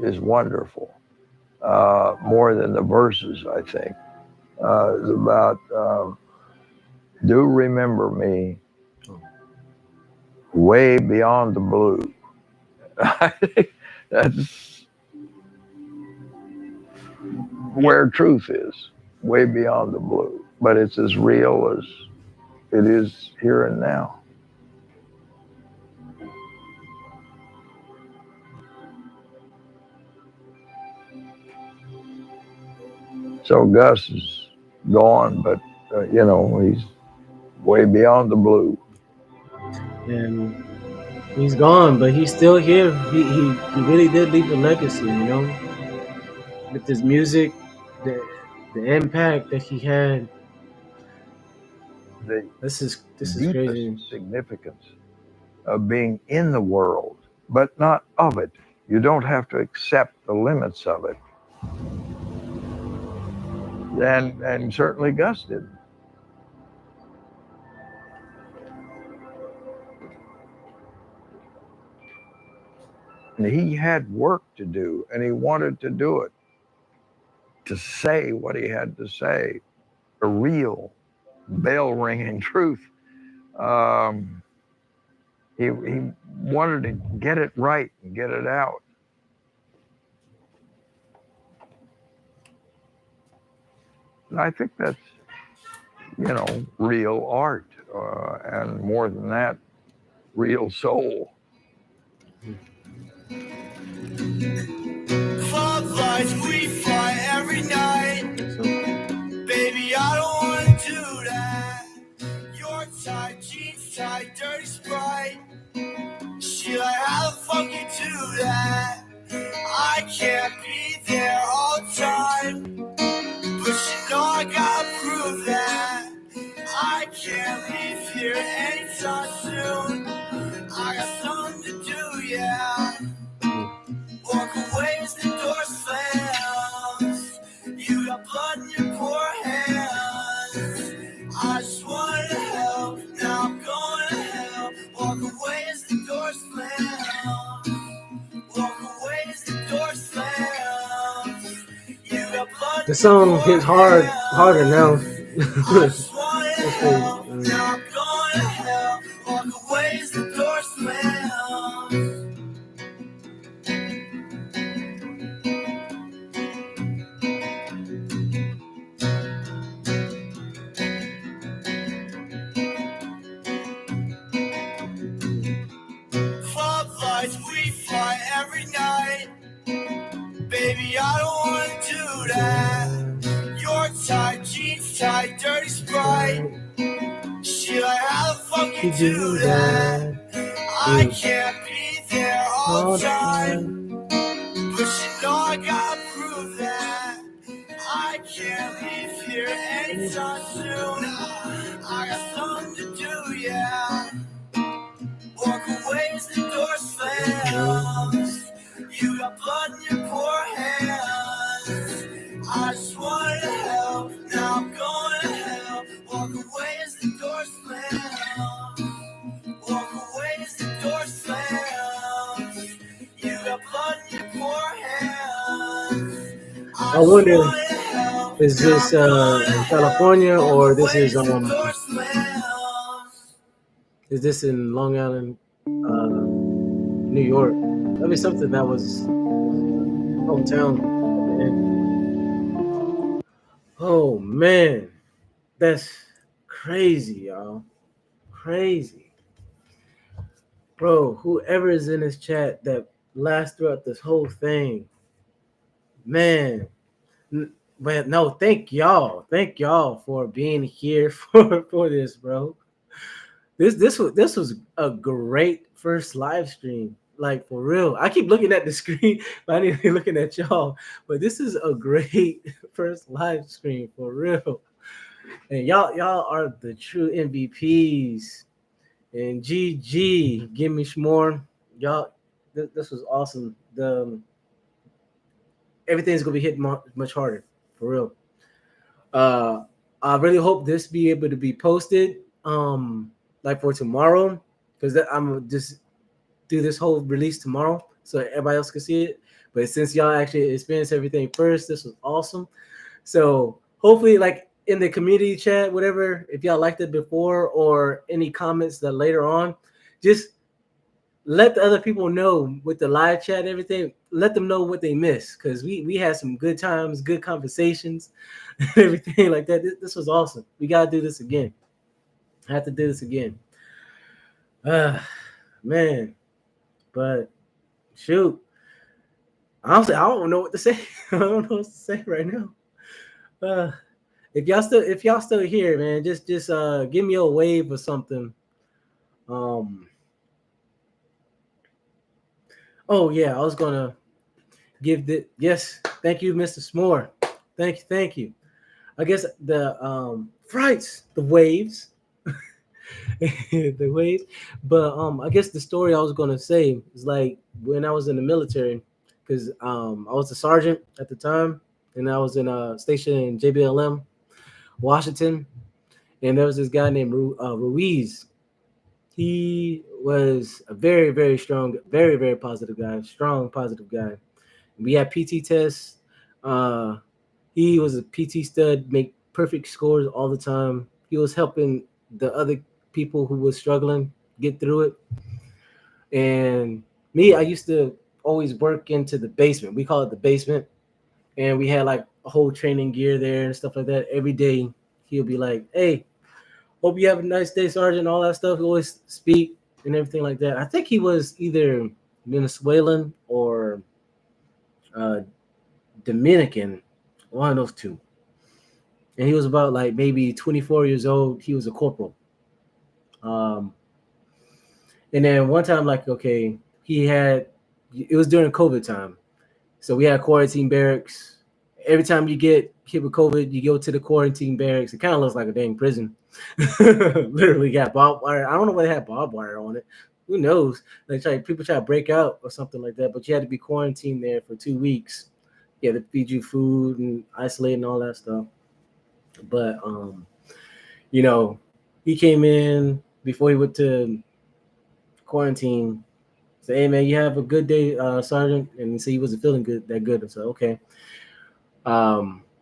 is wonderful, more than the verses, I think. It's about, do remember me way beyond the blue. I think that's where truth is, way beyond the blue. But it's as real as it is here and now. So Gus is gone, but you know, he's way beyond the blue. And he's gone, but he's still here. He really did leave a legacy, you know, with his music, the impact that he had. This is crazy. Significance of being in the world, but not of it. You don't have to accept the limits of it. And certainly Gus didn't. And he had work to do, and he wanted to do it, to say what he had to say, a real bell-ringing truth. He wanted to get it right and get it out. And I think that's, you know, real art, and more than that, real soul. Club lights, we fly every night. Baby, I don't wanna do that. Your tight, jeans tight, dirty Sprite. She like, how the fuck you do that? I can't be there all the time, but you know I gotta prove that I can't leave here anytime soon. I got something to do, yeah. Walk away as the door slams. You got blood in your poor hands. I just wanted to help, now I'm going to hell. Walk away as the door slams. Walk away as the door slams. You got blood. The song hits harder now. I just wanted to help, now I'm going to hell. Walk away as the door slams. Club lights, we fly every night. Baby, I don't wanna do that. Your tight, jeans tight, dirty Sprite. She like, how the fuck you do that? I can't be there all the time, but you know I gotta prove that I can't leave here anytime soon. I got something to do, yeah. Walk away as the door slams. You got blood in your poor hands. I just wanted to help, now I'm going to hell. Walk away as the door slams. Walk away as the door slams. You got blood in your poor hands. I I wonder, is this California or is this in Long Island, New York? That'd be something that was hometown at the end. Oh man, that's crazy, y'all. Crazy. Bro, whoever is in this chat that lasts throughout this whole thing, man. But no, thank y'all. Thank y'all for being here for this, bro. This was a great first live stream. Like for real. I keep looking at the screen, but I need to be looking at y'all. But this is a great first live stream for real. And y'all are the true MVPs. And GG, give me more. Y'all, this was awesome. Everything's gonna be hit much harder for real. I really hope this be able to be posted like for tomorrow, because I'm just do this whole release tomorrow so everybody else can see it. But since y'all actually experienced everything first, this was awesome. So hopefully, like in the community chat, whatever, if y'all liked it before or any comments that later on, just let the other people know with the live chat and everything. Let them know what they missed, because we had some good times, good conversations, and everything like that. This was awesome. We gotta do this again. I have to do this again. Man, but shoot, honestly, I don't know what to say. I don't know what to say right now. If y'all still here, man, just give me a wave or something. Oh yeah, I was gonna give the yes. Thank you, Mr. S'more. Thank you. I guess the frights, the waves, the waves. But I guess the story I was gonna say is like when I was in the military, because I was a sergeant at the time, and I was in a station in JBLM, Washington, and there was this guy named Ruiz. He was a very, very strong, very, very positive guy, strong, positive guy. We had PT tests. Uh, he was a PT stud, make perfect scores all the time. He was helping the other people who was struggling get through it. And me, I used to always work into the basement. We call it the basement. And we had like a whole training gear there and stuff like that. Every day he'll be like, "Hey, hope you have a nice day, Sergeant," all that stuff. He always speak and everything like that. I think he was either Venezuelan or uh, Dominican, one of those two. And he was about like maybe 24 years old. He was a corporal. Um, and then one time, like, okay, it was during COVID time. So we had quarantine barracks. Every time you get hit with COVID, you go to the quarantine barracks. It kind of looks like a dang prison. Literally got barbed wire. I don't know why they had barbed wire on it. Who knows? People try to break out or something like that. But you had to be quarantined there for 2 weeks. You had to feed you food and isolate and all that stuff. But you know, he came in before he went to quarantine. Say, "Hey man, you have a good day, Sergeant." And he said he wasn't feeling that good. I said, "Okay."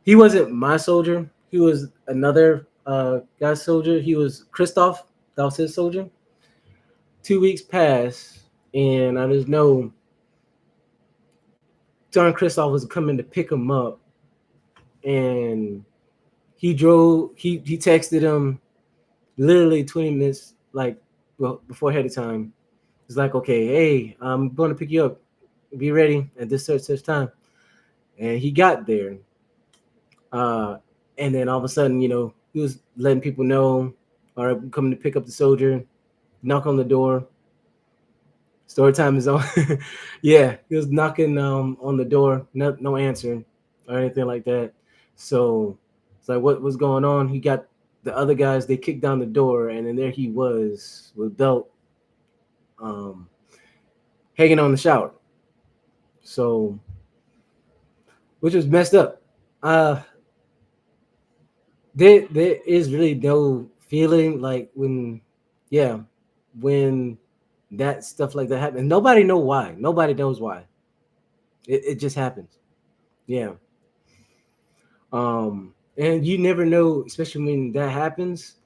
He wasn't my soldier. He was another guy's soldier. He was Christoph. That was his soldier. 2 weeks passed, and I just know John Christoph was coming to pick him up, and he drove. He texted him literally 20 minutes before ahead of time. It's like, "Okay, hey, I'm going to pick you up. Be ready at this such time." And he got there. And then all of a sudden, he was letting people know, "All right, I'm coming to pick up the soldier." Knock on the door. Story time is on. Yeah, he was knocking on the door. No answer or anything like that. So it's like, what's going on? He got the other guys. They kicked down the door, and then there he was with belt, hanging on the shower. So, which was messed up. There is really no feeling like when that stuff like that happens. Nobody knows why. Nobody knows why. It just happens. Yeah. And you never know, especially when that happens.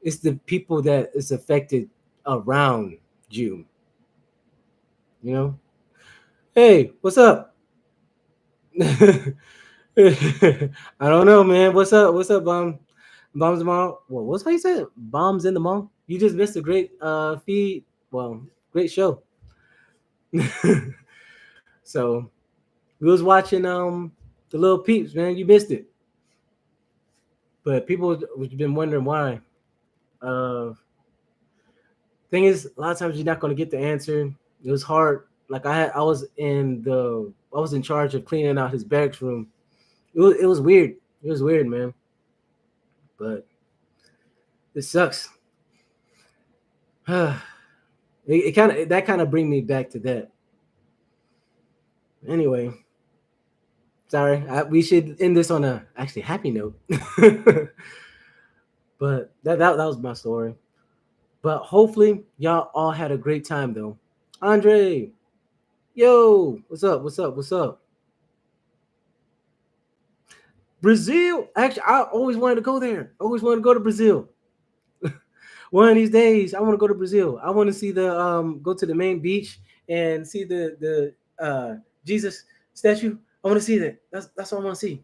It's the people that is affected around you. You know, hey, what's up? I don't know, man. What's up? What's up, bombs mom? Well, what's how you said? Bombs in the mall. You just missed a great feed. Well, great show. So we was watching the Lil Peeps, man. You missed it. But people have been wondering why. Uh, thing is, a lot of times you're not going to get the answer. It was hard. Like I was in charge of cleaning out his barracks room. It was weird. It was weird, man. But it sucks. It kind of bring me back to that. Anyway, sorry. We should end this on a actually happy note. But that was my story. But hopefully y'all all had a great time though. Andre, yo, what's up? What's up? What's up? Brazil. Actually, I always wanted to go there. Always wanted to go to Brazil. One of these days, I want to go to Brazil. I want to see the go to the main beach and see the Jesus statue. I want to see that. That's what I want to see.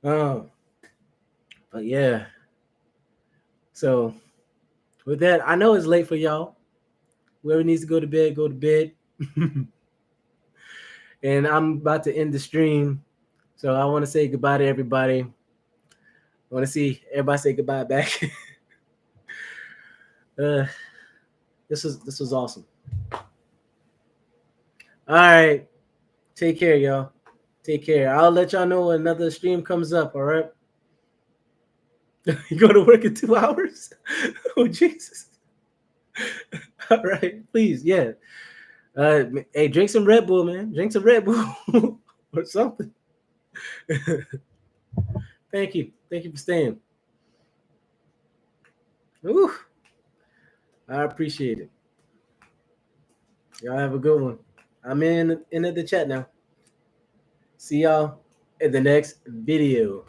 Um, but yeah. So with that, I know it's late for y'all. Whoever needs to go to bed, go to bed. And I'm about to end the stream. So I want to say goodbye to everybody. I want to see everybody say goodbye back. This was awesome. All right. Take care, y'all. Take care. I'll let y'all know when another stream comes up, all right? You go to work in 2 hours? Oh, Jesus. All right, please, yeah. Hey, drink some Red Bull, man. Drink some Red Bull or something. Thank you. Thank you for staying. Ooh, I appreciate it. Y'all have a good one. I'm in the chat now. See y'all in the next video.